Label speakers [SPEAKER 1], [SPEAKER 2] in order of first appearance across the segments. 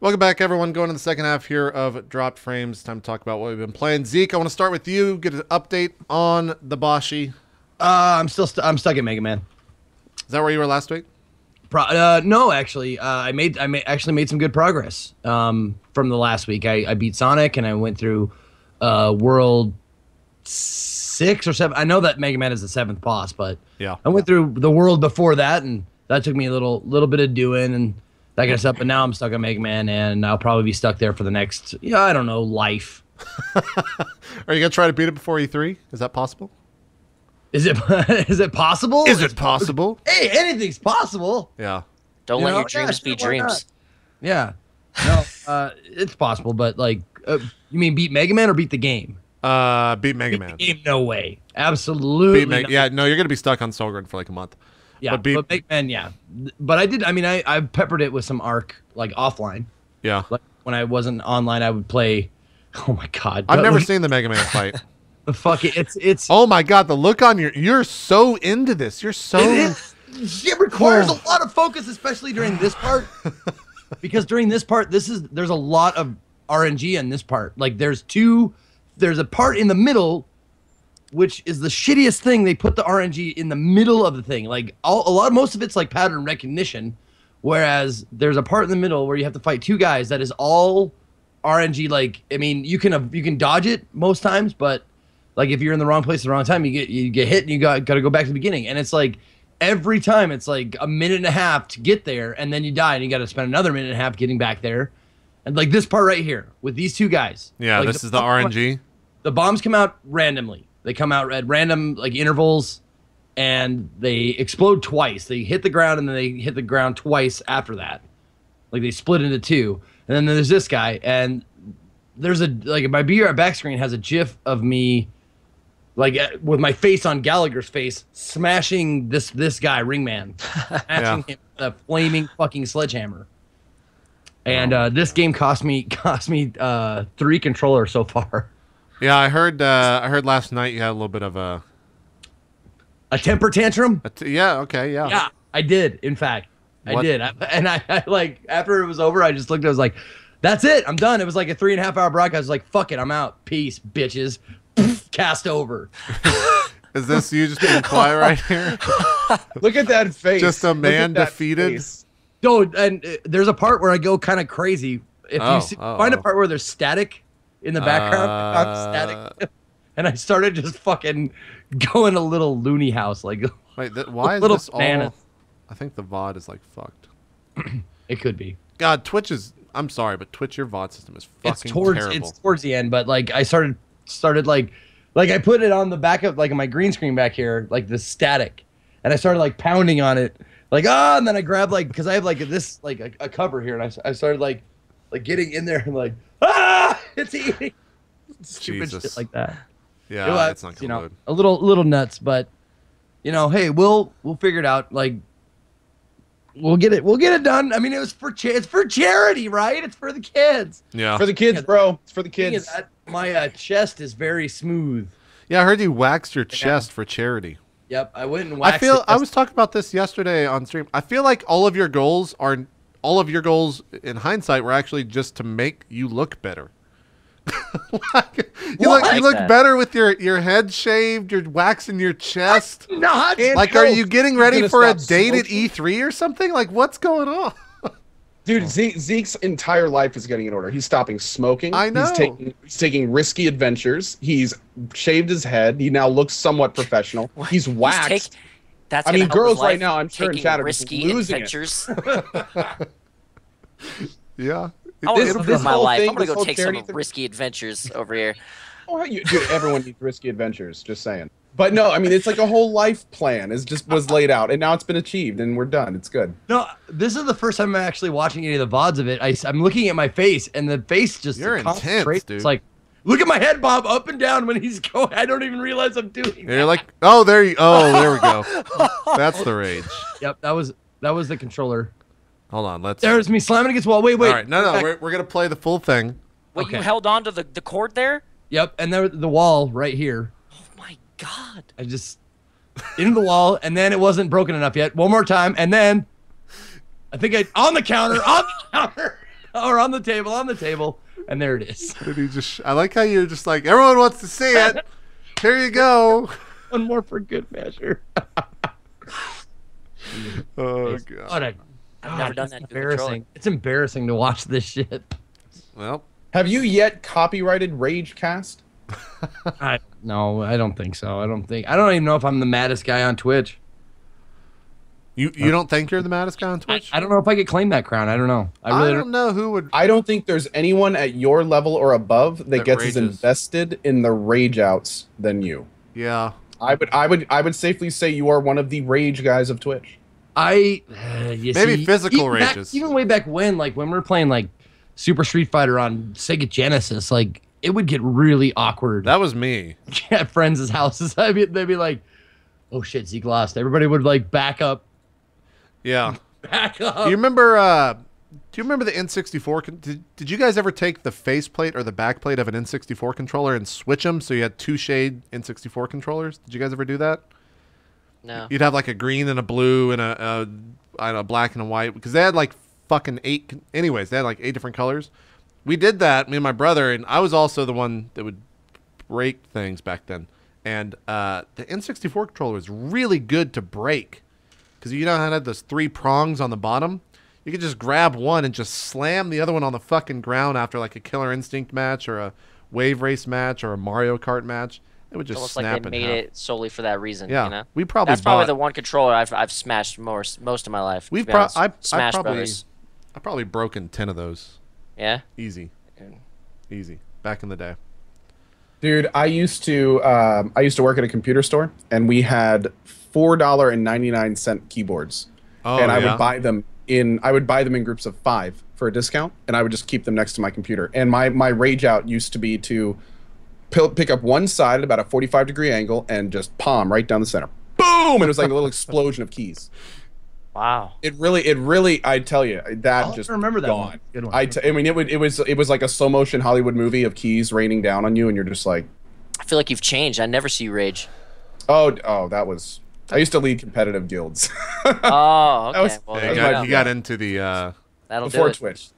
[SPEAKER 1] Welcome back, everyone. Going to the second half here of Dropped Frames. Time to talk about what we've been playing. Zeke, I want to start with you. Get an update on the Boshi.
[SPEAKER 2] I'm stuck at Mega Man.
[SPEAKER 1] Is that where you were last week?
[SPEAKER 2] No, actually, I actually made some good progress from the last week. I beat Sonic and I went through World 6 or 7. I know that Mega Man is the 7th boss, but
[SPEAKER 1] yeah,
[SPEAKER 2] I went through the world before that, and that took me a little bit of doing and that kind of stuff. But now I'm stuck on Mega Man, and I'll probably be stuck there for the next, I don't know, life.
[SPEAKER 1] Are you gonna try to beat it before E3? Is that possible?
[SPEAKER 2] Is it possible?
[SPEAKER 1] Is it possible?
[SPEAKER 2] Hey, anything's possible.
[SPEAKER 1] Yeah.
[SPEAKER 3] Don't let your dreams be dreams.
[SPEAKER 2] Yeah. No, it's possible, but like, you mean beat Mega Man or beat the game?
[SPEAKER 1] Beat Mega Man.
[SPEAKER 2] The game, no way. Absolutely.
[SPEAKER 1] Yeah, no, you're gonna be stuck on Solgren for like a month.
[SPEAKER 2] Yeah, but Mega Man, yeah. But I peppered it with some ARK, like offline.
[SPEAKER 1] Yeah.
[SPEAKER 2] Like when I wasn't online, I would play. Oh my god.
[SPEAKER 1] I've never seen the Mega Man fight.
[SPEAKER 2] The fuck it's.
[SPEAKER 1] Oh my god, the look on you're so into this. You're so.
[SPEAKER 2] It requires a lot of focus, especially during this part. Because during this part, there's a lot of RNG in this part. Like there's a part in the middle, which is the shittiest thing. They put the RNG in the middle of the thing. Like most of it's like pattern recognition, whereas there's a part in the middle where you have to fight two guys that is all RNG. Like, I mean, you can dodge it most times, but like if you're in the wrong place at the wrong time, you get hit and you got to go back to the beginning. And it's like every time it's like a minute and a half to get there, and then you die and you got to spend another minute and a half getting back there. And like this part right here with these two guys.
[SPEAKER 1] Yeah,
[SPEAKER 2] like
[SPEAKER 1] this is the RNG.
[SPEAKER 2] The bombs come out randomly. They come out at random like intervals, and they explode twice. They hit the ground, and then they hit the ground twice after that. Like they split into two. And then there's this guy, and there's my back screen has a GIF of me, like with my face on Gallagher's face, smashing this guy Ringman, smashing him with a flaming fucking sledgehammer. And this game cost me 3 controllers so far.
[SPEAKER 1] Yeah, I heard last night you had a little bit of a
[SPEAKER 2] temper tantrum.
[SPEAKER 1] Yeah. Okay. Yeah.
[SPEAKER 2] Yeah, I did. In fact, I did. I like after it was over, I just looked. I was like, "That's it. I'm done." It was like a 3.5-hour broadcast. I was like, "Fuck it. I'm out. Peace, bitches." Cast over.
[SPEAKER 1] Is this you just being quiet right here?
[SPEAKER 4] Look at that face.
[SPEAKER 1] Just a man defeated.
[SPEAKER 2] Dude, and there's a part where I go kind of crazy. If you find a part where there's static in the background, static, and I started just fucking going a little loony house, like.
[SPEAKER 1] Wait, why is this all? I think the VOD is like fucked.
[SPEAKER 2] It could be.
[SPEAKER 1] God, Twitch is. I'm sorry, but Twitch, your VOD system is fucking terrible.
[SPEAKER 2] It's towards the end, but like I started like I put it on the back of like my green screen back here, like the static, and I started like pounding on it, like and then I grabbed like because I have like this like a cover here, and I started like getting in there and like it's eating stupid shit like that.
[SPEAKER 1] Yeah, it's not good.
[SPEAKER 2] A little nuts, but hey, we'll figure it out. Like we'll get it done. I mean, it's for charity, right? It's for the kids.
[SPEAKER 1] Yeah,
[SPEAKER 4] for the kids, bro. It's for the kids.
[SPEAKER 2] My chest is very smooth.
[SPEAKER 1] Yeah, I heard you waxed your chest for charity.
[SPEAKER 2] Yep, I went and waxed
[SPEAKER 1] I was talking about this yesterday on stream. I feel like all of your goals in hindsight were actually just to make you look better. You look better with your head shaved. You're waxing your chest. Like, are you getting ready for a date at E3 or something? Like, what's going on?
[SPEAKER 4] Dude, Zeke's entire life is getting in order. He's stopping smoking.
[SPEAKER 1] I know.
[SPEAKER 4] He's taking risky adventures. He's shaved his head. He now looks somewhat professional. He's waxed.
[SPEAKER 3] I mean,
[SPEAKER 4] girls right now, I'm sure in chat are just losing
[SPEAKER 3] adventures.
[SPEAKER 1] Yeah.
[SPEAKER 3] I want to improve my life. I'm going to go take some risky adventures over here.
[SPEAKER 4] Oh, dude, everyone needs risky adventures, just saying. But no, I mean, it's like a whole life plan was laid out, and now it's been achieved, and we're done. It's good.
[SPEAKER 2] No, this is the first time I'm actually watching any of the VODs of it. I'm looking at my face, and the face just
[SPEAKER 1] You're intense, dude.
[SPEAKER 2] It's like, look at my head bob up and down when he's going. I don't even realize I'm doing that.
[SPEAKER 1] You're like, there we go. That's the rage.
[SPEAKER 2] Yep, that was the controller.
[SPEAKER 1] Hold on,
[SPEAKER 2] There's me slamming against the wall. Wait.
[SPEAKER 1] All right, no, we're gonna play the full thing.
[SPEAKER 3] Wait, okay. You held on to the cord there?
[SPEAKER 2] Yep, and there the wall right here.
[SPEAKER 3] Oh my god!
[SPEAKER 2] I just into the wall, and then it wasn't broken enough yet. One more time, and then I think on the counter. All on the table, and there it is.
[SPEAKER 1] And he just, I like how you're just like, everyone wants to see it. Here you go.
[SPEAKER 2] One more for good measure.
[SPEAKER 1] Oh God.
[SPEAKER 3] I've never done that.
[SPEAKER 2] Embarrassing. It's embarrassing to watch this shit.
[SPEAKER 1] Well,
[SPEAKER 4] have you yet copyrighted Ragecast?
[SPEAKER 2] No, I don't think so. I don't even know if I'm the maddest guy on Twitch.
[SPEAKER 1] You don't think you're the maddest guy on Twitch?
[SPEAKER 2] I don't know if I could claim that crown. I don't know.
[SPEAKER 1] I really don't know who would.
[SPEAKER 4] I don't think there's anyone at your level or above that gets as invested in the rage outs than you.
[SPEAKER 1] Yeah.
[SPEAKER 4] I would safely say you are one of the rage guys of Twitch.
[SPEAKER 1] Maybe physical rages.
[SPEAKER 2] Even way back when, like when we were playing like Super Street Fighter on Sega Genesis, like it would get really awkward.
[SPEAKER 1] That was me.
[SPEAKER 2] At friends' houses, they'd be like, "Oh shit, Zeke lost." Everybody would like back up.
[SPEAKER 1] Yeah.
[SPEAKER 2] Back up.
[SPEAKER 1] Do you remember? Do you remember the N64? Did you guys ever take the faceplate or the backplate of an N64 controller and switch them so you had two shade N64 controllers? Did you guys ever do that?
[SPEAKER 3] No.
[SPEAKER 1] You'd have like a green and a blue and a black and a white because they had like fucking 8. Anyways, they had like 8 different colors. We did that, me and my brother, and I was also the one that would break things back then. And the N64 controller was really good to break because you know how it had those 3 prongs on the bottom. You could just grab one and just slam the other one on the fucking ground after like a Killer Instinct match or a Wave Race match or a Mario Kart match. It would just snap
[SPEAKER 3] like they made it solely for that reason.
[SPEAKER 1] Yeah,
[SPEAKER 3] you know?
[SPEAKER 1] That's
[SPEAKER 3] probably the one controller I've smashed most of my life. Smash Brothers.
[SPEAKER 1] I've probably broken 10 of those.
[SPEAKER 3] Yeah.
[SPEAKER 1] Easy. Easy. Back in the day.
[SPEAKER 4] Dude, I used to work at a computer store, and we had $4.99 keyboards, and I would buy them in groups of 5 for a discount, and I would just keep them next to my computer. And my rage out used to be to pick up one side at about a 45-degree angle and just palm right down the center. Boom! And it was like a little explosion of keys.
[SPEAKER 3] Wow.
[SPEAKER 4] It really, I tell you, that
[SPEAKER 2] I'll
[SPEAKER 4] just
[SPEAKER 2] remember that
[SPEAKER 4] gone.
[SPEAKER 2] one. Good one.
[SPEAKER 4] I mean, it was like a slow motion Hollywood movie of keys raining down on you, and you're just like.
[SPEAKER 3] I feel like you've changed. I never see you rage.
[SPEAKER 4] Oh, that was. I used to lead competitive guilds.
[SPEAKER 3] Oh, okay.
[SPEAKER 1] Well, you got into the
[SPEAKER 4] before Twitch.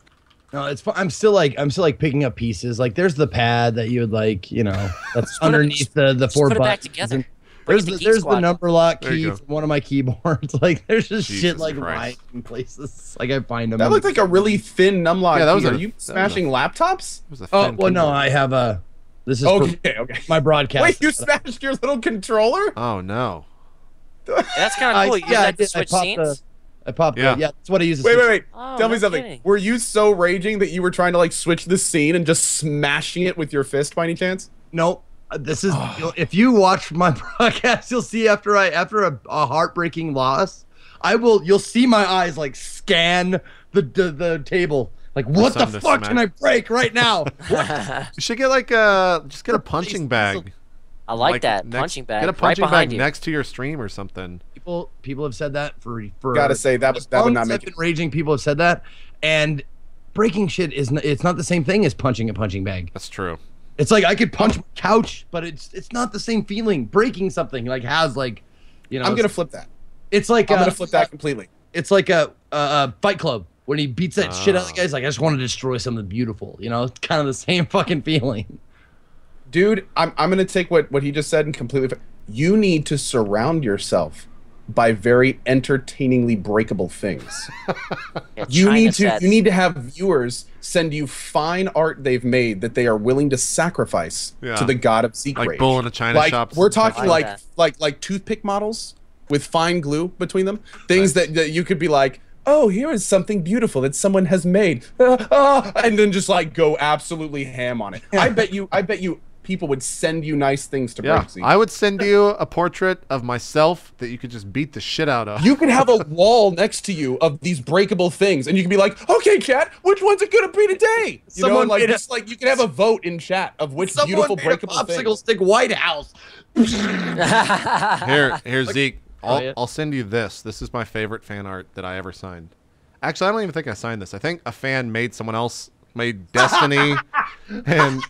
[SPEAKER 2] No, it's fun. I'm still like picking up pieces. Like there's the pad that you would like, you know, that's underneath the 4 buttons.
[SPEAKER 3] Put it back together.
[SPEAKER 2] There's the number lock key from one of my keyboards. Like there's just shit like lying in places. Like I find them.
[SPEAKER 4] That looked like a really thin numlock.
[SPEAKER 1] Yeah, that was
[SPEAKER 4] Are you smashing laptops?
[SPEAKER 2] Oh well, no, I have a. This is
[SPEAKER 4] okay.
[SPEAKER 2] My broadcast.
[SPEAKER 4] Wait, you smashed your little controller?
[SPEAKER 1] Oh no.
[SPEAKER 3] Yeah, that's kind of cool. You use that to switch scenes?
[SPEAKER 2] I popped it. Yeah, that's what I use.
[SPEAKER 4] Wait.
[SPEAKER 3] Oh,
[SPEAKER 4] Tell me something.
[SPEAKER 3] Kidding.
[SPEAKER 4] Were you so raging that you were trying to like switch the scene and just smashing it with your fist by any chance?
[SPEAKER 2] Nope. This is if you watch my broadcast, you'll see after a heartbreaking loss, you'll see my eyes like scan the table. Like, what the fuck can I break right now?
[SPEAKER 1] You should get like just get a punching bag.
[SPEAKER 3] I like that punching bag.
[SPEAKER 1] Get a punching
[SPEAKER 3] right
[SPEAKER 1] bag next to your stream or something.
[SPEAKER 2] People have said that for
[SPEAKER 4] gotta say that would not make
[SPEAKER 2] it. Raging people have said that, and breaking shit it's not the same thing as punching a punching bag.
[SPEAKER 1] That's true.
[SPEAKER 2] It's like I could punch my couch, but it's not the same feeling. Breaking something like has like, you know.
[SPEAKER 4] I'm gonna flip that.
[SPEAKER 2] It's like
[SPEAKER 4] I'm gonna flip that completely.
[SPEAKER 2] It's like a Fight Club when he beats that shit out of the guy. He's like, I just want to destroy something beautiful. You know, it's kind of the same fucking feeling.
[SPEAKER 4] Dude, I'm gonna take what he just said and completely. You need to surround yourself by very entertainingly breakable things. You need to have viewers send you fine art they've made that they are willing to sacrifice to the god of Zeke
[SPEAKER 1] like
[SPEAKER 4] rage.
[SPEAKER 1] bull in a china shop.
[SPEAKER 4] We're talking like toothpick models with fine glue between them. Things that you could be like, oh, here is something beautiful that someone has made, and then just like go absolutely ham on it. I bet you people would send you nice things to break.
[SPEAKER 1] I would send you a portrait of myself that you could just beat the shit out of.
[SPEAKER 4] You could have a wall next to you of these breakable things, and you can be like, okay, chat, which one's it gonna be today? You know, like just like you can have a vote in chat of which beautiful breakable thing.
[SPEAKER 2] Popsicle stick White House.
[SPEAKER 1] Here, Zeke. I'll send you this. This is my favorite fan art that I ever signed. Actually, I don't even think I signed this. I think a fan made someone else made Destiny and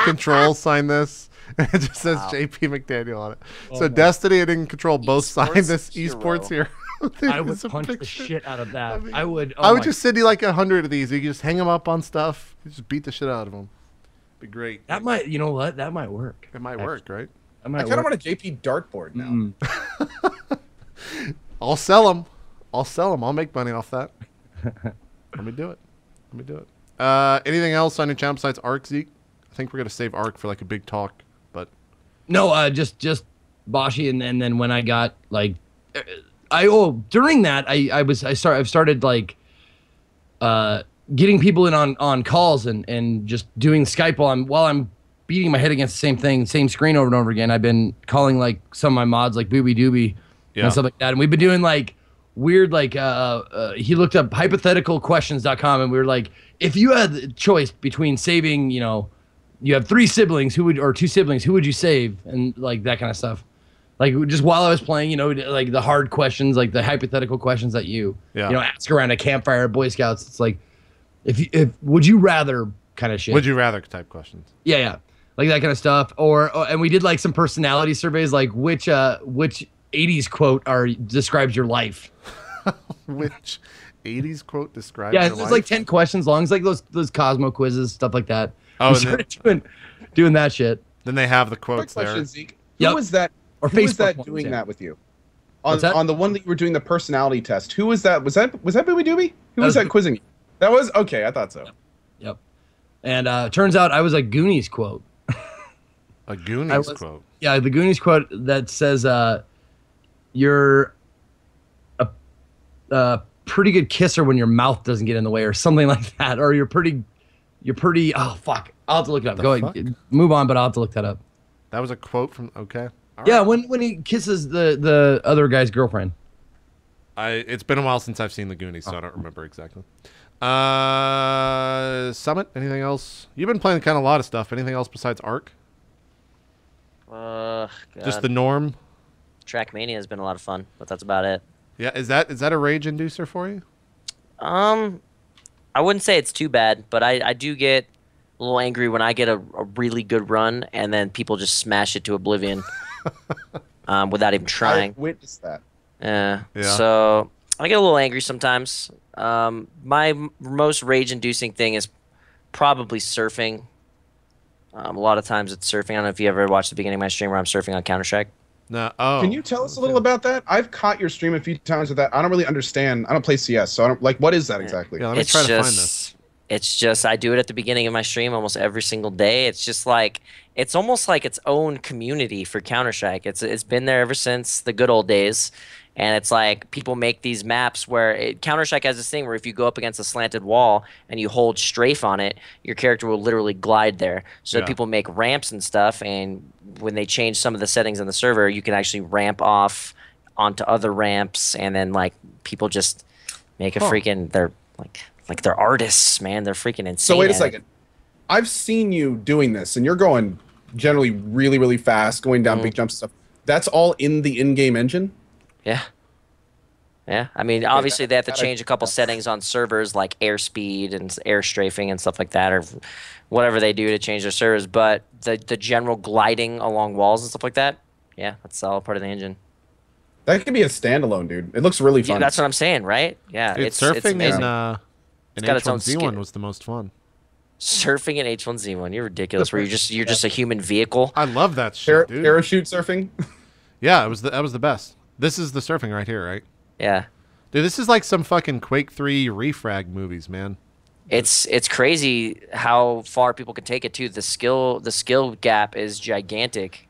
[SPEAKER 1] Control sign this. It just says JP McDaniel on it. So Destiny and Control both signed this esports hero.
[SPEAKER 2] I would punch the shit out of that. I would.
[SPEAKER 1] I would just send you like 100 of these. You can just hang them up on stuff. You just beat the shit out of them. Be great.
[SPEAKER 2] That might. You know what? That might work.
[SPEAKER 1] It might work, right?
[SPEAKER 4] I kind of want a JP dartboard now.
[SPEAKER 1] I'll sell them. I'll make money off that. Let me do it. Anything else on your channel besides ARK, Zeke? I think we're gonna save ARK for like a big talk, but
[SPEAKER 2] no, just Boshi, and then when I got like, during that I've started like, getting people in on calls and just doing Skype while I'm beating my head against the same screen over and over again. I've been calling like some of my mods like Booby Dooby and stuff like that, and we've been doing like weird like he looked up hypotheticalquestions.com, and we were like, if you had the choice between saving, you have 3 siblings, or 2 siblings, who would you save, and like that kind of stuff. Like just while I was playing, like the hard questions, like the hypothetical questions that you ask around a campfire at Boy Scouts. It's like, if would you rather kind of shit.
[SPEAKER 1] Would you rather type questions?
[SPEAKER 2] Yeah, like that kind of stuff. And we did like some personality surveys, like which 80s quote describes your life.
[SPEAKER 1] Which 80s quote describes your life?
[SPEAKER 2] Yeah, it's like 10 questions long. It's like those Cosmo quizzes, stuff like that.
[SPEAKER 1] Oh,
[SPEAKER 2] we started doing that shit.
[SPEAKER 1] Then they have the quotes
[SPEAKER 4] Quick question,
[SPEAKER 1] there.
[SPEAKER 4] Zeke. Who was that?
[SPEAKER 2] Or
[SPEAKER 4] who was
[SPEAKER 2] Facebook
[SPEAKER 4] that doing that with you?
[SPEAKER 2] What's that?
[SPEAKER 4] On the one that you were doing the personality test. Who was that? Was that Booby Dooby? Who was that quizzing you? That was okay. I thought so.
[SPEAKER 2] Yep. And turns out I was a Goonies quote.
[SPEAKER 1] A Goonies quote.
[SPEAKER 2] Yeah, the Goonies quote that says, "You're a pretty good kisser when your mouth doesn't get in the way," or something like that. Or you're pretty. Oh fuck! I'll have to look it up. Go ahead, move on. But I'll have to look that up.
[SPEAKER 1] That was a quote from. Okay. All
[SPEAKER 2] yeah,
[SPEAKER 1] right.
[SPEAKER 2] when he kisses the other guy's girlfriend.
[SPEAKER 1] It's been a while since I've seen the Goonies, so I don't remember exactly. Summit, anything else? You've been playing kind of a lot of stuff. Anything else besides ARK?
[SPEAKER 3] God.
[SPEAKER 1] Just the norm?
[SPEAKER 3] Trackmania has been a lot of fun, but that's about it.
[SPEAKER 1] Yeah, is that a rage inducer for you?
[SPEAKER 3] I wouldn't say it's too bad, but I do get a little angry when I get a really good run and then people just smash it to oblivion without even trying.
[SPEAKER 4] I witnessed that.
[SPEAKER 3] Yeah. So I get a little angry sometimes. My most rage-inducing thing is probably surfing. A lot of times it's surfing. I don't know if you ever watched the beginning of my stream where I'm surfing on Counter-Strike.
[SPEAKER 1] No. Oh.
[SPEAKER 4] Can you tell us a little about that? I've caught your stream a few times with that. I don't really understand. I don't play CS, so I don't like. What is that exactly?
[SPEAKER 1] Yeah, let me try to find this.
[SPEAKER 3] It's just I do it at the beginning of my stream almost every single day. It's just like it's almost like its own community for Counter-Strike. It's been there ever since the good old days. And it's like people make these maps where Counter-Strike has this thing where if you go up against a slanted wall and you hold strafe on it, your character will literally glide there. So people make ramps and stuff, and when they change some of the settings on the server, you can actually ramp off onto other ramps, and then like people just make a freaking they're artists, man. They're freaking insane.
[SPEAKER 4] So wait a second. I've seen you doing this, and you're going generally really, really fast, going down big jumps and stuff. That's all in the in-game engine?
[SPEAKER 3] Yeah. Yeah. I mean, obviously they have to change a couple settings on servers like airspeed and air strafing and stuff like that, or whatever they do to change their servers. But the general gliding along walls and stuff like that, yeah, that's all part of the engine.
[SPEAKER 4] That could be a standalone, dude. It looks really fun.
[SPEAKER 3] Yeah, that's what I'm saying, right? Yeah.
[SPEAKER 1] Dude,
[SPEAKER 3] it's
[SPEAKER 1] surfing
[SPEAKER 3] amazing.
[SPEAKER 1] in H1Z1 was the most fun.
[SPEAKER 3] Surfing in H1Z1, you're ridiculous. Where you're just a human vehicle.
[SPEAKER 1] I love that shit, dude.
[SPEAKER 4] Parachute surfing.
[SPEAKER 1] Yeah, that was the best. This is the surfing right here, right?
[SPEAKER 3] Yeah.
[SPEAKER 1] Dude, this is like some fucking Quake 3 refrag movies, man.
[SPEAKER 3] It's crazy how far people can take it too. The skill gap is gigantic.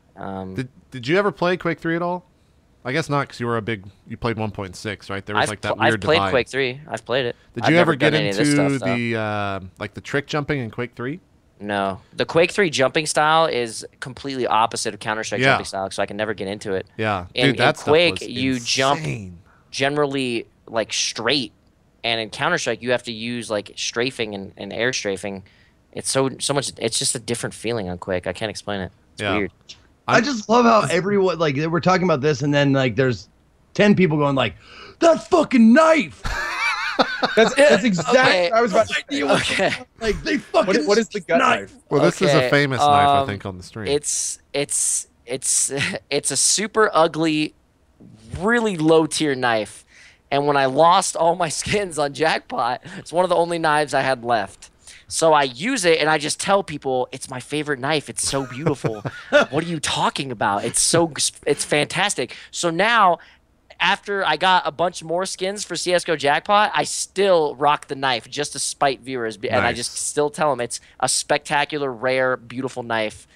[SPEAKER 1] Did you ever play Quake 3 at all? I guess not, because you played 1.6, right? There was like that weird
[SPEAKER 3] I've played
[SPEAKER 1] divide.
[SPEAKER 3] Quake 3. I've played it.
[SPEAKER 1] Did you ever get into the trick jumping in Quake 3?
[SPEAKER 3] No. The Quake 3 jumping style is completely opposite of Counter-Strike jumping style, so I can never get into it.
[SPEAKER 1] Yeah.
[SPEAKER 3] In Quake, you
[SPEAKER 1] insane.
[SPEAKER 3] jump generally like straight, and in Counter-Strike you have to use like strafing and air strafing. It's so much. It's just a different feeling on Quake. I can't explain it. It's weird.
[SPEAKER 2] I just love how everyone like we're talking about this, and then like there's 10 people going like, "That fucking knife."
[SPEAKER 4] That's exactly what I was about to say.
[SPEAKER 3] Okay.
[SPEAKER 2] Like they fucking.
[SPEAKER 4] What is the gut knife?
[SPEAKER 1] Well, this is a famous knife, I think, on the stream.
[SPEAKER 3] It's a super ugly, really low tier knife. And when I lost all my skins on Jackpot, it's one of the only knives I had left. So I use it, and I just tell people, it's my favorite knife. It's so beautiful. What are you talking about? It's fantastic. So now, after I got a bunch more skins for CSGO Jackpot, I still rock the knife just to spite viewers. And I just still tell them it's a spectacular, rare, beautiful knife.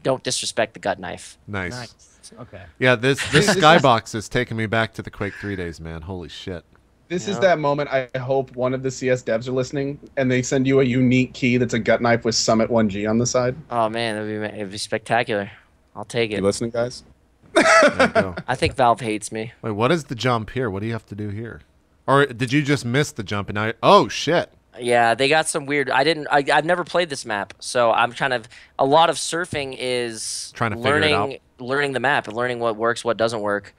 [SPEAKER 3] Don't disrespect the gut knife.
[SPEAKER 1] Nice.
[SPEAKER 2] Okay.
[SPEAKER 1] Yeah, this skybox is taking me back to the Quake 3 days, man. Holy shit.
[SPEAKER 4] This is that moment I hope one of the CS devs are listening and they send you a unique key that's a gut knife with Summit 1G on the side.
[SPEAKER 3] Oh, man, it'd be spectacular. I'll take it.
[SPEAKER 4] You listening, guys?
[SPEAKER 1] There you go.
[SPEAKER 3] I think Valve hates me.
[SPEAKER 1] Wait, what is the jump here? What do you have to do here? Or did you just miss the jump and oh shit.
[SPEAKER 3] Yeah, they got some weird. I've never played this map, so I'm kind of a lot of surfing is
[SPEAKER 1] trying to figure it out.
[SPEAKER 3] Learning the map and learning what works, what doesn't work.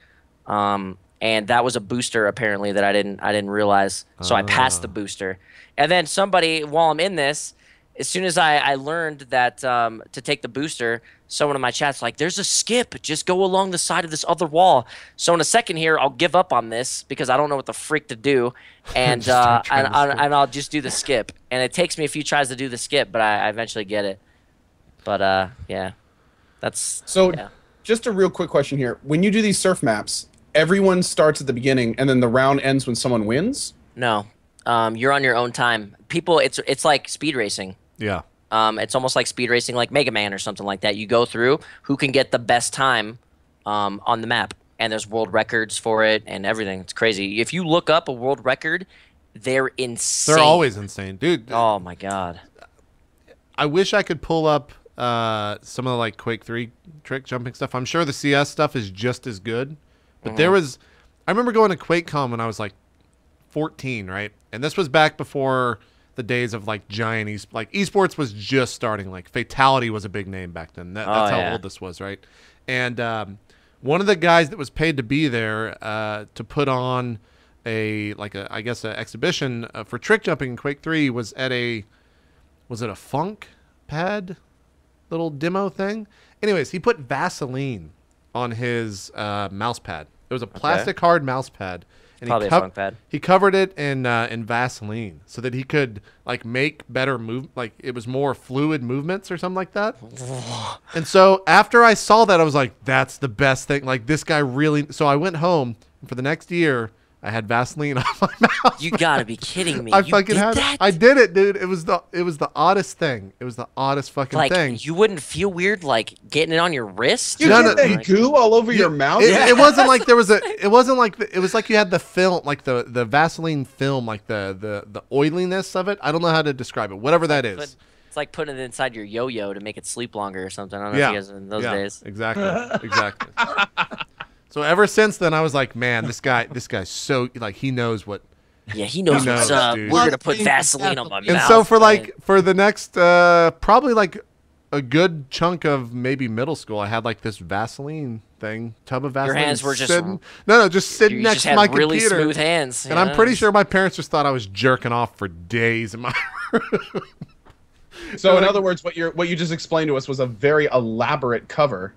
[SPEAKER 3] And that was a booster apparently that I didn't realize. So I passed the booster. And then somebody, while I'm in this, as soon as I learned that to take the booster, someone in my chat's like, "There's a skip. Just go along the side of this other wall." So in a second here, I'll give up on this because I don't know what the freak to do, and I'll just do the skip. And it takes me a few tries to do the skip, but I eventually get it. But yeah, that's
[SPEAKER 4] so.
[SPEAKER 3] Yeah.
[SPEAKER 4] Just a real quick question here: when you do these surf maps, everyone starts at the beginning, and then the round ends when someone wins.
[SPEAKER 3] No, you're on your own time. People, it's like speed racing.
[SPEAKER 1] Yeah.
[SPEAKER 3] It's almost like speed racing, like Mega Man or something like that. You go through who can get the best time on the map, and there's world records for it and everything. It's crazy. If you look up a world record, they're insane.
[SPEAKER 1] They're always insane, dude.
[SPEAKER 3] Oh my god.
[SPEAKER 1] I wish I could pull up some of the like Quake 3 trick jumping stuff. I'm sure the CS stuff is just as good, but there was. I remember going to QuakeCon when I was like 14, right? And this was back before the days of like giant esports was just starting. Like Fatality was a big name back then. That's how old this was, right? And one of the guys that was paid to be there to put on I guess an exhibition for trick jumping in Quake 3 was at was it a Funk Pad little demo thing? Anyways, he put Vaseline on his mouse pad. It was a plastic hard mouse pad. And
[SPEAKER 3] Probably a Funk Pad.
[SPEAKER 1] He covered it in Vaseline so that he could like make better like it was more fluid movements or something like that. And so after I saw that, I was like, that's the best thing. Like this guy really. So I went home and for the next year. I had Vaseline on my mouth.
[SPEAKER 3] You gotta be kidding me.
[SPEAKER 1] I fucking had it. I did it, dude. It was the oddest thing. It was the oddest fucking thing.
[SPEAKER 3] You wouldn't feel weird like getting it on your wrist?
[SPEAKER 4] You get that goo all over your mouth?
[SPEAKER 1] It wasn't like there was it wasn't like it was like you had the film, like the Vaseline film, like the oiliness of it. I don't know how to describe it. Whatever that is.
[SPEAKER 3] It's like putting it inside your yo-yo to make it sleep longer or something. I don't know if you guys in those days.
[SPEAKER 1] Exactly. So ever since then, I was like, man, this guy's so like he knows what.
[SPEAKER 3] Yeah, he knows what's up.
[SPEAKER 1] Dude.
[SPEAKER 3] We're gonna put Vaseline on my mouth.
[SPEAKER 1] And so for the next probably like a good chunk of maybe middle school, I had like this Vaseline thing, tub of Vaseline.
[SPEAKER 3] Your hands were just
[SPEAKER 1] just sitting next to my
[SPEAKER 3] really
[SPEAKER 1] computer.
[SPEAKER 3] Smooth hands.
[SPEAKER 1] And I'm pretty sure my parents just thought I was jerking off for days in my room.
[SPEAKER 4] So in other words, what you just explained to us was a very elaborate cover.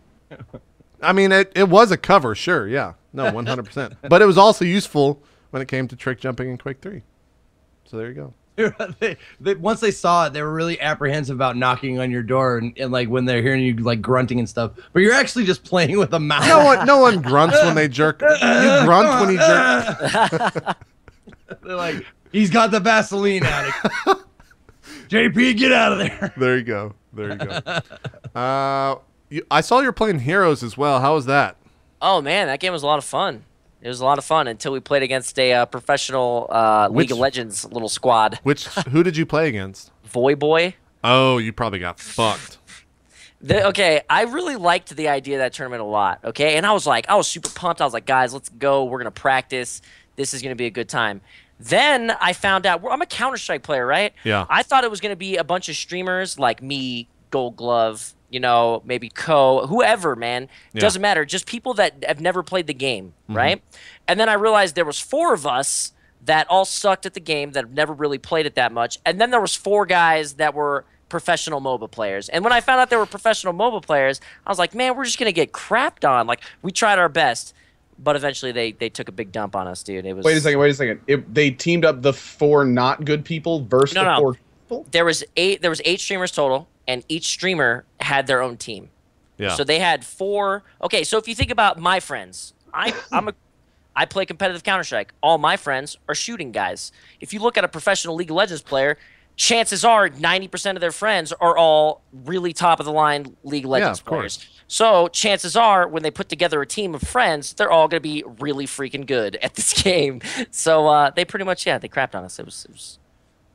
[SPEAKER 1] I mean, it was a cover, sure, yeah. No, 100%. But it was also useful when it came to trick jumping in Quake 3. So there you go.
[SPEAKER 2] Once they saw it, they were really apprehensive about knocking on your door and like when they're hearing you like grunting and stuff. But you're actually just playing with a mouse.
[SPEAKER 1] No one grunts when they jerk. You grunt when you jerk.
[SPEAKER 2] They're like, he's got the Vaseline out. JP, get out of there.
[SPEAKER 1] There you go. I saw you're playing Heroes as well. How was that?
[SPEAKER 3] Oh man, that game was a lot of fun. It was a lot of fun until we played against a professional League of Legends little squad.
[SPEAKER 1] Who did you play against?
[SPEAKER 3] Boy.
[SPEAKER 1] Oh, you probably got fucked.
[SPEAKER 3] Okay, I really liked the idea of that tournament a lot. Okay, and I was super pumped. I was like, guys, let's go. We're gonna practice. This is gonna be a good time. Then I found out I'm a Counter-Strike player, right?
[SPEAKER 1] Yeah.
[SPEAKER 3] I thought it was gonna be a bunch of streamers like me, Gold Glove. Maybe whoever, man. Doesn't matter. Just people that have never played the game, right? And then I realized there was 4 of us that all sucked at the game, that have never really played it that much. And then there was 4 guys that were professional MOBA players. And when I found out they were professional MOBA players, I was like, man, we're just going to get crapped on. Like, we tried our best. but eventually they took a big dump on us, dude. It was.
[SPEAKER 4] Wait a second. They teamed up the 4 not good people versus the 4 people?
[SPEAKER 3] There was 8 streamers total, and each streamer had their own team.
[SPEAKER 1] Yeah.
[SPEAKER 3] So they had 4. Okay, so if you think about my friends, I play competitive Counter-Strike. All my friends are shooting guys. If you look at a professional League of Legends player, chances are 90% of their friends are all really top of the line League of Legends players.
[SPEAKER 1] Course.
[SPEAKER 3] So chances are when they put together a team of friends, they're all going to be really freaking good at this game. So they pretty much they crapped on us. It was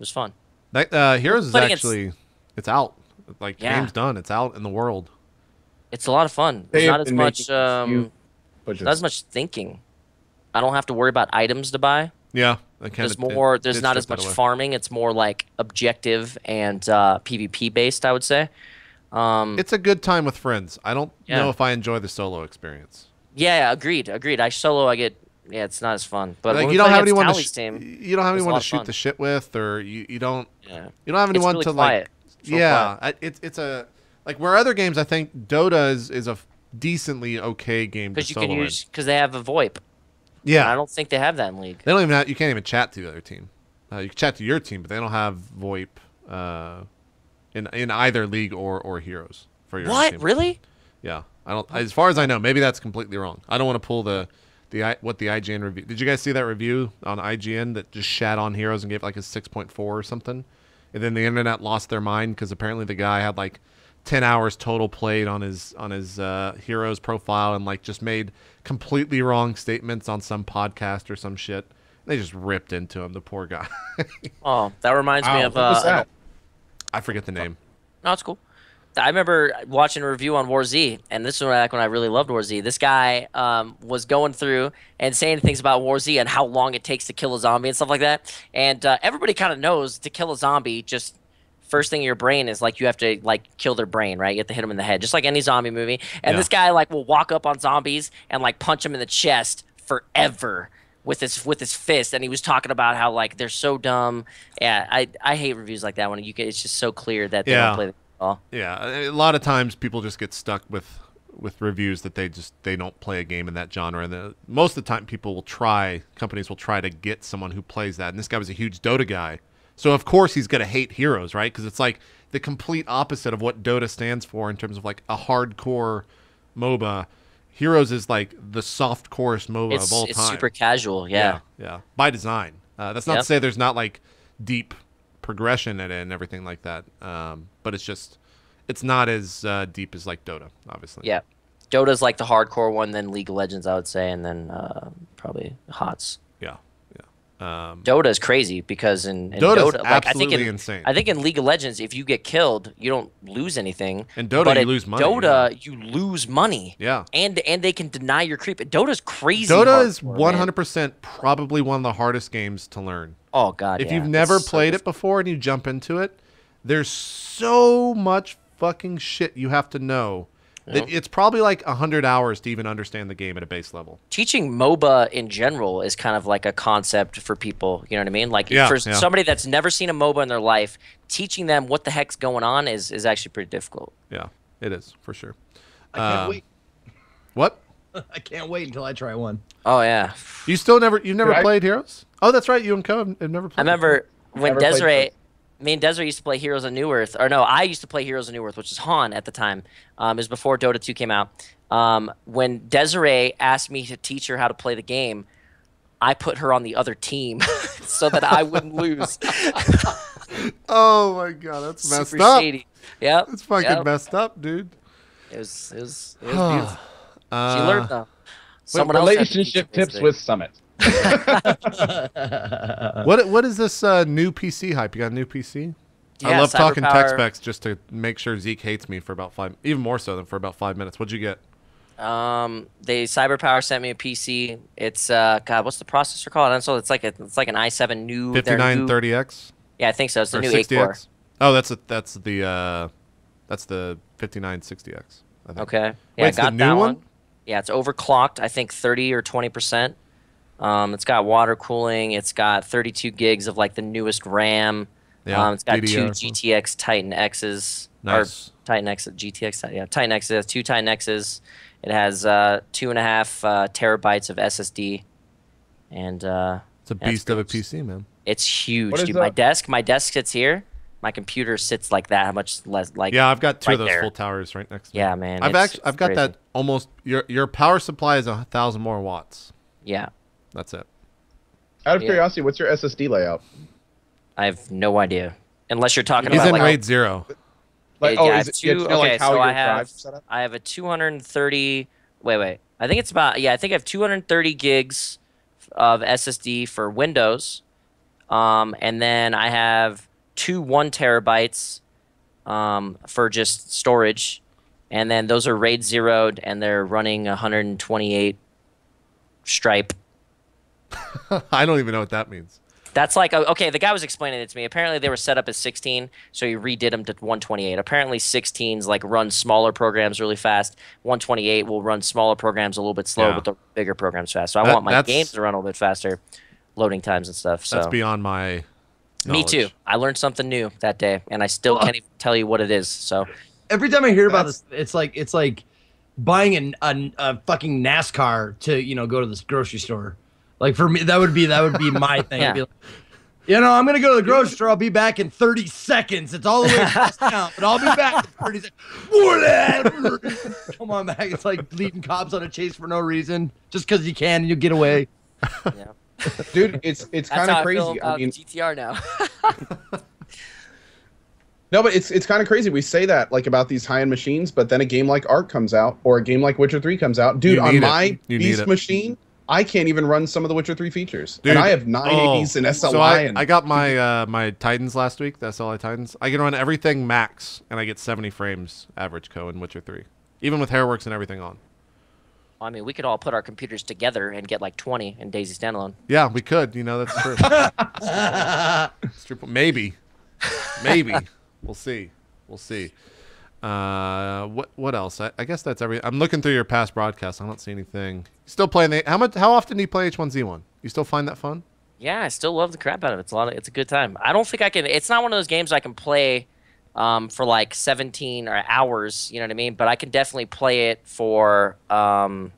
[SPEAKER 3] fun.
[SPEAKER 1] That, Heroes is actually it's out. Like game's done. It's out in the world.
[SPEAKER 3] It's a lot of fun. There's not as much thinking. I don't have to worry about items to buy.
[SPEAKER 1] Yeah,
[SPEAKER 3] there's not as much farming. It's more like objective and PvP based, I would say.
[SPEAKER 1] It's a good time with friends. I don't know if I enjoy the solo experience.
[SPEAKER 3] Yeah, agreed. It's not as fun. But
[SPEAKER 1] like,
[SPEAKER 3] when
[SPEAKER 1] you don't have anyone to shoot the shit with, or you don't have anyone to like. It's a like where other games I think Dota is a decently okay game
[SPEAKER 3] because you can use because they have a VoIP.
[SPEAKER 1] Yeah,
[SPEAKER 3] and I don't think they have that in League.
[SPEAKER 1] They don't even have, you can't even chat to the other team. You can chat to your team, but they don't have VoIP in either League or Heroes for your team.
[SPEAKER 3] Really?
[SPEAKER 1] Yeah, I don't. As far as I know, maybe that's completely wrong. I don't want to pull the IGN review. Did you guys see that review on IGN that just shat on Heroes and gave like a 6.4 or something? And then the internet lost their mind because apparently the guy had like 10 hours total played on his Heroes profile and like just made completely wrong statements on some podcast or some shit. They just ripped into him, the poor guy.
[SPEAKER 3] Oh, that reminds me of
[SPEAKER 4] what was that?
[SPEAKER 1] I forget the name.
[SPEAKER 3] No, it's cool. I remember watching a review on War Z, and this was back when I really loved War Z. This guy was going through and saying things about War Z and how long it takes to kill a zombie and stuff like that. And everybody kind of knows to kill a zombie, just first thing in your brain is like you have to like kill their brain, right? You have to hit them in the head, just like any zombie movie. And this guy like will walk up on zombies and like punch them in the chest forever with his fist. And he was talking about how like they're so dumb. Yeah, I hate reviews like that when it's just so clear that they don't play the game at all.
[SPEAKER 1] Yeah, a lot of times people just get stuck with reviews that they don't play a game in that genre. And most of the time companies will try to get someone who plays that. And this guy was a huge Dota guy. So, of course, he's going to hate Heroes, right? Because it's like the complete opposite of what Dota stands for in terms of like a hardcore MOBA. Heroes is like the soft-corest MOBA of all time.
[SPEAKER 3] It's super casual, yeah.
[SPEAKER 1] Yeah, by design. That's not to say there's not like deep progression in it and everything like that. But it's not as deep as like Dota, obviously.
[SPEAKER 3] Yeah. Dota's like the hardcore one, then League of Legends, I would say, and then probably HOTS.
[SPEAKER 1] Yeah.
[SPEAKER 3] Dota is crazy because in
[SPEAKER 1] Dota,
[SPEAKER 3] like
[SPEAKER 1] absolutely insane.
[SPEAKER 3] I think in League of Legends, if you get killed, you don't lose anything.
[SPEAKER 1] In Dota, you lose money.
[SPEAKER 3] Dota, you lose money.
[SPEAKER 1] Yeah,
[SPEAKER 3] and they can deny your creep. Dota's crazy.
[SPEAKER 1] Dota is 100% probably one of the hardest games to learn.
[SPEAKER 3] Oh god,
[SPEAKER 1] if you've never played it before and you jump into it, there's so much fucking shit you have to know. It's probably like 100 hours to even understand the game at a base level.
[SPEAKER 3] Teaching MOBA in general is kind of like a concept for people. You know what I mean? Like for somebody that's never seen a MOBA in their life, teaching them what the heck's going on is actually pretty difficult.
[SPEAKER 1] Yeah, it is for sure.
[SPEAKER 2] I can't wait.
[SPEAKER 1] What?
[SPEAKER 2] I can't wait until I try one.
[SPEAKER 3] Oh yeah.
[SPEAKER 1] You've never played Heroes? Oh, that's right. You and Co have never played.
[SPEAKER 3] I remember when Desiree. Me and Desiree used to play Heroes of New Earth. Or no, I used to play Heroes of New Earth, which is Han at the time. It was before Dota 2 came out. When Desiree asked me to teach her how to play the game, I put her on the other team so that I wouldn't lose.
[SPEAKER 1] Oh my god, that's messed
[SPEAKER 3] Super
[SPEAKER 1] up.
[SPEAKER 3] Shady. Yep.
[SPEAKER 1] It's fucking messed up, dude.
[SPEAKER 3] It was beautiful. She learned though.
[SPEAKER 4] Relationship tips with Summit.
[SPEAKER 1] What is this new PC hype? You got a new PC?
[SPEAKER 3] Yeah,
[SPEAKER 1] I love talking
[SPEAKER 3] Cyberpower.
[SPEAKER 1] tech specs just to make sure Zeke hates me for about even more so than for about 5 minutes. What'd you get?
[SPEAKER 3] Cyberpower sent me a PC. It's God, what's the processor called? And so it's like an i7 new
[SPEAKER 1] 5930X.
[SPEAKER 3] Yeah, I think so. It's the new
[SPEAKER 1] 60X.
[SPEAKER 3] 8-core.
[SPEAKER 1] Oh, that's the 5960X. I think.
[SPEAKER 3] Okay.
[SPEAKER 1] Wait,
[SPEAKER 3] Yeah, I
[SPEAKER 1] it's the
[SPEAKER 3] got
[SPEAKER 1] new
[SPEAKER 3] that
[SPEAKER 1] one?
[SPEAKER 3] Yeah, it's overclocked. I think 30 or 20%. It's got water cooling. It's got 32 gigs of like the newest RAM.
[SPEAKER 1] Yeah,
[SPEAKER 3] it's got
[SPEAKER 1] DDR.
[SPEAKER 3] 2 GTX Titan X's.
[SPEAKER 1] Nice.
[SPEAKER 3] Or Titan X, GTX, yeah, Titan X's. It has 2 Titan X's. It has 2.5 terabytes of SSD, and
[SPEAKER 1] It's a beast of a PC, man.
[SPEAKER 3] it's huge,
[SPEAKER 4] What is
[SPEAKER 3] dude.
[SPEAKER 4] that?
[SPEAKER 3] My desk sits here. My computer sits like that. How much less? Like
[SPEAKER 1] Yeah, I've got two of
[SPEAKER 3] right
[SPEAKER 1] those
[SPEAKER 3] there.
[SPEAKER 1] full towers right next to me.
[SPEAKER 3] Yeah, man.
[SPEAKER 1] I've
[SPEAKER 3] it's
[SPEAKER 1] got
[SPEAKER 3] crazy.
[SPEAKER 1] that almost. Your power supply is 1,000 more watts.
[SPEAKER 3] Yeah,
[SPEAKER 1] That's it.
[SPEAKER 4] Out of
[SPEAKER 3] Yeah.
[SPEAKER 4] curiosity, what's your SSD layout?
[SPEAKER 3] I have no idea. Unless you're talking
[SPEAKER 1] He's
[SPEAKER 3] about
[SPEAKER 1] in
[SPEAKER 3] like
[SPEAKER 1] RAID 0.
[SPEAKER 4] Like,
[SPEAKER 3] Yeah,
[SPEAKER 4] oh,
[SPEAKER 3] I
[SPEAKER 4] is
[SPEAKER 3] have
[SPEAKER 4] it, you
[SPEAKER 3] two.
[SPEAKER 4] know,
[SPEAKER 3] Okay,
[SPEAKER 4] like how
[SPEAKER 3] so
[SPEAKER 4] your
[SPEAKER 3] I have
[SPEAKER 4] drive's set up?
[SPEAKER 3] I have a 230. Wait. I think it's about I think I have 230 gigs of SSD for Windows, and then I have two 1 terabytes for just storage, and then those are RAID zeroed and they're running 128 Stripe.
[SPEAKER 1] I don't even know what that means.
[SPEAKER 3] That's like, okay, the guy was explaining it to me. Apparently they were set up as 16, so he redid them to 128. Apparently 16s like run smaller programs really fast. 128 will run smaller programs a little bit slow,
[SPEAKER 1] Yeah.
[SPEAKER 3] but the bigger programs fast. So I
[SPEAKER 1] That-
[SPEAKER 3] want my
[SPEAKER 1] that's-
[SPEAKER 3] games to run a little bit faster, loading times and stuff. So
[SPEAKER 1] That's beyond my
[SPEAKER 3] me
[SPEAKER 1] knowledge.
[SPEAKER 3] too. I learned something new that day, and I still can't even tell you what it is. So
[SPEAKER 2] Every time I hear about this, it's like buying a fucking NASCAR to go to this grocery store. Like for me, that would be my thing.
[SPEAKER 3] Yeah.
[SPEAKER 2] I'd be like, I'm gonna go to the grocery store. I'll be back in 30 seconds. It's all the way across town, but I'll be back in 30 seconds. Come on back. It's like leading cops on a chase for no reason, just because you can and you get away.
[SPEAKER 3] yeah,
[SPEAKER 4] Dude, it's
[SPEAKER 3] that's
[SPEAKER 4] kind
[SPEAKER 3] how
[SPEAKER 4] of crazy.
[SPEAKER 3] I feel about
[SPEAKER 4] I mean,
[SPEAKER 3] GTR now.
[SPEAKER 4] no, but it's kind of crazy. We say that like about these high-end machines, but then a game like ARK comes out or a game like Witcher 3 comes out. Dude,
[SPEAKER 1] You
[SPEAKER 4] on
[SPEAKER 1] need it.
[SPEAKER 4] my
[SPEAKER 1] You need
[SPEAKER 4] beast
[SPEAKER 1] it.
[SPEAKER 4] machine, I can't even run some of the Witcher 3 features.
[SPEAKER 1] Dude,
[SPEAKER 4] and I have 980s and SLI.
[SPEAKER 1] So I
[SPEAKER 4] and
[SPEAKER 1] got my my Titans last week, the SLI Titans. I can run everything max, and I get 70 frames average in Witcher 3. Even with Hairworks and everything on.
[SPEAKER 3] I mean, we could all put our computers together and get like 20 in Daisy Standalone.
[SPEAKER 1] Yeah, we could. That's true. It's true. Maybe. We'll see. What else? I guess that's everything. I'm looking through your past broadcasts. I don't see anything. Still playing how often do you play H1Z1? You still find that fun?
[SPEAKER 3] Yeah, I still love the crap out of it. It's a good time. I don't think I can. It's not one of those games I can play for like 17 or hours. You know what I mean? But I can definitely play it for a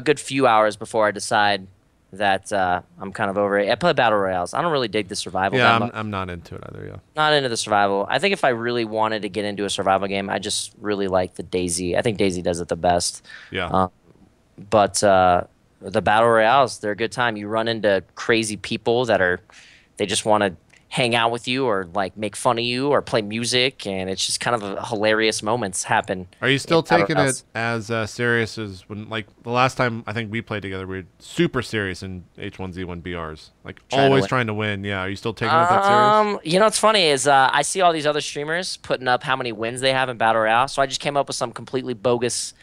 [SPEAKER 3] good few hours before I decide that I'm kind of over it. I play battle royales. I don't really dig the survival.
[SPEAKER 1] Yeah,
[SPEAKER 3] that much.
[SPEAKER 1] I'm not into it either. Yeah.
[SPEAKER 3] Not into the survival. I think if I really wanted to get into a survival game, I just really like the Daisy. I think Daisy does it the best.
[SPEAKER 1] Yeah.
[SPEAKER 3] But the battle royales, they're a good time. You run into crazy people they just want to hang out with you or like make fun of you or play music, and it's just kind of hilarious moments happen.
[SPEAKER 1] Are you still
[SPEAKER 3] in battle
[SPEAKER 1] taking
[SPEAKER 3] royales.
[SPEAKER 1] it as serious as when, like, the last time I think we played together, we were super serious in H1Z1 BRs, like always trying to win. Yeah, are you still taking it that serious?
[SPEAKER 3] What's funny is I see all these other streamers putting up how many wins they have in battle royale, so I just came up with some completely bogus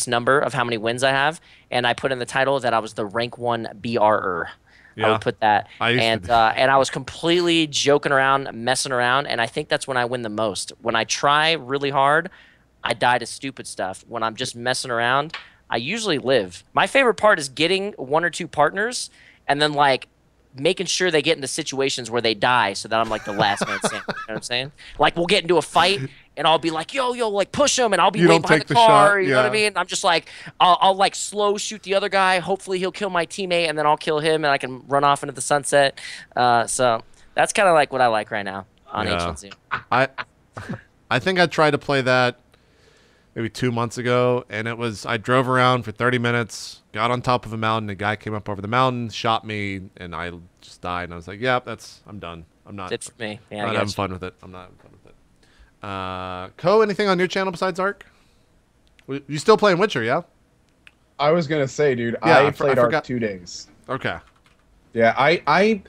[SPEAKER 3] number of how many wins I have, and I put in the title that I was the rank 1 BRer. I would put that, and I was completely joking around, messing around, and I think that's when I win the most. When I try really hard, I die to stupid stuff. When I'm just messing around, I usually live. My favorite part is getting 1 or 2 partners, and then like making sure they get into situations where they die, so that I'm like the last man standing. You know what I'm saying? Like we'll get into a fight, and I'll be like, yo, like push him, and I'll be
[SPEAKER 1] You
[SPEAKER 3] way
[SPEAKER 1] don't
[SPEAKER 3] behind
[SPEAKER 1] take
[SPEAKER 3] the
[SPEAKER 1] the
[SPEAKER 3] car.
[SPEAKER 1] shot,
[SPEAKER 3] You know what I
[SPEAKER 1] yeah.
[SPEAKER 3] mean? I'm just like, I'll like slow shoot the other guy. Hopefully he'll kill my teammate, and then I'll kill him, and I can run off into the sunset. So that's kind of like what I like right now on H1Z.
[SPEAKER 1] I think I tried to play that maybe 2 months ago, and I drove around for 30 minutes, got on top of a mountain, a guy came up over the mountain, shot me, and I just died. And I was like, yeah, I'm done. I'm not.
[SPEAKER 3] It's for me. Yeah,
[SPEAKER 1] not having fun with it. I'm not having fun with it. Co, anything on your channel besides ARK? You still playing Witcher, yeah?
[SPEAKER 4] I was gonna say, dude,
[SPEAKER 1] Yeah,
[SPEAKER 4] I
[SPEAKER 1] I
[SPEAKER 4] played ARK
[SPEAKER 1] forgot.
[SPEAKER 4] 2 days.
[SPEAKER 1] Okay.
[SPEAKER 4] Yeah, I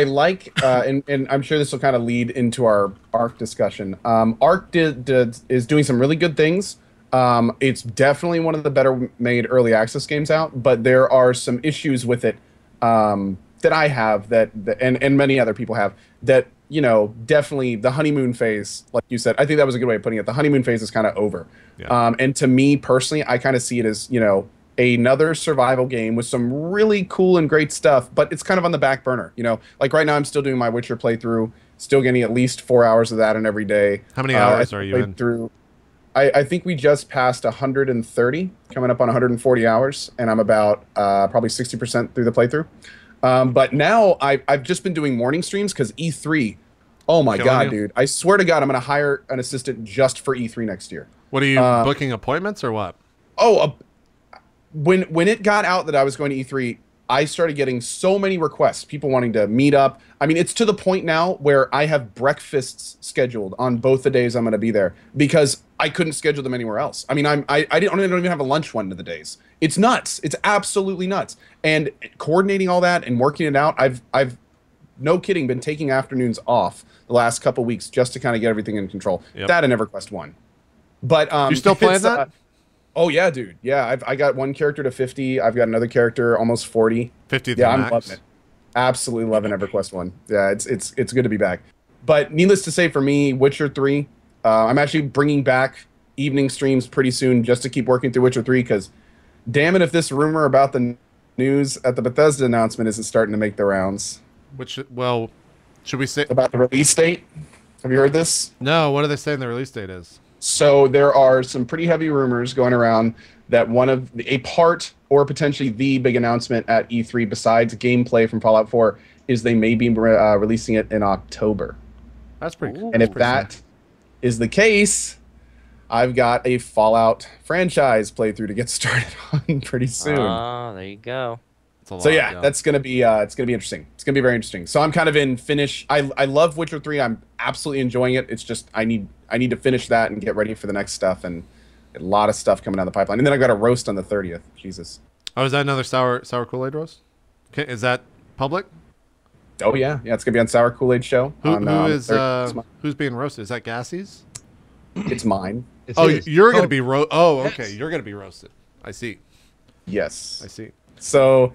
[SPEAKER 4] like, and I'm sure this will kind of lead into our ARK discussion. ARK is doing some really good things. It's definitely one of the better made early access games out, but there are some issues with it that I have and many other people have that, definitely the honeymoon phase, like you said, I think that was a good way of putting it. The honeymoon phase is kind of over.
[SPEAKER 1] Yeah.
[SPEAKER 4] And to me personally, I kind of see it as, another survival game with some really cool and great stuff, but it's kind of on the back burner. Like right now I'm still doing my Witcher playthrough, still getting at least 4 hours of that in every day.
[SPEAKER 1] How many hours are you in?
[SPEAKER 4] Through, I think we just passed 130, coming up on 140 hours, and I'm about probably 60% through the playthrough. But now I've just been doing morning streams because E3. Oh my God, dude! I swear to God, I'm gonna hire an assistant just for E3 next year.
[SPEAKER 1] What are you booking appointments or what?
[SPEAKER 4] Oh, when it got out that I was going to E3, I started getting so many requests, people wanting to meet up. I mean, it's to the point now where I have breakfasts scheduled on both the days I'm going to be there because I couldn't schedule them anywhere else. I mean, I don't even have a lunch one of the days. It's nuts. It's absolutely nuts. And coordinating all that and working it out, I've no kidding, been taking afternoons off the last couple weeks just to kind of get everything in control. Yep. That and EverQuest 1. But
[SPEAKER 1] you still playing that?
[SPEAKER 4] Oh yeah, dude. Yeah, I got one character to 50. I've got another character almost 40.
[SPEAKER 1] 50.
[SPEAKER 4] Yeah, I'm loving it. Absolutely loving EverQuest 1. Yeah, it's good to be back. But needless to say, for me, Witcher 3, I'm actually bringing back evening streams pretty soon just to keep working through Witcher 3 because damn it if this rumor about the news at the Bethesda announcement isn't starting to make the rounds.
[SPEAKER 1] Well, should we say
[SPEAKER 4] about the release date? Have you heard this?
[SPEAKER 1] No, what are they saying the release date is?
[SPEAKER 4] So there are some pretty heavy rumors going around that a part or potentially the big announcement at E3 besides gameplay from Fallout 4 is they may be releasing it in October.
[SPEAKER 1] That's pretty cool.
[SPEAKER 4] And if that is the case, I've got a Fallout franchise playthrough to get started on pretty soon.
[SPEAKER 3] Oh, there you go.
[SPEAKER 4] So yeah, that's gonna be it's gonna be interesting. It's gonna be very interesting. So I'm kind of in finish. I love Witcher 3. I'm absolutely enjoying it. It's just I need to finish that and get ready for the next stuff, and a lot of stuff coming down the pipeline. And then I got a roast on the 30th. Jesus.
[SPEAKER 1] Oh, is that another sour Kool-Aid roast? Okay, is that public?
[SPEAKER 4] Oh yeah, it's gonna be on Sour Kool-Aid show.
[SPEAKER 1] Who's being roasted? Is that Gassie's?
[SPEAKER 4] It's mine.
[SPEAKER 1] It's his. You're gonna be roasted. Oh, okay, yes. You're gonna be roasted. I see.
[SPEAKER 4] Yes,
[SPEAKER 1] I see.
[SPEAKER 4] So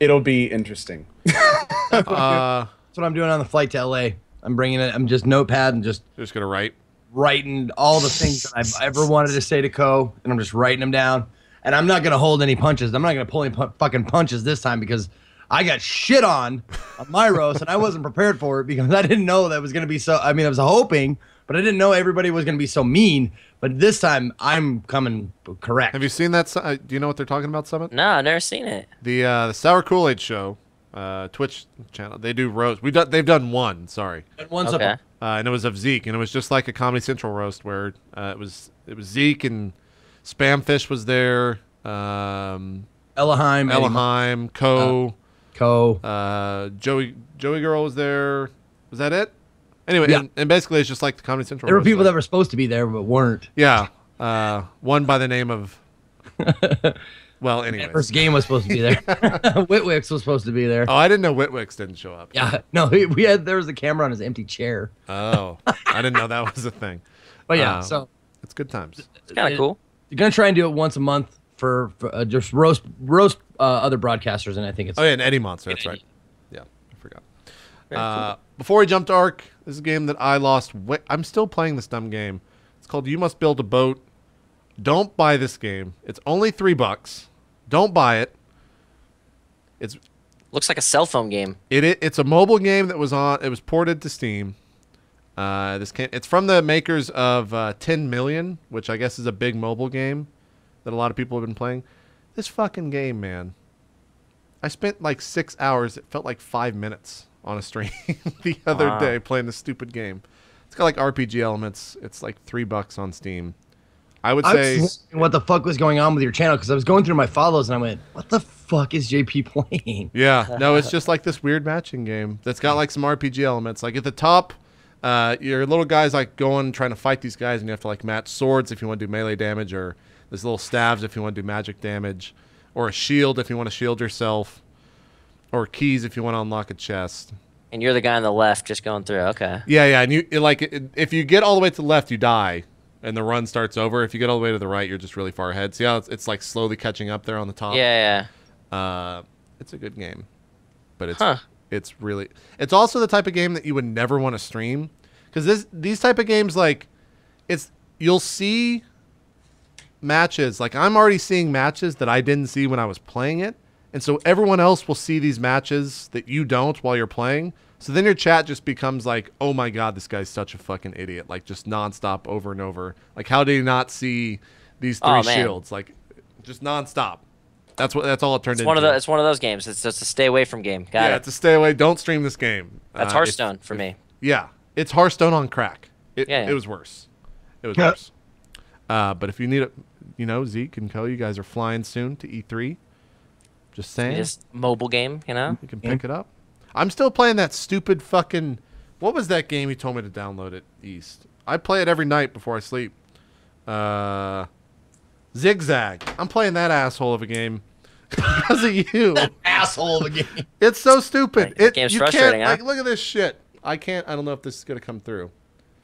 [SPEAKER 4] it'll be interesting.
[SPEAKER 2] That's what I'm doing on the flight to LA. I'm bringing it. I'm just notepad and just
[SPEAKER 1] gonna
[SPEAKER 2] writing all the things that I've ever wanted to say to Co, and I'm just writing them down. And I'm not gonna hold any punches. I'm not gonna pull any fucking punches this time because I got shit on my roast, and I wasn't prepared for it because I didn't know that was gonna be so. I mean, I was hoping, but I didn't know everybody was gonna be so mean. But this time, I'm coming correct.
[SPEAKER 1] Have you seen that? Do you know what they're talking about, Summit?
[SPEAKER 3] No, I've never seen it.
[SPEAKER 1] The Sour Kool-Aid show, Twitch channel. They do roast. They've done one. Sorry.
[SPEAKER 3] Okay.
[SPEAKER 1] And it was of Zeke, and it was just like a Comedy Central roast where it was Zeke and Spamfish was there.
[SPEAKER 2] Elahheim,
[SPEAKER 1] Joey Girl was there. Was that it? Anyway,
[SPEAKER 2] yeah.
[SPEAKER 1] and basically it's just like the Comedy Central.
[SPEAKER 2] There were people that were supposed to be there but weren't.
[SPEAKER 1] Yeah. One by the name of... Well, anyway.
[SPEAKER 2] First Game was supposed to be there. Whitwix was supposed to be there.
[SPEAKER 1] Oh, I didn't know Whitwix didn't show up.
[SPEAKER 2] Yeah. No, there was a camera on his empty chair.
[SPEAKER 1] Oh. I didn't know that was a thing.
[SPEAKER 2] But yeah, so...
[SPEAKER 1] It's good times.
[SPEAKER 3] It's kind of cool.
[SPEAKER 2] You're going to try and do it once a month for just roast other broadcasters, and I think it's...
[SPEAKER 1] Oh, yeah, and Eddie Monster. That's right. Yeah, I forgot. Cool. Before we jump to ARK, this is a game that I lost. I'm still playing this dumb game. It's called You Must Build a Boat. Don't buy this game. It's only $3. Don't buy it. It
[SPEAKER 3] looks like a cell phone game.
[SPEAKER 1] It's a mobile game that was on. It was ported to Steam. It's from the makers of 10 Million, which I guess is a big mobile game that a lot of people have been playing. This fucking game, man. I spent like 6 hours. It felt like 5 minutes on a stream the other day playing this stupid game. It's got like RPG elements. It's like $3 on Steam. I would say...
[SPEAKER 2] what the fuck was going on with your channel? Because I was going through my follows and I went, what the fuck is JP playing?
[SPEAKER 1] Yeah. No, it's just like this weird matching game that's got like some RPG elements. Like at the top, your little guy's like trying to fight these guys, and you have to like match swords if you want to do melee damage, or there's little staves if you want to do magic damage, or a shield if you want to shield yourself, or keys if you want to unlock a chest.
[SPEAKER 3] And you're the guy on the left just going through. Okay.
[SPEAKER 1] Yeah. And if you get all the way to the left, you die, and the run starts over. If you get all the way to the right, you're just really far ahead. See how it's like slowly catching up there on the top?
[SPEAKER 3] Yeah.
[SPEAKER 1] It's a good game, but it's also the type of game that you would never want to stream, because these type of games, like, you'll see matches. Like, I'm already seeing matches that I didn't see when I was playing it, and so everyone else will see these matches that you don't while you're playing. So then your chat just becomes like, oh my god, this guy's such a fucking idiot. Like just nonstop over and over. Like how did he not see these three shields? Like just nonstop. That's all it turned into.
[SPEAKER 3] It's one of those games. It's just a stay away from game. Got it.
[SPEAKER 1] It's a stay away. Don't stream this game.
[SPEAKER 3] That's Hearthstone for me.
[SPEAKER 1] Yeah, it's Hearthstone on crack. It was worse. It was worse. But if you need it, you know, Zeke and Co, you guys are flying soon to E3. Just saying.
[SPEAKER 3] Just mobile game, you know.
[SPEAKER 1] You can pick it up. I'm still playing that stupid fucking. What was that game you told me to download at East? I play it every night before I sleep. Zigzag. I'm playing that asshole of a game because of you.
[SPEAKER 2] That asshole of a game.
[SPEAKER 1] It's so stupid.
[SPEAKER 3] That game's frustrating.
[SPEAKER 1] Like, look at this shit. I can't. I don't know if this is gonna come through.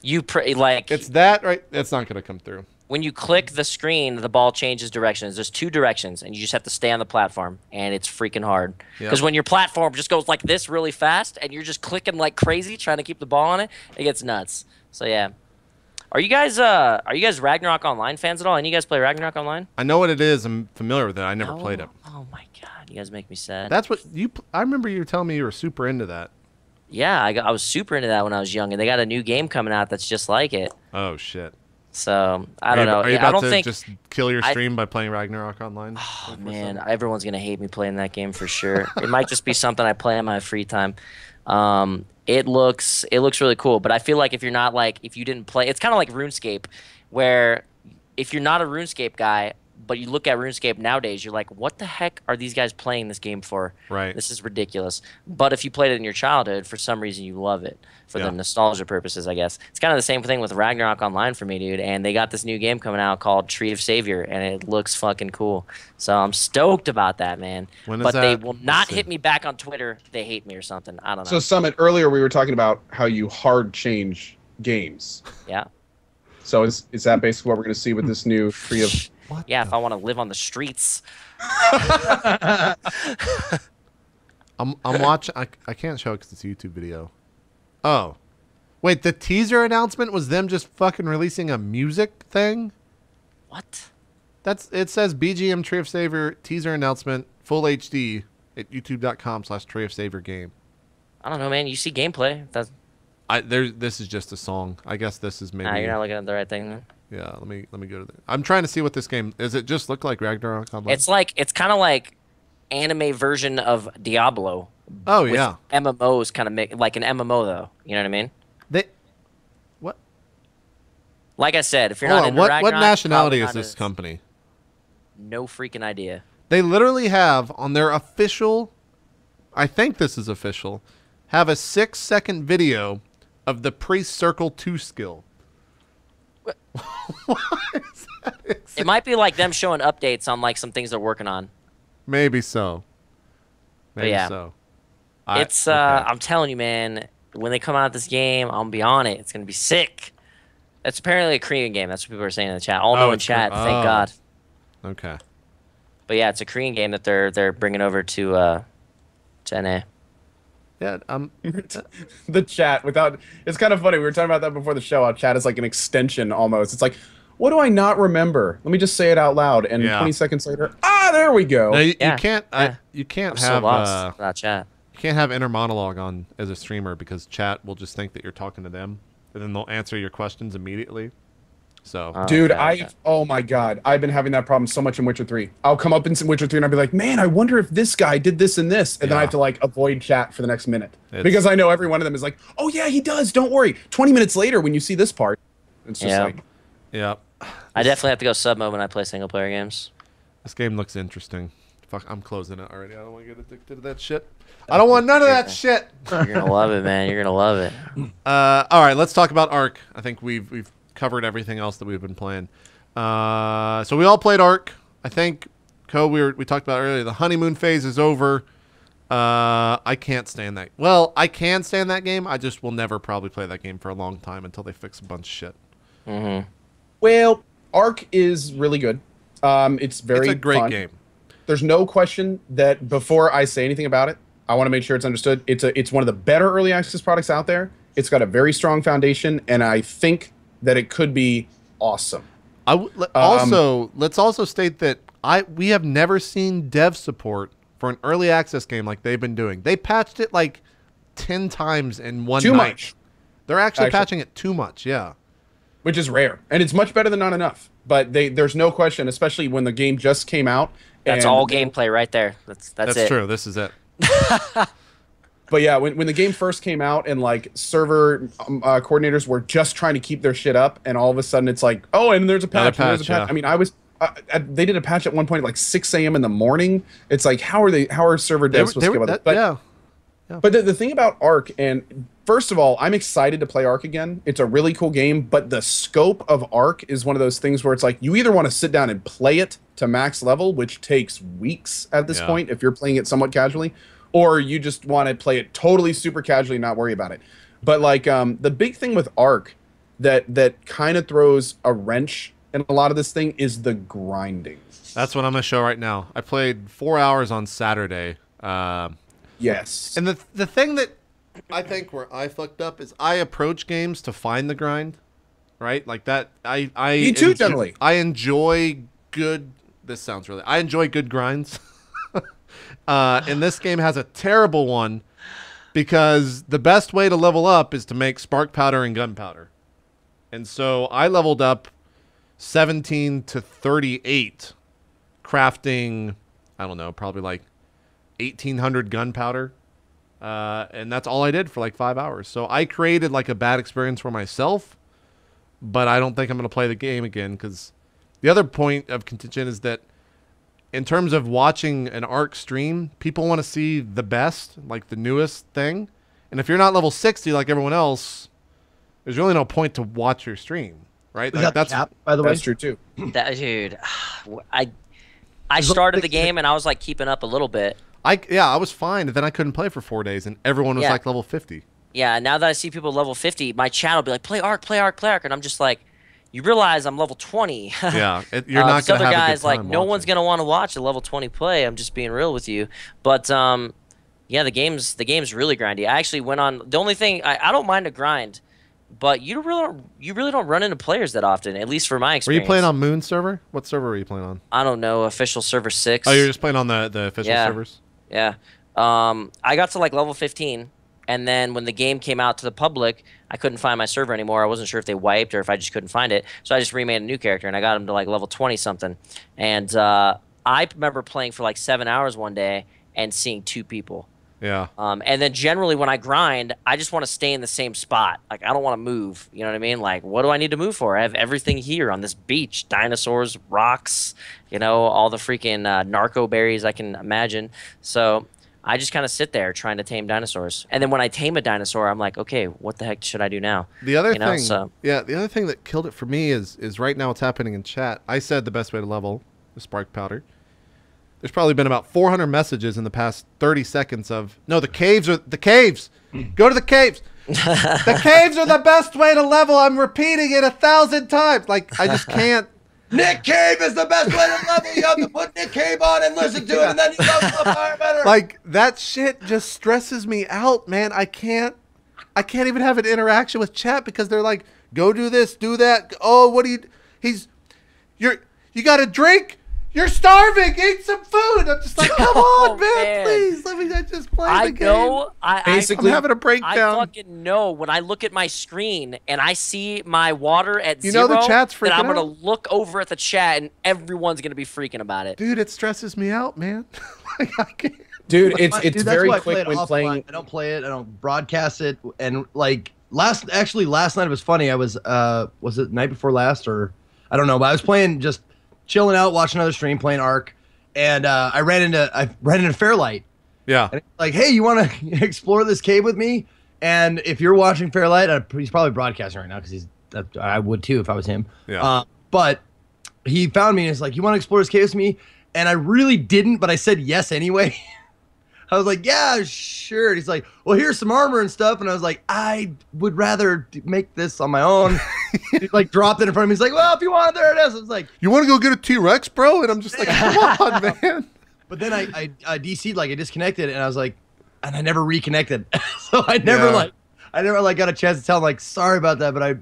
[SPEAKER 3] It's
[SPEAKER 1] that right. It's not gonna come through.
[SPEAKER 3] When you click the screen, the ball changes directions. There's 2 directions, and you just have to stay on the platform, and it's freaking hard. Because when your platform just goes like this really fast, and you're just clicking like crazy trying to keep the ball on it, it gets nuts. So yeah, are you guys Ragnarok Online fans at all? Any of you guys play Ragnarok Online?
[SPEAKER 1] I know what it is. I'm familiar with it. I never played it.
[SPEAKER 3] Oh my god, you guys make me sad.
[SPEAKER 1] That's what you. I remember you were telling me you were super into that.
[SPEAKER 3] Yeah, I was super into that when I was young, and they got a new game coming out that's just like it.
[SPEAKER 1] Oh shit.
[SPEAKER 3] So I don't know.
[SPEAKER 1] Are you about
[SPEAKER 3] I don't
[SPEAKER 1] to
[SPEAKER 3] think
[SPEAKER 1] just kill your stream by playing Ragnarok Online?
[SPEAKER 3] Oh man, everyone's gonna hate me playing that game for sure. It might just be something I play in my free time. It looks really cool, but I feel like if you didn't play, it's kind of like RuneScape, where if you're not a RuneScape guy, but you look at RuneScape nowadays, you're like, what the heck are these guys playing this game for?
[SPEAKER 1] Right.
[SPEAKER 3] This is ridiculous. But if you played it in your childhood, for some reason you love it. For the nostalgia purposes, I guess. It's kind of the same thing with Ragnarok Online for me, dude. And they got this new game coming out called Tree of Savior, and it looks fucking cool. So I'm stoked about that, man. But they will not hit me back on Twitter. They hate me or something. I don't know.
[SPEAKER 4] So, Summit, earlier we were talking about how you hard change games.
[SPEAKER 3] Yeah.
[SPEAKER 4] So is that basically what we're going to see with this new Tree of...
[SPEAKER 3] If I want to live on the streets.
[SPEAKER 1] I'm watching. I can't show it because it's a YouTube video. Oh, wait! The teaser announcement was them just fucking releasing a music thing.
[SPEAKER 3] What?
[SPEAKER 1] It says BGM Tree of Savior teaser announcement full HD at youtube.com/Tree of Savior game.
[SPEAKER 3] I don't know, man. You see gameplay.
[SPEAKER 1] This is just a song. I guess this is maybe.
[SPEAKER 3] Nah, you're not looking at the right thing then.
[SPEAKER 1] Yeah, let me go to the. I'm trying to see what this game is. It just look like Ragnarok Online?
[SPEAKER 3] It's kind of like anime version of Diablo.
[SPEAKER 1] Oh yeah.
[SPEAKER 3] MMOs kind of like an MMO though. You know what I mean?
[SPEAKER 1] What?
[SPEAKER 3] Like I said, if you're not into Ragnarok,
[SPEAKER 1] what nationality is this company?
[SPEAKER 3] No freaking idea.
[SPEAKER 1] They literally have on their official. I think this is official. Have a 6-second video of the Priest Circle 2 skill. Why is that?
[SPEAKER 3] It might be like them showing updates on like some things they're working on.
[SPEAKER 1] Maybe so. Maybe so.
[SPEAKER 3] I'm telling you, man, when they come out with this game, I'm gonna be on it. It's gonna be sick. It's apparently a Korean game. That's what people are saying in the chat. All know in chat. Thank God.
[SPEAKER 1] Okay.
[SPEAKER 3] But yeah, it's a Korean game that they're bringing over to NA.
[SPEAKER 1] Yeah,
[SPEAKER 4] the chat it's kind of funny. We were talking about that before the show. How chat is like an extension almost. It's like, what do I not remember? Let me just say it out loud. And 20 seconds later, there we go.
[SPEAKER 1] No, you can't. You can't
[SPEAKER 3] I'm
[SPEAKER 1] have
[SPEAKER 3] so lost without chat.
[SPEAKER 1] You can't have inner monologue on as a streamer because chat will just think that you're talking to them, and then they'll answer your questions immediately. So,
[SPEAKER 4] dude, oh my god, I've been having that problem so much in Witcher 3. I'll come up in Witcher 3 and I'll be like, man, I wonder if this guy did this and this, and then I have to like avoid chat for the next minute because I know every one of them is like, oh yeah, he does. Don't worry. 20 minutes later, when you see this part, it's just like,
[SPEAKER 3] I definitely have to go sub mode when I play single player games.
[SPEAKER 1] This game looks interesting. Fuck, I'm closing it already. I don't want to get addicted to that shit. I don't want none of that shit.
[SPEAKER 3] You're gonna love it, man. You're gonna love it.
[SPEAKER 1] All right, let's talk about ARK. I think we've covered everything else that we've been playing. So we all played ARK. I think, we talked about earlier, the honeymoon phase is over. I can't stand that. Well, I can stand that game. I just will never probably play that game for a long time until they fix a bunch of shit.
[SPEAKER 3] Mm-hmm.
[SPEAKER 4] Well, ARK is really good. It's a
[SPEAKER 1] great
[SPEAKER 4] fun.
[SPEAKER 1] game.
[SPEAKER 4] There's no question that before I say anything about it, I want to make sure it's understood. It's one of the better early access products out there. It's got a very strong foundation, and I think that it could be awesome.
[SPEAKER 1] Let's also state that we have never seen dev support for an early access game like they've been doing. They patched it like 10 times in one
[SPEAKER 4] Too
[SPEAKER 1] night.
[SPEAKER 4] much.
[SPEAKER 1] They're actually patching it too much, yeah.
[SPEAKER 4] Which is rare, and it's much better than not enough. But there's no question, especially when the game just came out.
[SPEAKER 3] That's all gameplay right there. That's it.
[SPEAKER 1] True. This is it.
[SPEAKER 4] But yeah, when the game first came out and like server coordinators were just trying to keep their shit up, and all of a sudden it's like, oh, and there's a patch. There's a patch.
[SPEAKER 1] Yeah.
[SPEAKER 4] I mean, they did a patch at one point at like 6 a.m. in the morning. It's like, how are server devs supposed to go about that? But the thing about ARK, and first of all, I'm excited to play ARK again. It's a really cool game, but the scope of ARK is one of those things where it's like you either want to sit down and play it to max level, which takes weeks at this point if you're playing it somewhat casually, or you just want to play it totally super casually and not worry about it. But like the big thing with ARK that kind of throws a wrench in a lot of this thing is the grinding.
[SPEAKER 1] That's what I'm going to show right now. I played 4 hours on Saturday.
[SPEAKER 4] Yes.
[SPEAKER 1] And the thing that I think where I fucked up is I approach games to find the grind, right? Like that. Me too, generally. I enjoy good. This sounds really. I enjoy good grinds. And this game has a terrible one because the best way to level up is to make spark powder and gunpowder. And so I leveled up 17 to 38, crafting, I don't know, probably like 1,800 gunpowder. And that's all I did for like 5 hours. So I created like a bad experience for myself, but I don't think I'm going to play the game again because the other point of contention is that in terms of watching an ARK stream, people want to see the best, like the newest thing. And if you're not level 60 like everyone else, there's really no point to watch your stream, right? Like,
[SPEAKER 2] that's cap, by the way.
[SPEAKER 4] That's true too.
[SPEAKER 3] Dude, I started the game and I was like keeping up a little bit.
[SPEAKER 1] I was fine, and then I couldn't play for 4 days, and everyone was like level 50.
[SPEAKER 3] Yeah, now that I see people level 50, my chat will be like, play ARK, play ARK, play ARK, and I'm just like, you realize I'm level 20.
[SPEAKER 1] Yeah, you're not going to have
[SPEAKER 3] guys
[SPEAKER 1] a good time
[SPEAKER 3] like, no one's going to want to watch a level 20 play. I'm just being real with you. But yeah, the game's really grindy. I actually went on. The only thing I don't mind a grind, but you really don't run into players that often. At least for my experience.
[SPEAKER 1] Were you playing on Moon server? What server were you playing on?
[SPEAKER 3] I don't know. Official server 6.
[SPEAKER 1] Oh, you're just playing on the official servers.
[SPEAKER 3] Yeah. I got to like level 15, and then when the game came out to the public, I couldn't find my server anymore. I wasn't sure if they wiped or if I just couldn't find it. So I just remade a new character, and I got him to like level 20 something. And I remember playing for like 7 hours one day and seeing 2 people.
[SPEAKER 1] Yeah.
[SPEAKER 3] And then generally when I grind, I just want to stay in the same spot. Like, I don't want to move. You know what I mean? Like, what do I need to move for? I have everything here on this beach. Dinosaurs, rocks, you know, all the freaking narco berries I can imagine. So I just kind of sit there trying to tame dinosaurs. And then when I tame a dinosaur, I'm like, okay, what the heck should I do now?
[SPEAKER 1] The other thing, the other thing that killed it for me is right now what's happening in chat. I said the best way to level is spark powder. There's probably been about 400 messages in the past 30 seconds of, no, the caves. Go to the caves. The caves are the best way to level. I'm repeating it 1,000 times. Like, I just can't.
[SPEAKER 2] Nick Cave is the best way to level. You have to put Nick Cave on and listen to it, and then you level up higher better.
[SPEAKER 1] Like, that shit just stresses me out, man. I can't even have an interaction with chat because they're like, go do this, do that. Oh, what do you, you got a drink? You're starving. Eat some food. I'm just like, come on, man. Please let me just play the game.
[SPEAKER 4] Basically,
[SPEAKER 1] I'm having a breakdown.
[SPEAKER 3] I fucking know when I look at my screen and I see my water at
[SPEAKER 1] zero,
[SPEAKER 3] the
[SPEAKER 1] chat's freaking
[SPEAKER 3] then I'm
[SPEAKER 1] out.
[SPEAKER 3] gonna look over at the chat and everyone's gonna be freaking about it.
[SPEAKER 1] Dude, it stresses me out, man. Like, I can't.
[SPEAKER 4] Dude, it's very quick when playing.
[SPEAKER 2] I don't play it. I don't broadcast it. And like last night it was funny. I was it night before last or I don't know, but I was playing just chilling out, watching another stream, playing ARK, and I ran into Fairlight.
[SPEAKER 1] Yeah.
[SPEAKER 2] And like, hey, you want to explore this cave with me? And if you're watching Fairlight, he's probably broadcasting right now because I would too if I was him.
[SPEAKER 1] Yeah.
[SPEAKER 2] But he found me and he's like, you want to explore this cave with me? And I really didn't, but I said yes anyway. I was like, yeah, sure. And he's like, well, here's some armor and stuff. And I was like, I would rather make this on my own. He like dropped it in front of me. He's like, well, if you want it, there it is. I was like,
[SPEAKER 1] you want to go get a T-Rex, bro? And I'm just like, come on, man.
[SPEAKER 2] But then I DC'd, like I disconnected, and I was like, and I never reconnected. So I never got a chance to tell him like, sorry about that. But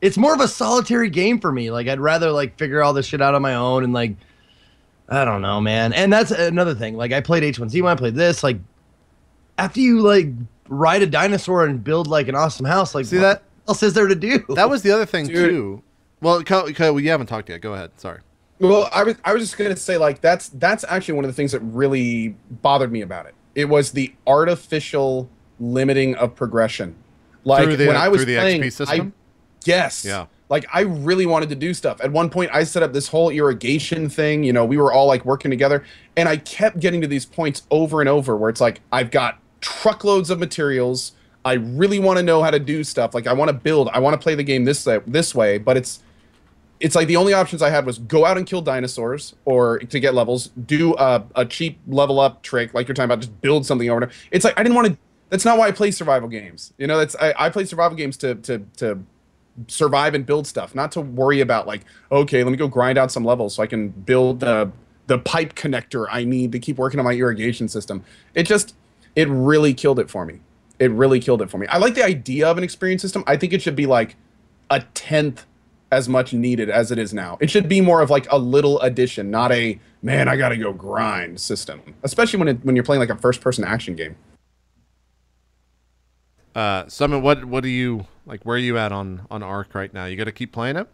[SPEAKER 2] it's more of a solitary game for me. Like I'd rather like figure all this shit out on my own and like, I don't know, man. And that's another thing. Like I played H1Z1, I played this. Like after you like ride a dinosaur and build like an awesome house. Like,
[SPEAKER 1] See
[SPEAKER 2] what
[SPEAKER 1] that?
[SPEAKER 2] else is there to do?
[SPEAKER 1] That was the other thing
[SPEAKER 4] Dude.
[SPEAKER 1] too. Well, you haven't talked yet. Go ahead. Sorry.
[SPEAKER 4] Well, I was just gonna say, like, that's actually one of the things that really bothered me about it. It was the artificial limiting of progression. Like when I was
[SPEAKER 1] through the
[SPEAKER 4] playing,
[SPEAKER 1] XP system.
[SPEAKER 4] yes,
[SPEAKER 1] Yeah.
[SPEAKER 4] Like I really wanted to do stuff. At one point, I set up this whole irrigation thing. You know, we were all like working together, and I kept getting to these points over and over where it's like I've got truckloads of materials. I really want to know how to do stuff. Like I want to build. I want to play the game this way, but it's like the only options I had was go out and kill dinosaurs or to get levels, do a cheap level up trick like you're talking about, just build something over. It's like I didn't want to. That's not why I play survival games. You know, I play survival games to survive and build stuff, not to worry about like, okay, let me go grind out some levels so I can build the pipe connector I need to keep working on my irrigation system. It really killed it for me. It really killed it for me. I like the idea of an experience system. I think it should be like a 10th as much needed as it is now. It should be more of like a little addition, not a, man, I gotta go grind system. Especially when you're playing like a first-person action game.
[SPEAKER 1] So I mean, what do you like? Where are you at on ARK right now? You got to keep playing it,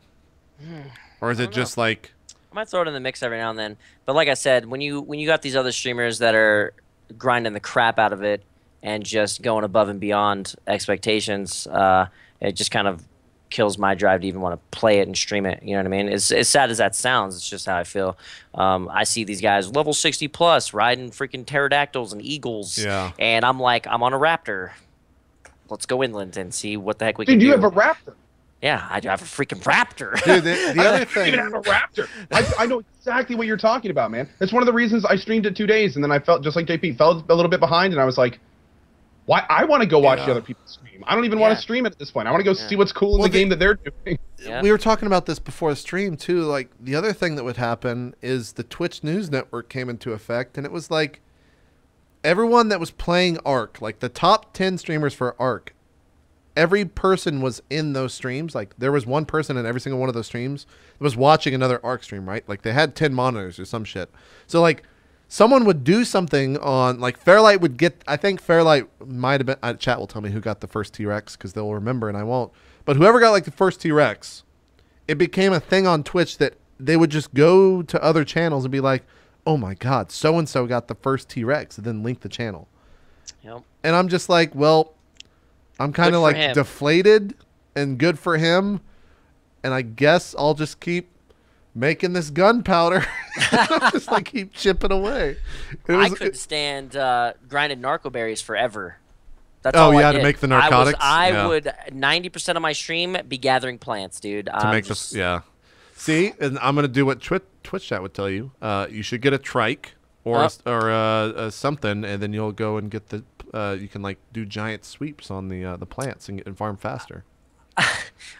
[SPEAKER 1] or is it just like?
[SPEAKER 3] I might throw it in the mix every now and then. But like I said, when you got these other streamers that are grinding the crap out of it and just going above and beyond expectations, it just kind of kills my drive to even want to play it and stream it. You know what I mean? As sad as that sounds, it's just how I feel. I see these guys level 60 plus riding freaking pterodactyls and eagles, and I'm like, I'm on a raptor. Let's go inland and see what the heck we can do.
[SPEAKER 4] Dude, you have a raptor.
[SPEAKER 3] Yeah, I have a freaking raptor.
[SPEAKER 1] Dude, the other thing.
[SPEAKER 4] I don't even have a raptor. I know exactly what you're talking about, man. That's one of the reasons I streamed it 2 days, and then I felt just like JP, fell a little bit behind, and I was like, why? I want to go watch the other people stream. I don't even want to stream it at this point. I want to go see what's cool in the game that they're doing.
[SPEAKER 1] We were talking about this before the stream too. Like the other thing that would happen is the Twitch News Network came into effect, and it was like everyone that was playing ARK, like the top 10 streamers for ARK, every person was in those streams. Like there was one person in every single one of those streams that was watching another ARK stream, right? Like they had 10 monitors or some shit. So like someone would do something on, like Fairlight would get, I think Fairlight might have been, chat will tell me who got the first T-Rex because they'll remember and I won't. But whoever got like the first T-Rex, it became a thing on Twitch that they would just go to other channels and be like, oh my God, so-and-so got the first T-Rex, and then link the channel.
[SPEAKER 3] Yep.
[SPEAKER 1] And I'm just like, well, I'm kind of like deflated, and good for him. And I guess I'll just keep making this gunpowder. Just like keep chipping away.
[SPEAKER 3] I couldn't stand grinding narco berries forever. That's all I did.
[SPEAKER 1] To make the narcotics?
[SPEAKER 3] I would 90% of my stream be gathering plants, dude.
[SPEAKER 1] To make this, See, and I'm gonna do what Twitch chat would tell you. You should get a trike or something, and then you'll go and get the. You can like do giant sweeps on the plants and farm faster.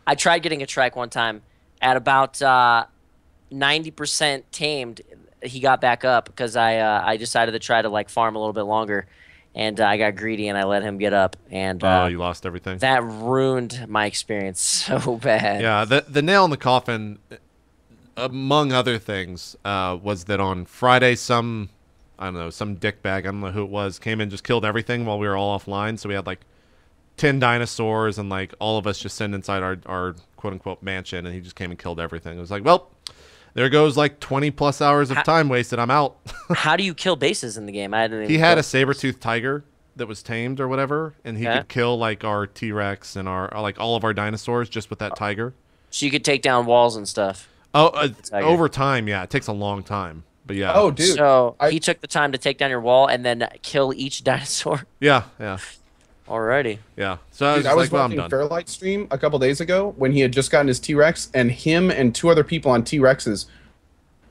[SPEAKER 3] I tried getting a trike one time at about 90% tamed. He got back up because I decided to try to like farm a little bit longer, and I got greedy and I let him get up, and
[SPEAKER 1] you lost everything.
[SPEAKER 3] That ruined my experience so bad.
[SPEAKER 1] Yeah, the nail in the coffin, among other things, was that on Friday some dickbag, I don't know who it was, came in, just killed everything while we were all offline. So we had like 10 dinosaurs and like all of us just sitting inside our quote unquote mansion, and he just came and killed everything. It was like, well, there goes like 20 plus hours of time wasted. I'm out.
[SPEAKER 3] How do you kill bases in the game?
[SPEAKER 1] He had a saber-toothed tiger that was tamed or whatever, and he could kill like our T-Rex and our like all of our dinosaurs just with that tiger.
[SPEAKER 3] So you could take down walls and stuff.
[SPEAKER 1] Oh, over time, yeah. It takes a long time. But yeah.
[SPEAKER 4] Oh, dude.
[SPEAKER 3] So he took the time to take down your wall and then kill each dinosaur.
[SPEAKER 1] Yeah.
[SPEAKER 3] Alrighty.
[SPEAKER 1] Yeah. So
[SPEAKER 4] I was watching Fairlight stream a couple days ago when he had just gotten his T-Rex, and him and 2 other people on T-Rexes.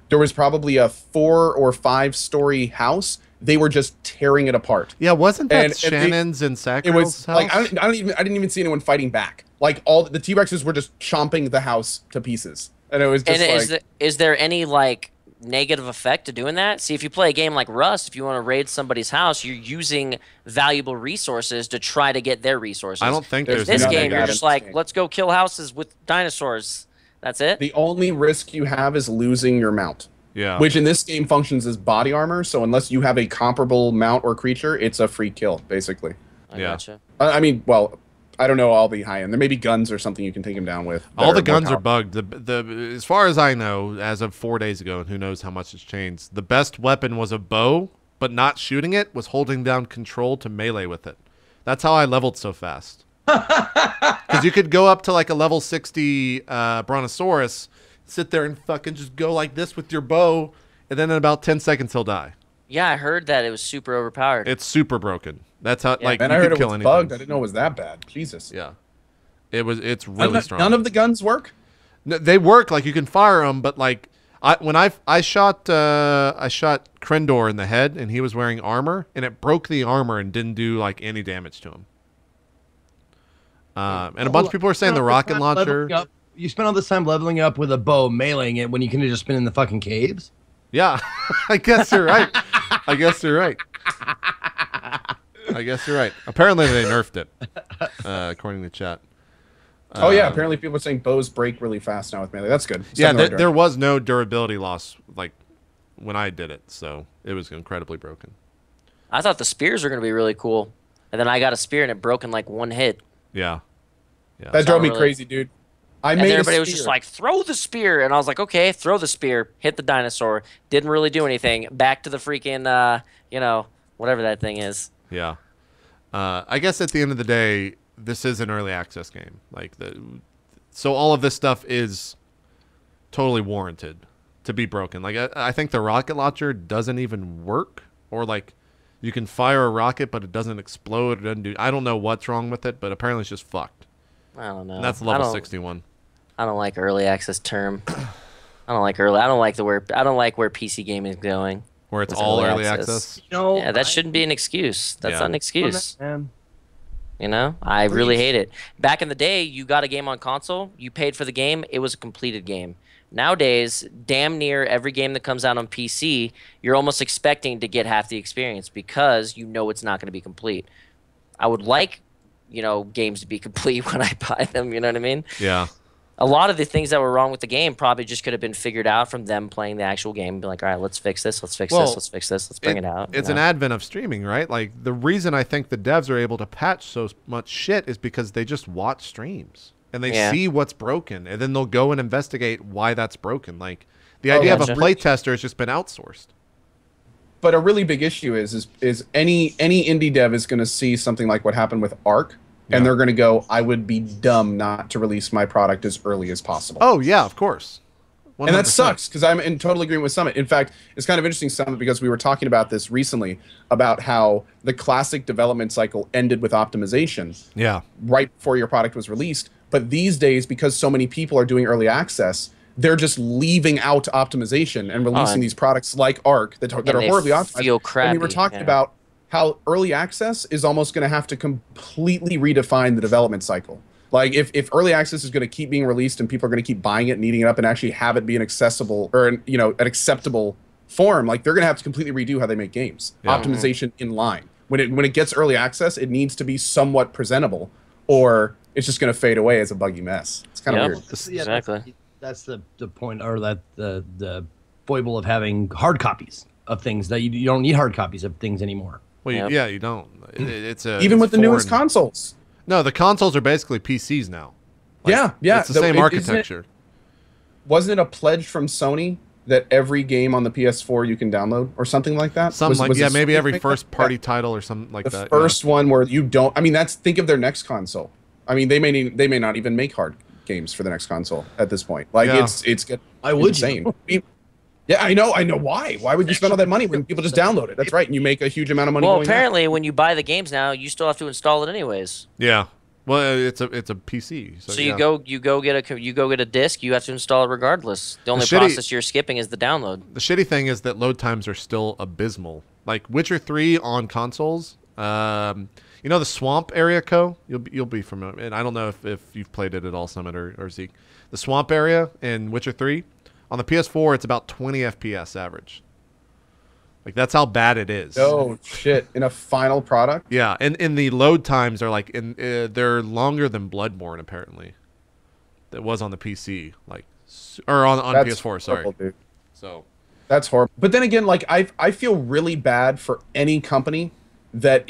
[SPEAKER 4] There was probably a 4 or 5 story house. They were just tearing it apart.
[SPEAKER 1] Yeah, wasn't that Shannon's and Sacral's
[SPEAKER 4] It was
[SPEAKER 1] house?
[SPEAKER 4] like I didn't even see anyone fighting back. Like all the T-Rexes were just chomping the house to pieces, and it was just
[SPEAKER 3] is there any like negative effect to doing that? See, if you play a game like Rust, if you want to raid somebody's house, you're using valuable resources to try to get their resources.
[SPEAKER 1] I don't think there's
[SPEAKER 3] this game. You're just like, let's go kill houses with dinosaurs. That's it.
[SPEAKER 4] The only risk you have is losing your mount.
[SPEAKER 1] Yeah.
[SPEAKER 4] Which in this game functions as body armor, so unless you have a comparable mount or creature, it's a free kill, basically.
[SPEAKER 3] I
[SPEAKER 1] Yeah.
[SPEAKER 3] gotcha.
[SPEAKER 4] I mean, well, I don't know all the high end. There may be guns or something you can take him down with.
[SPEAKER 1] All the
[SPEAKER 4] more
[SPEAKER 1] guns are
[SPEAKER 4] powerful.
[SPEAKER 1] bugged. As far as I know, as of 4 days ago, and who knows how much has changed, the best weapon was a bow, but not shooting it was holding down control to melee with it. That's how I leveled so fast. Because you could go up to like a level 60 Brontosaurus, sit there and fucking just go like this with your bow, and then in about 10 seconds he'll die.
[SPEAKER 3] Yeah, I heard that it was super overpowered.
[SPEAKER 1] It's super broken. That's how like
[SPEAKER 4] Man,
[SPEAKER 1] you
[SPEAKER 4] I heard
[SPEAKER 1] could
[SPEAKER 4] it
[SPEAKER 1] kill
[SPEAKER 4] was
[SPEAKER 1] anything.
[SPEAKER 4] bugged. I didn't know it was that bad. Jesus.
[SPEAKER 1] Yeah, it's really strong.
[SPEAKER 4] None of the guns work.
[SPEAKER 1] They work, like you can fire them, but like when I shot Krendor in the head and he was wearing armor and it broke the armor and didn't do like any damage to him. And a bunch of people are saying the rocket launcher.
[SPEAKER 2] You spent all this time leveling up with a bow, meleeing it when you could have just been in the fucking caves.
[SPEAKER 1] Yeah, I guess you're right. I guess you're right. I guess you're right. Apparently they nerfed it, according to chat.
[SPEAKER 4] Oh yeah, apparently people are saying bows break really fast now with melee. That's good.
[SPEAKER 1] Yeah, there was no durability loss like when I did it, so it was incredibly broken.
[SPEAKER 3] I thought the spears were going to be really cool. And then I got a spear and it broke in like one hit.
[SPEAKER 1] Yeah.
[SPEAKER 4] That drove me crazy, dude.
[SPEAKER 3] And everybody was just like, throw the spear. And I was like, okay, throw the spear. Hit the dinosaur. Didn't really do anything. Back to the freaking, whatever that thing is.
[SPEAKER 1] Yeah. I guess at the end of the day, this is an early access game. So all of this stuff is totally warranted to be broken. Like I think the rocket launcher doesn't even work, or like you can fire a rocket but it doesn't explode. It doesn't do. I don't know what's wrong with it, but apparently it's just fucked.
[SPEAKER 3] I don't know.
[SPEAKER 1] And that's level 61.
[SPEAKER 3] I don't like early access term. I don't like early. I don't like where PC gaming is going.
[SPEAKER 1] Where it's all early access.
[SPEAKER 3] Yeah, that shouldn't be an excuse. That's not an excuse.
[SPEAKER 2] Man.
[SPEAKER 3] I really hate it. Back in the day, you got a game on console, you paid for the game, it was a completed game. Nowadays, damn near every game that comes out on PC, you're almost expecting to get half the experience because you know it's not going to be complete. I would like, games to be complete when I buy them, you know what I mean?
[SPEAKER 1] Yeah.
[SPEAKER 3] A lot of the things that were wrong with the game probably just could have been figured out from them playing the actual game and be like, all right, let's fix this, let's fix this, let's fix this, let's bring it out.
[SPEAKER 1] It's an advent of streaming, right? Like the reason I think the devs are able to patch so much shit is because they just watch streams and they see what's broken, and then they'll go and investigate why that's broken. Like the idea of a playtester has just been outsourced.
[SPEAKER 4] But a really big issue is any indie dev is going to see something like what happened with ARK.
[SPEAKER 1] Yeah.
[SPEAKER 4] And they're going to go, I would be dumb not to release my product as early as possible.
[SPEAKER 1] Oh, yeah, of course. 100%.
[SPEAKER 4] And that sucks, because I'm in total agreement with Summit. In fact, it's kind of interesting, Summit, because we were talking about this recently, about how the classic development cycle ended with optimization right before your product was released. But these days, because so many people are doing early access, they're just leaving out optimization and releasing these products like ARK that are horribly optimized.
[SPEAKER 3] Feel crappy.
[SPEAKER 4] And we were talking about how early access is almost going to have to completely redefine the development cycle. Like if early access is going to keep being released and people are going to keep buying it and eating it up and actually have it be an accessible or an acceptable form, like they're going to have to completely redo how they make games. Yeah. Optimization in line. When it gets early access, it needs to be somewhat presentable, or it's just going to fade away as a buggy mess. It's kind of weird.
[SPEAKER 3] Exactly.
[SPEAKER 2] That's the point, or that the foible of having hard copies of things that you don't need hard copies of things anymore.
[SPEAKER 1] Well, you don't. It's
[SPEAKER 4] even with the newest consoles.
[SPEAKER 1] No, the consoles are basically PCs now.
[SPEAKER 4] Yeah.
[SPEAKER 1] It's the same architecture.
[SPEAKER 4] Wasn't it a pledge from Sony that every game on the PS4 you can download or something like that?
[SPEAKER 1] Maybe every first-party title or something like that.
[SPEAKER 4] The first one where you don't. I mean, think of their next console. I mean, they may not even make hard games for the next console at this point. Like it's insane. Yeah, I know. Why? Why would you spend all that money when people just download it? That's right, and you make a huge amount of money.
[SPEAKER 3] Well, apparently, when you buy the games now, you still have to install it anyways.
[SPEAKER 1] Yeah. Well, it's a PC. So
[SPEAKER 3] you go get a disc. You have to install it regardless. The only process you're skipping is the download.
[SPEAKER 1] The shitty thing is that load times are still abysmal. Like Witcher 3 on consoles. The swamp area, you'll be familiar. And I don't know if you've played it at all, Summit or Zeke. The swamp area in Witcher 3. On the PS4, it's about 20 FPS average. Like, that's how bad it is.
[SPEAKER 4] Oh, shit. In a final product?
[SPEAKER 1] Yeah, and the load times are, like, they're longer than Bloodborne, apparently. That was on the PC. Or on PS4, sorry.
[SPEAKER 4] Horrible, dude.
[SPEAKER 1] So.
[SPEAKER 4] That's horrible. But then again, like, I feel really bad for any company that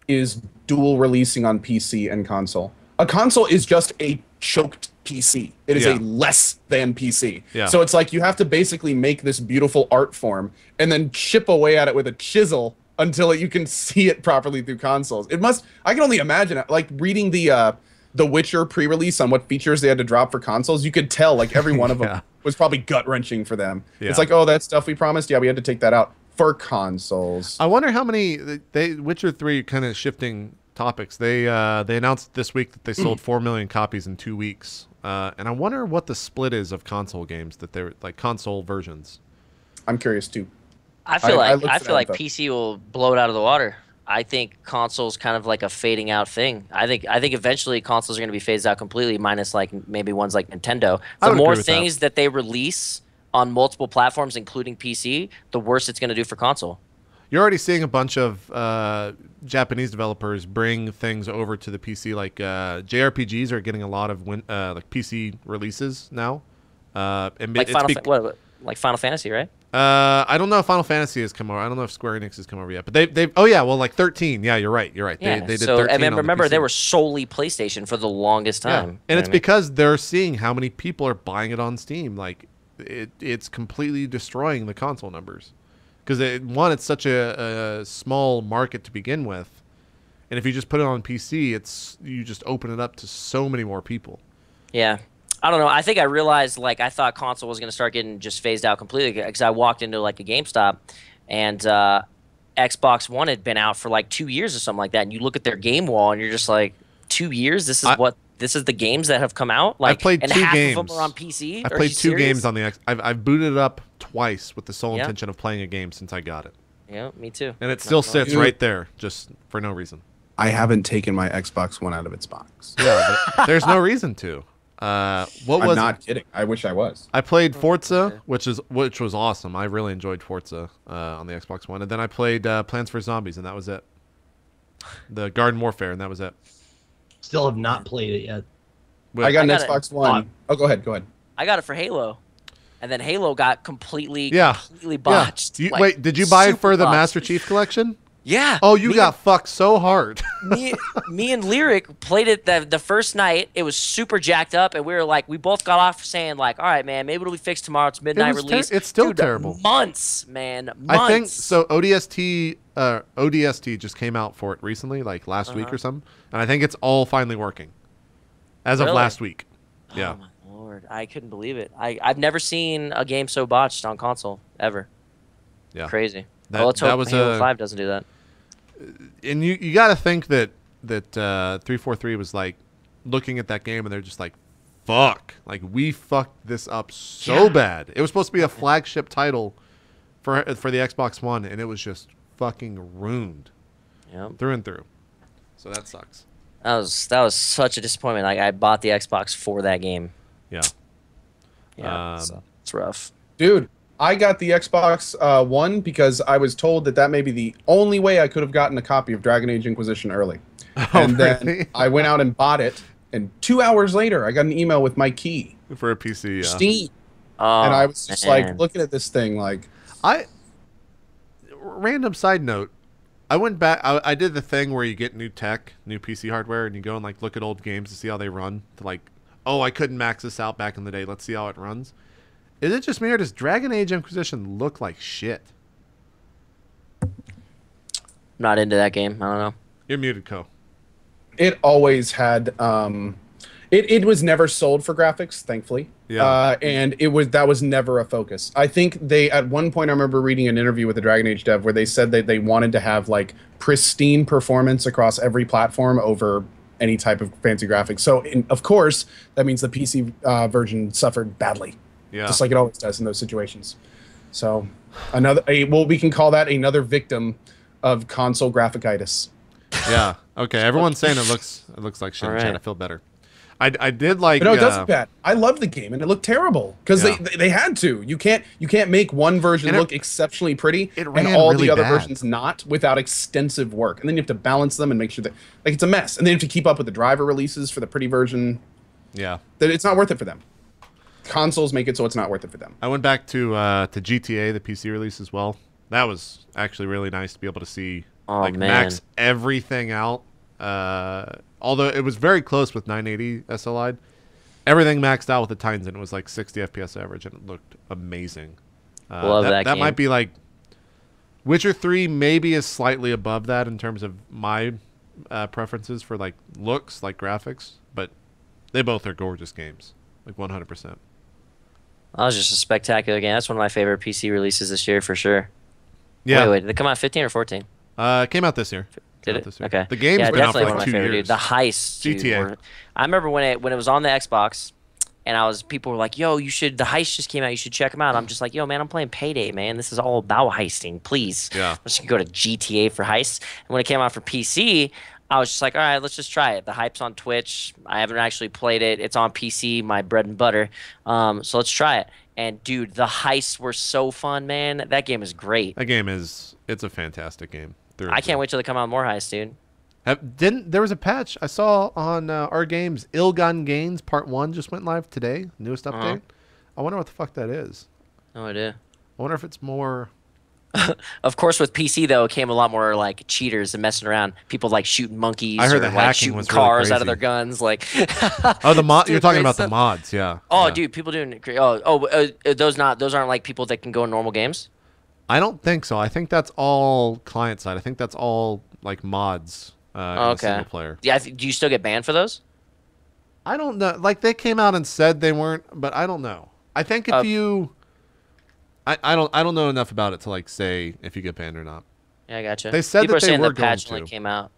[SPEAKER 4] is dual releasing on PC and console. A console is just a choked PC. It is a less than PC.
[SPEAKER 1] Yeah.
[SPEAKER 4] So it's like you have to basically make this beautiful art form and then chip away at it with a chisel until you can see it properly through consoles. It must. I can only imagine it. Like reading the Witcher pre-release on what features they had to drop for consoles. You could tell like every one of them was probably gut wrenching for them. Yeah. It's like, oh, that stuff we promised. Yeah, we had to take that out for consoles.
[SPEAKER 1] I wonder how many Witcher 3 kind of shifting topics. They announced this week that they sold 4 million copies in 2 weeks. And I wonder what the split is of console games that they're like console versions.
[SPEAKER 4] I'm curious too.
[SPEAKER 3] I feel like PC will blow it out of the water. I think consoles kind of like a fading out thing. I think eventually consoles are going to be phased out completely, minus like maybe ones like Nintendo. The more things that they release on multiple platforms, including PC, the worse it's going to do for console.
[SPEAKER 1] You're already seeing a bunch of Japanese developers bring things over to the PC. Like JRPGs are getting a lot of like PC releases now. And
[SPEAKER 3] like Final Fantasy, right?
[SPEAKER 1] I don't know if Final Fantasy has come over. I don't know if Square Enix has come over yet. But they've oh yeah, well like 13. Yeah, you're right. You're right.
[SPEAKER 3] Yeah.
[SPEAKER 1] They did
[SPEAKER 3] so,
[SPEAKER 1] 13.
[SPEAKER 3] And remember, they were solely PlayStation for the longest time.
[SPEAKER 1] Yeah. And it's because they're seeing how many people are buying it on Steam. Like it's completely destroying the console numbers. Because it's such a small market to begin with, and if you just put it on PC, you just open it up to so many more people.
[SPEAKER 3] Yeah, I don't know. I think I realized like I thought console was going to start getting just phased out completely because I walked into like a GameStop, and Xbox One had been out for like 2 years or something like that, and you look at their game wall and you're just like, 2 years? This is the games that have come out. Like,
[SPEAKER 1] I played
[SPEAKER 3] and
[SPEAKER 1] 2
[SPEAKER 3] half
[SPEAKER 1] games.
[SPEAKER 3] of them are on PC.
[SPEAKER 1] I played 2 games on the X. I've booted it up twice with the sole intention of playing a game since I got it.
[SPEAKER 3] Yeah, me too.
[SPEAKER 1] And it still sits right there, just for no reason.
[SPEAKER 4] I haven't taken my Xbox One out of its box.
[SPEAKER 1] Yeah, but there's no reason to.
[SPEAKER 4] I'm not kidding. I wish I was.
[SPEAKER 1] I played Forza, which was awesome. I really enjoyed Forza on the Xbox One, and then I played Plants vs Zombies, and that was it. The Garden Warfare, and that was it.
[SPEAKER 2] Still have not played it yet.
[SPEAKER 4] I got an Xbox One. Oh, go ahead.
[SPEAKER 3] I got it for Halo, and then Halo got completely botched.
[SPEAKER 1] Yeah. Wait, did you buy it for the Master Chief Collection?
[SPEAKER 3] Yeah.
[SPEAKER 1] Oh, you got fucked so hard.
[SPEAKER 3] me and Lyric played it the first night. It was super jacked up, and we were like, we both got off saying like, all right, man, maybe it'll be fixed tomorrow. It's midnight release.
[SPEAKER 1] It's still terrible.
[SPEAKER 3] Months, man. Months.
[SPEAKER 1] I think so. ODST just came out for it recently, like last week or something, and I think it's all finally working as of last week. Yeah.
[SPEAKER 3] Oh my lord, I couldn't believe it. I've never seen a game so botched on console ever. Yeah. Crazy. Let's hope Halo 5 doesn't do that.
[SPEAKER 1] And you got to think that 343 was like looking at that game and they're just like, fuck, like we fucked this up so bad. It was supposed to be a flagship title for the Xbox One, and it was just fucking ruined through and through. So that sucks.
[SPEAKER 3] That was such a disappointment. Like I bought the Xbox for that game.
[SPEAKER 1] Yeah.
[SPEAKER 3] Yeah. So it's rough.
[SPEAKER 4] Dude, I got the Xbox One because I was told that may be the only way I could have gotten a copy of Dragon Age Inquisition early. And then I went out and bought it, and 2 hours later I got an email with my key.
[SPEAKER 1] For a PC, yeah.
[SPEAKER 4] Steam. And I was just like looking at this thing like...
[SPEAKER 1] Random side note. I went back. I did the thing where you get new tech, new PC hardware, and you go and like look at old games to see how they run. To like, oh, I couldn't max this out back in the day. Let's see how it runs. Is it just me, or does Dragon Age Inquisition look like shit?
[SPEAKER 3] Not into that game. I don't know.
[SPEAKER 1] You're muted, Co.
[SPEAKER 4] It always had. It was never sold for graphics, thankfully.
[SPEAKER 1] Yeah.
[SPEAKER 4] And that was never a focus. I think they, at one point, I remember reading an interview with the Dragon Age dev where they said that they wanted to have like pristine performance across every platform over any type of fancy graphics. So, of course, that means the PC version suffered badly. Yeah. Just like it always does in those situations. So, we can call that another victim of console graphicitis.
[SPEAKER 1] Yeah. Okay. Everyone's saying it looks like shit. I'm trying to feel better. I did like.
[SPEAKER 4] But no, it doesn't look bad. I love the game, and it looked terrible because they had to. You can't make one version look exceptionally pretty and all the other versions not without extensive work, and then you have to balance them and make sure that it's a mess, and then you have to keep up with the driver releases for the pretty version.
[SPEAKER 1] Yeah,
[SPEAKER 4] that it's not worth it for them. Consoles make it so it's not worth it for them.
[SPEAKER 1] I went back to GTA, the PC release as well. That was actually really nice to be able to see
[SPEAKER 3] Oh
[SPEAKER 1] like
[SPEAKER 3] man.
[SPEAKER 1] max everything out. Although it was very close with 980 SLI. Everything maxed out with the Titans, and it was like 60 FPS average, and it looked amazing.
[SPEAKER 3] Love that
[SPEAKER 1] That
[SPEAKER 3] game.
[SPEAKER 1] might be like Witcher 3 maybe is slightly above that in terms of my preferences for like looks, like graphics, but they both are gorgeous games, like 100%.
[SPEAKER 3] That was just a spectacular game. That's one of my favorite PC releases this year for sure.
[SPEAKER 1] Yeah.
[SPEAKER 3] Wait, did it come out 15 or 14?
[SPEAKER 1] It came out this year.
[SPEAKER 3] Did
[SPEAKER 1] Came out
[SPEAKER 3] it?
[SPEAKER 1] this year.
[SPEAKER 3] Okay.
[SPEAKER 1] The game's
[SPEAKER 3] yeah,
[SPEAKER 1] been out
[SPEAKER 3] definitely
[SPEAKER 1] for
[SPEAKER 3] one
[SPEAKER 1] like
[SPEAKER 3] of my
[SPEAKER 1] 2
[SPEAKER 3] favorite,
[SPEAKER 1] years.
[SPEAKER 3] dude. The heists. Dude,
[SPEAKER 1] GTA.
[SPEAKER 3] I remember when it was on the Xbox, and people were like, "Yo, the heist just came out. You should check them out." I'm just like, "Yo, man, I'm playing Payday, man. This is all about heisting. Please,
[SPEAKER 1] Yeah.
[SPEAKER 3] let's go to GTA for heists." And when it came out for PC, I was just like, "All right, let's just try it." The hype's on Twitch. I haven't actually played it. It's on PC, my bread and butter. So let's try it. And dude, the heists were so fun, man. That game is great.
[SPEAKER 1] That game it's a fantastic game.
[SPEAKER 3] I can't wait till they come out with more heists, dude.
[SPEAKER 1] There was a patch I saw on our games. Ilgun Gains Part 1 just went live today. Newest update. I wonder what the fuck that is.
[SPEAKER 3] No idea.
[SPEAKER 1] I wonder if it's more...
[SPEAKER 3] Of course, with PC though, it came a lot more like cheaters and messing around. People like shooting monkeys.
[SPEAKER 1] I heard
[SPEAKER 3] or,
[SPEAKER 1] the
[SPEAKER 3] like,
[SPEAKER 1] hacking
[SPEAKER 3] shooting
[SPEAKER 1] was really
[SPEAKER 3] cars out
[SPEAKER 1] crazy.
[SPEAKER 3] of their guns. Like,
[SPEAKER 1] Oh, the mod.
[SPEAKER 3] doing
[SPEAKER 1] You're talking
[SPEAKER 3] great
[SPEAKER 1] about the
[SPEAKER 3] stuff.
[SPEAKER 1] mods, yeah.
[SPEAKER 3] Oh,
[SPEAKER 1] Yeah.
[SPEAKER 3] dude, people doing. Those aren't like people that can go in normal games.
[SPEAKER 1] I don't think so. I think that's all client side. I think that's all like mods. In the single player.
[SPEAKER 3] Yeah, do you still get banned for those?
[SPEAKER 1] I don't know. Like they came out and said they weren't, but I don't know. I think if you, I don't know enough about it to like say if you get banned or not.
[SPEAKER 3] Yeah, I gotcha.
[SPEAKER 1] They said
[SPEAKER 3] people
[SPEAKER 1] that
[SPEAKER 3] are
[SPEAKER 1] they
[SPEAKER 3] saying
[SPEAKER 1] were
[SPEAKER 3] the patch
[SPEAKER 1] going
[SPEAKER 3] only
[SPEAKER 1] to.
[SPEAKER 3] came out.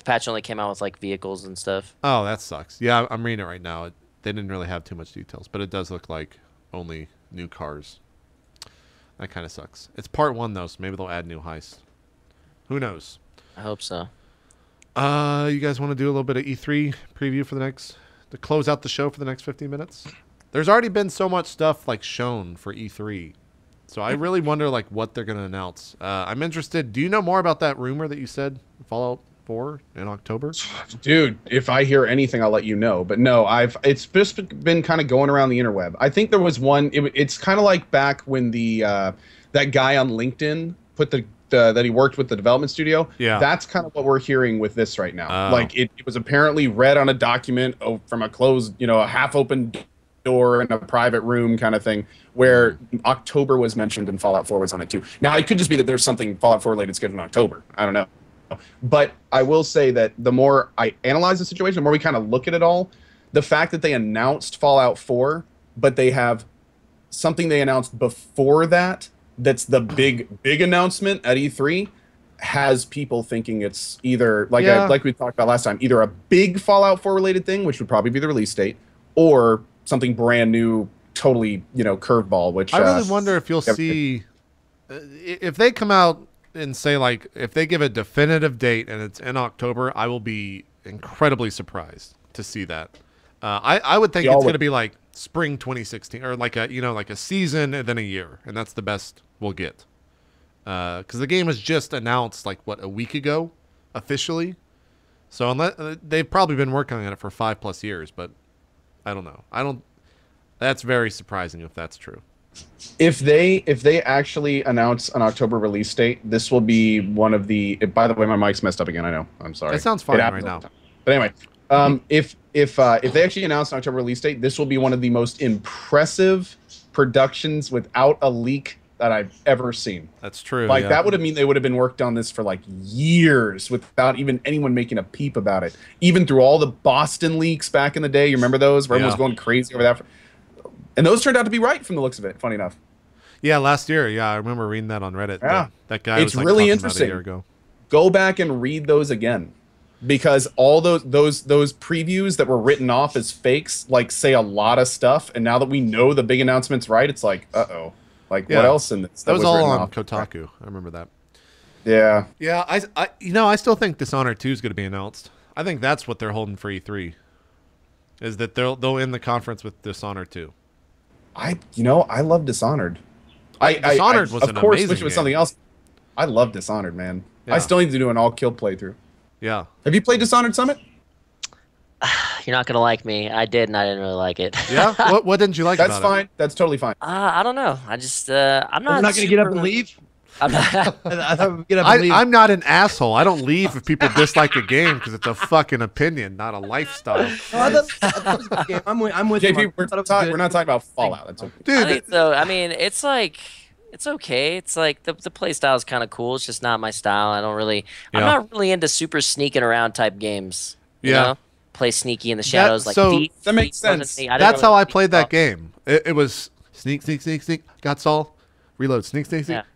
[SPEAKER 3] Patch only came out with like vehicles and stuff.
[SPEAKER 1] Oh, that sucks. Yeah, I'm reading it right now. They didn't really have too much details, but it does look like only new cars. That kind of sucks. It's part 1 though, so maybe they'll add new heists. Who knows?
[SPEAKER 3] I hope so.
[SPEAKER 1] You guys want to do a little bit of E3 preview for to close out the show for the next 15 minutes? There's already been so much stuff like shown for E3. So I really wonder like what they're going to announce. I'm interested. Do you know more about that rumor that you said Fallout 4 in October?
[SPEAKER 4] Dude, if I hear anything, I'll let you know. But no, it's just been kind of going around the interweb. I think there was one. It's kind of like back when that guy on LinkedIn put that he worked with the development studio.
[SPEAKER 1] Yeah,
[SPEAKER 4] that's kind of what we're hearing with this right now.
[SPEAKER 1] Oh.
[SPEAKER 4] Like it was apparently read on a document from a closed, a half-open door in a private room kind of thing, where October was mentioned and Fallout 4 was on it too. Now it could just be that there's something Fallout 4 related scheduled in October. I don't know. But I will say that the more I analyze the situation, the more we kind of look at it all, the fact that they announced Fallout 4, but they have something they announced before that's the big announcement at E3, has people thinking it's either, like we talked about last time, either a big Fallout 4 related thing, which would probably be the release date, or something brand new, totally, curveball, which...
[SPEAKER 1] I really wonder if you'll see... if they come out and say, like, if they give a definitive date and it's in October, I will be incredibly surprised to see that. I would think it's going to be like spring 2016, or like a season and then a year, and that's the best we'll get. Because the game was just announced like a week ago, officially. So unless they've probably been working on it for 5+ years, but I don't know. That's very surprising if that's true.
[SPEAKER 4] If they actually announce an October release date, this will be one of the. By the way, my mic's messed up again. I know. I'm sorry.
[SPEAKER 1] It sounds fine right now.
[SPEAKER 4] But anyway, if they actually announce an October release date, this will be one of the most impressive productions without a leak that I've ever seen.
[SPEAKER 1] That's true.
[SPEAKER 4] Like that would have mean they would have been worked on this for like years without even anyone making a peep about it. Even through all the Boston leaks back in the day, you remember those? Where everyone was going crazy over that. And those turned out to be right from the looks of it. Funny enough.
[SPEAKER 1] Yeah, last year. Yeah, I remember reading that on Reddit.
[SPEAKER 4] Yeah,
[SPEAKER 1] that guy.
[SPEAKER 4] It's
[SPEAKER 1] was, like,
[SPEAKER 4] really
[SPEAKER 1] talking
[SPEAKER 4] interesting.
[SPEAKER 1] about a year ago.
[SPEAKER 4] Go back and read those again, because all those previews that were written off as fakes like say a lot of stuff. And now that we know the big announcement's right, it's like, uh-oh. Like what else in this?
[SPEAKER 1] That was all
[SPEAKER 4] written
[SPEAKER 1] on
[SPEAKER 4] off?
[SPEAKER 1] Kotaku. I remember that.
[SPEAKER 4] Yeah.
[SPEAKER 1] Yeah, I still think Dishonored 2 is going to be announced. I think that's what they're holding for E3. Is that they'll end the conference with Dishonored 2.
[SPEAKER 4] I love Dishonored.
[SPEAKER 1] Dishonored was
[SPEAKER 4] of course
[SPEAKER 1] amazing
[SPEAKER 4] wish it was
[SPEAKER 1] game.
[SPEAKER 4] something else. I love Dishonored, man.
[SPEAKER 1] Yeah.
[SPEAKER 4] I still need to do an all-kill playthrough.
[SPEAKER 1] Yeah.
[SPEAKER 4] Have you played Dishonored Summit?
[SPEAKER 3] You're not gonna like me. I did, and I didn't really like it.
[SPEAKER 1] Yeah. What didn't you like
[SPEAKER 4] That's
[SPEAKER 1] about
[SPEAKER 4] fine. That's totally fine.
[SPEAKER 3] I don't know. I just I'm not.
[SPEAKER 2] We're not going to get up and leave?
[SPEAKER 3] I'm not,
[SPEAKER 2] I thought we'd get up and leave.
[SPEAKER 1] I'm not an asshole. I don't leave if people dislike a game because it's a fucking opinion, not a lifestyle.
[SPEAKER 2] No, I thought it was a good game. I'm with you.
[SPEAKER 4] JP, we're not talking about Fallout. That's okay.
[SPEAKER 3] I
[SPEAKER 1] Dude,
[SPEAKER 3] think so. I mean, it's like it's okay. It's like the play style is kind of cool. It's just not my style. I'm not really into super sneaking around type games. You know? Play sneaky in the shadows.
[SPEAKER 4] That makes sense.
[SPEAKER 1] That's how I played that game. It was sneak, got Saul, reload, sneak,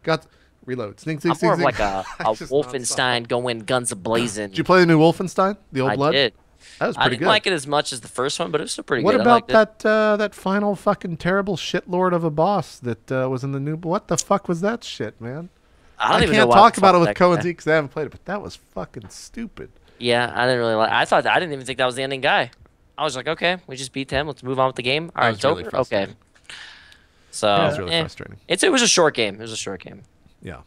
[SPEAKER 1] got reload, sneak,
[SPEAKER 3] I'm more of
[SPEAKER 1] sneak.
[SPEAKER 3] like a Wolfenstein going guns a blazing.
[SPEAKER 1] Did you play the new Wolfenstein, the old Blood?
[SPEAKER 3] I did.
[SPEAKER 1] That was
[SPEAKER 3] I
[SPEAKER 1] pretty
[SPEAKER 3] didn't
[SPEAKER 1] good.
[SPEAKER 3] like it as much as the first one, but it was still pretty
[SPEAKER 1] What
[SPEAKER 3] good.
[SPEAKER 1] about
[SPEAKER 3] I liked it.
[SPEAKER 1] that final fucking terrible shitlord of a boss that was in the new? What the fuck was that shit, man?
[SPEAKER 3] I don't even know
[SPEAKER 1] can't
[SPEAKER 3] why
[SPEAKER 1] talk
[SPEAKER 3] the
[SPEAKER 1] about it
[SPEAKER 3] fuck
[SPEAKER 1] with
[SPEAKER 3] that
[SPEAKER 1] Cohen
[SPEAKER 3] guy-
[SPEAKER 1] Z because I haven't played it, but that was fucking stupid.
[SPEAKER 3] Yeah, I didn't really like. I didn't even think that was the ending guy. I was like, okay, we just beat him. Let's move on with the game. All right, it's
[SPEAKER 1] really
[SPEAKER 3] over. Okay.
[SPEAKER 1] frustrating.
[SPEAKER 3] So
[SPEAKER 1] That was really frustrating.
[SPEAKER 3] It was a short game. It was a short game.
[SPEAKER 1] Yeah.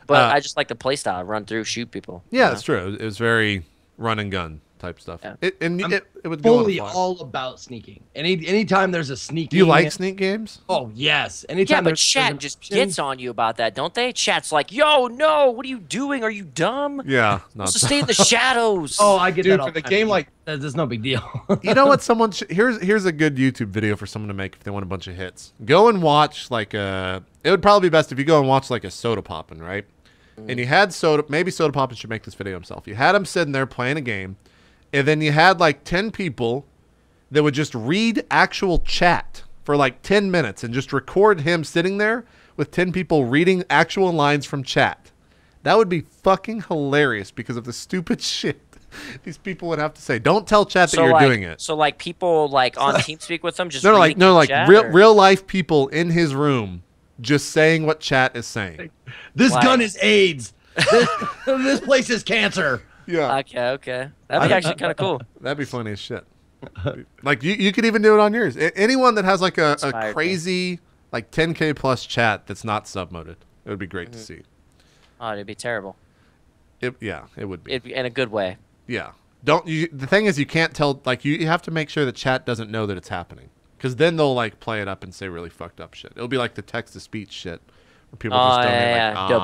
[SPEAKER 3] But I just like the play style, run through, shoot people.
[SPEAKER 1] Yeah, that's true. It was very run and gun type stuff.
[SPEAKER 3] Yeah.
[SPEAKER 1] It would go on
[SPEAKER 2] fully
[SPEAKER 1] the fly.
[SPEAKER 2] all about sneaking. Anytime there's a sneaking.
[SPEAKER 1] Do you like sneak games?
[SPEAKER 2] Oh yes.
[SPEAKER 3] Yeah,
[SPEAKER 2] Anytime
[SPEAKER 3] but
[SPEAKER 2] there's
[SPEAKER 3] chat
[SPEAKER 2] a
[SPEAKER 3] just
[SPEAKER 2] mission-
[SPEAKER 3] gets on you about that, don't they? Chat's like, yo, no, what are you doing? Are you dumb?
[SPEAKER 1] Yeah.
[SPEAKER 3] Supposed to stay in the shadows.
[SPEAKER 2] Oh, I get
[SPEAKER 4] Dude,
[SPEAKER 2] that all
[SPEAKER 4] for the
[SPEAKER 2] time.
[SPEAKER 4] game like
[SPEAKER 2] There's no big deal.
[SPEAKER 1] You know what? Here's a good YouTube video for someone to make if they want a bunch of hits. Go and watch it would probably be best if you go and watch like a Soda Poppin', right? And you had maybe Soda Poppin' should make this video himself. You had him sitting there playing a game, and then you had like 10 people that would just read actual chat for like 10 minutes and just record him sitting there with 10 people reading actual lines from chat. That would be fucking hilarious because of the stupid shit these people would have to say. Don't tell chat that you're doing it.
[SPEAKER 3] So like people like on TeamSpeak with them just
[SPEAKER 1] No,
[SPEAKER 3] reading
[SPEAKER 1] like
[SPEAKER 3] chat, or-
[SPEAKER 1] real life people in his room just saying what chat is saying.
[SPEAKER 2] This
[SPEAKER 3] Why?
[SPEAKER 2] gun is AIDS. This place is cancer.
[SPEAKER 1] Yeah.
[SPEAKER 3] Okay. That'd be actually kind of cool.
[SPEAKER 1] That'd be funny as shit. Like you could even do it on yours. Anyone that has like a
[SPEAKER 3] Inspired me.
[SPEAKER 1] crazy like 10K plus chat that's not submoded. It would be great to see.
[SPEAKER 3] Oh, it'd be terrible.
[SPEAKER 1] It would be.
[SPEAKER 3] In a good way.
[SPEAKER 1] Yeah. The thing is you can't tell, like you have to make sure the chat doesn't know that it's happening. Because then they'll like play it up and say really fucked up shit. It'll be like the text to speech shit where people just don't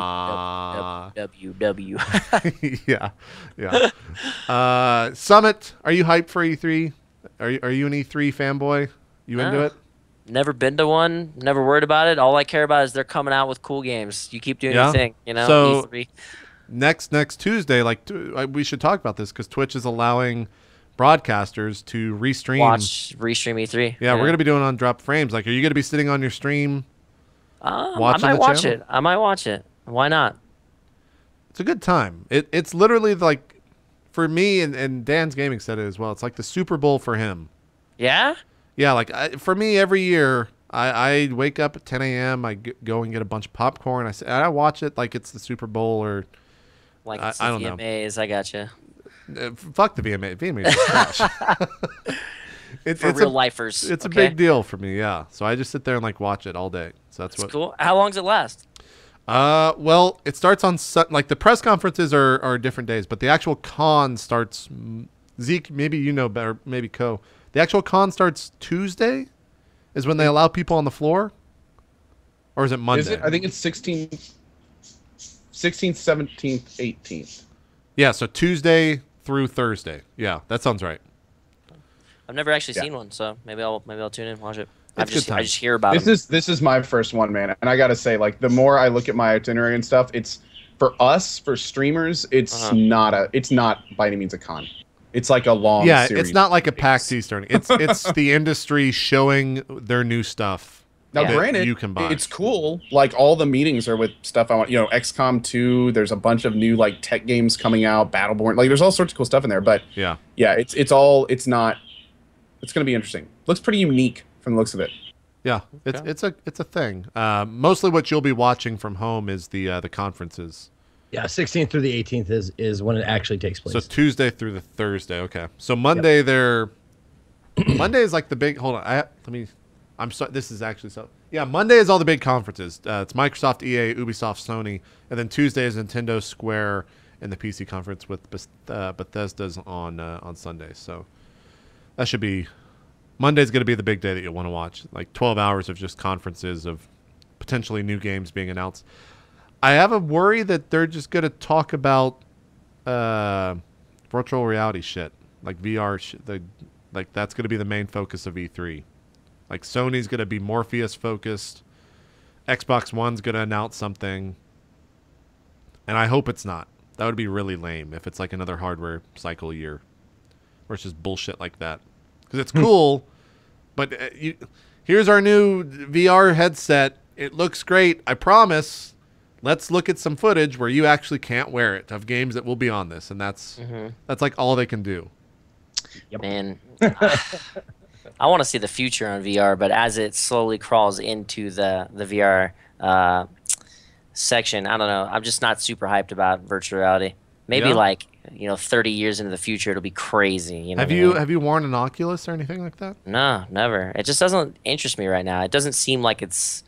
[SPEAKER 3] WW.
[SPEAKER 1] yeah. Summit, are you hyped for E3? Are you an E3 fanboy? You into it?
[SPEAKER 3] Never been to one. Never worried about it. All I care about is they're coming out with cool games. You keep doing
[SPEAKER 1] Yeah?
[SPEAKER 3] your thing. You know.
[SPEAKER 1] So-
[SPEAKER 3] E3.
[SPEAKER 1] Next Tuesday, we should talk about this because Twitch is allowing broadcasters to restream.
[SPEAKER 3] Restream E3.
[SPEAKER 1] Yeah, we're gonna be doing on drop frames. Like, are you gonna be sitting on your stream? watching
[SPEAKER 3] I might
[SPEAKER 1] the
[SPEAKER 3] watch
[SPEAKER 1] channel?
[SPEAKER 3] it. I might watch it. Why not?
[SPEAKER 1] It's a good time. It's literally like, for me, and Dan's Gaming said it as well. It's like the Super Bowl for him.
[SPEAKER 3] Yeah.
[SPEAKER 1] Yeah, like for me, every year I wake up at 10 a.m. I go and get a bunch of popcorn. I watch it like it's the Super Bowl or
[SPEAKER 3] Like
[SPEAKER 1] I
[SPEAKER 3] it's the
[SPEAKER 1] don't know.
[SPEAKER 3] VMAs. I gotcha.
[SPEAKER 1] Fuck the VMA. VMA is trash.
[SPEAKER 3] For real lifers.
[SPEAKER 1] It's
[SPEAKER 3] okay?
[SPEAKER 1] a big deal for me. Yeah, so I just sit there and like watch it all day. So that's what.
[SPEAKER 3] Cool. How long does it last?
[SPEAKER 1] Well, it starts on like the press conferences are different days, but the actual con starts. Zeke, maybe you know better. Maybe Co. The actual con starts Tuesday, is when they allow people on the floor, or is it Monday?
[SPEAKER 4] Is it? I think it's 16th, 17th, 18th.
[SPEAKER 1] Yeah, so Tuesday through Thursday. Yeah, that sounds right.
[SPEAKER 3] I've never actually
[SPEAKER 4] Yeah.
[SPEAKER 3] seen one, so maybe I'll tune in and watch it.
[SPEAKER 1] It's good
[SPEAKER 3] I
[SPEAKER 1] times.
[SPEAKER 3] just hear about it.
[SPEAKER 4] This is my first one, man, and I gotta say, like, the more I look at my itinerary and stuff, it's for us, for streamers, it's not by any means a con. It's like a long
[SPEAKER 1] Yeah,
[SPEAKER 4] series.
[SPEAKER 1] it's not like a PAX East or anything. It's the industry showing their new stuff.
[SPEAKER 4] Now,
[SPEAKER 1] that
[SPEAKER 4] granted,
[SPEAKER 1] you can buy.
[SPEAKER 4] it's cool. Like, all the meetings are with stuff I want. You know, XCOM 2. There's a bunch of new like tech games coming out. Battleborn. Like, there's all sorts of cool stuff in there. But
[SPEAKER 1] Yeah.
[SPEAKER 4] it's not. It's gonna be interesting. Looks pretty unique from the looks of it.
[SPEAKER 1] Yeah, it's a thing. Mostly what you'll be watching from home is the conferences.
[SPEAKER 2] Yeah, 16th through the 18th is when it actually takes place.
[SPEAKER 1] So Tuesday through the Thursday. Okay. So Monday Monday is like the big. Hold on. I'm sorry. This is actually so. Yeah, Monday is all the big conferences. It's Microsoft, EA, Ubisoft, Sony, and then Tuesday is Nintendo, Square, and the PC conference with Bethesda's on Sunday. So that should be. Monday's going to be the big day that you'll want to watch. Like 12 hours of just conferences of potentially new games being announced. I have a worry that they're just gonna talk about virtual reality shit, like VR shit. Like that's gonna be the main focus of E3. Like Sony's gonna be Morpheus focused. Xbox One's gonna announce something, and I hope it's not. That would be really lame if it's like another hardware cycle year, or it's just bullshit like that. Because it's cool, but here's our new VR headset. It looks great. I promise. Let's look at some footage where you actually can't wear it of games that will be on this, and that's like all they can do.
[SPEAKER 2] Yep.
[SPEAKER 3] Man, I want to see the future on VR, but as it slowly crawls into the VR section, I don't know. I'm just not super hyped about virtual reality. Maybe like 30 years into the future, it'll be crazy. You know
[SPEAKER 1] have you worn an Oculus or anything like that?
[SPEAKER 3] No, never. It just doesn't interest me right now. It doesn't seem like it's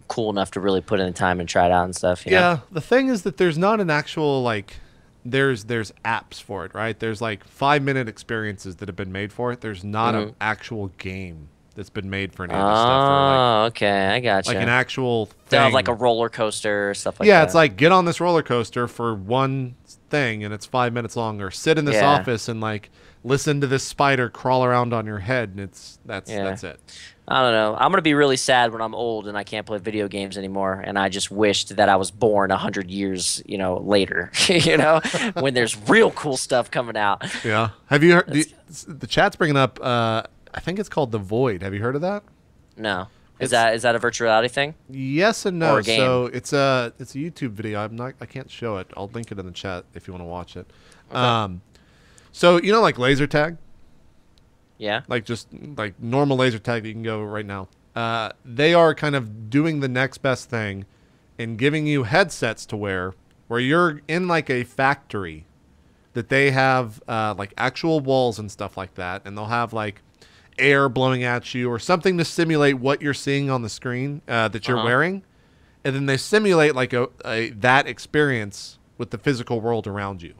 [SPEAKER 3] cool enough to really put in the time and try it out and stuff. You know?
[SPEAKER 1] The thing is that there's not an actual like. There's apps for it, right? There's like 5-minute experiences that have been made for it. There's not an actual game that's been made for any of this stuff.
[SPEAKER 3] Oh, okay, I gotcha.
[SPEAKER 1] Like an actual thing.
[SPEAKER 3] Like a roller coaster or stuff like that.
[SPEAKER 1] Yeah, it's like get on this roller coaster for one thing and it's 5 minutes long, or sit in this office and like listen to this spider crawl around on your head, and that's it.
[SPEAKER 3] I don't know. I'm gonna be really sad when I'm old and I can't play video games anymore, and I just wished that I was born 100 years, later. When there's real cool stuff coming out.
[SPEAKER 1] Yeah. Have you heard? The chat's bringing up. I think it's called The Void. Have you heard of that?
[SPEAKER 3] No. Is that a virtual reality thing?
[SPEAKER 1] Yes and no.
[SPEAKER 3] Or a game?
[SPEAKER 1] So it's a YouTube video. I can't show it. I'll link it in the chat if you want to watch it.
[SPEAKER 3] Okay.
[SPEAKER 1] So like laser tag.
[SPEAKER 3] Yeah.
[SPEAKER 1] Like just like normal laser tag that you can go right now. They are kind of doing the next best thing and giving you headsets to wear where you're in like a factory that they have like actual walls and stuff like that, and they'll have like air blowing at you or something to simulate what you're seeing on the screen that you're wearing, and then they simulate like that experience with the physical world around you.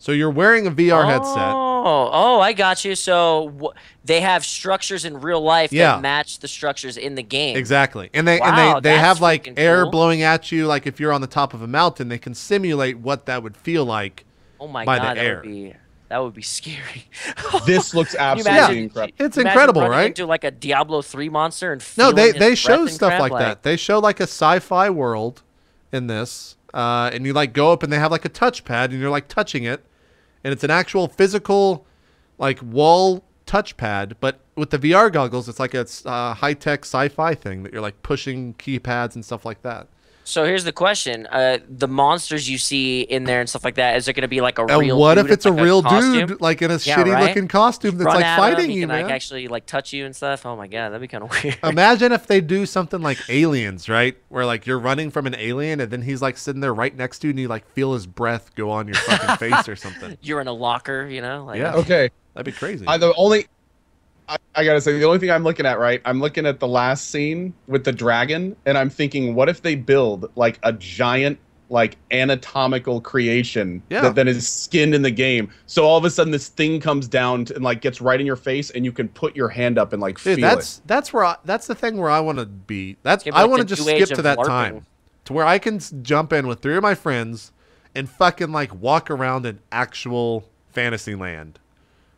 [SPEAKER 1] So you're wearing a VR headset.
[SPEAKER 3] Oh, I got you. So they have structures in real life that match the structures in the game.
[SPEAKER 1] Exactly. And they have like air blowing at you, like if you're on the top of a mountain, they can simulate what that would feel like.
[SPEAKER 3] Oh my
[SPEAKER 1] by
[SPEAKER 3] god,
[SPEAKER 1] the air.
[SPEAKER 3] That would be scary.
[SPEAKER 4] This looks absolutely incredible.
[SPEAKER 1] It's incredible,
[SPEAKER 3] running
[SPEAKER 1] right?
[SPEAKER 3] Into like a Diablo 3 monster and
[SPEAKER 1] no,
[SPEAKER 3] feeling
[SPEAKER 1] they
[SPEAKER 3] his
[SPEAKER 1] show
[SPEAKER 3] breath and
[SPEAKER 1] stuff
[SPEAKER 3] crap,
[SPEAKER 1] like that. They show like a sci-fi world in this, and you like go up and they have like a touchpad and you're like touching it, and it's an actual physical like wall touchpad, but with the VR goggles, it's like a high-tech sci-fi thing that you're like pushing keypads and stuff like that.
[SPEAKER 3] So here's the question: the monsters you see in there and stuff like that, is it going to be like a real?
[SPEAKER 1] What
[SPEAKER 3] dude
[SPEAKER 1] if it's
[SPEAKER 3] in,
[SPEAKER 1] a
[SPEAKER 3] like,
[SPEAKER 1] real
[SPEAKER 3] costume?
[SPEAKER 1] dude, like in a shitty-looking costume that's like fighting you, man?
[SPEAKER 3] Like actually like touch you and stuff. Oh my god, that'd be kind of weird.
[SPEAKER 1] Imagine if they do something like Aliens, right? Where like you're running from an alien and then he's like sitting there right next to you and you like feel his breath go on your fucking face or something.
[SPEAKER 3] You're in a locker, Like,
[SPEAKER 1] yeah.
[SPEAKER 4] Okay.
[SPEAKER 1] That'd be crazy.
[SPEAKER 4] I gotta say, the only thing I'm looking at, right? I'm looking at the last scene with the dragon, and I'm thinking, what if they build like a giant, like anatomical creation that then is skinned in the game? So all of a sudden, this thing comes down and like gets right in your face, and you can put your hand up and like feel it.
[SPEAKER 1] That's the thing where I want to be. I want to just skip to that time, to where I can jump in with 3 of my friends and fucking like walk around an actual fantasy land.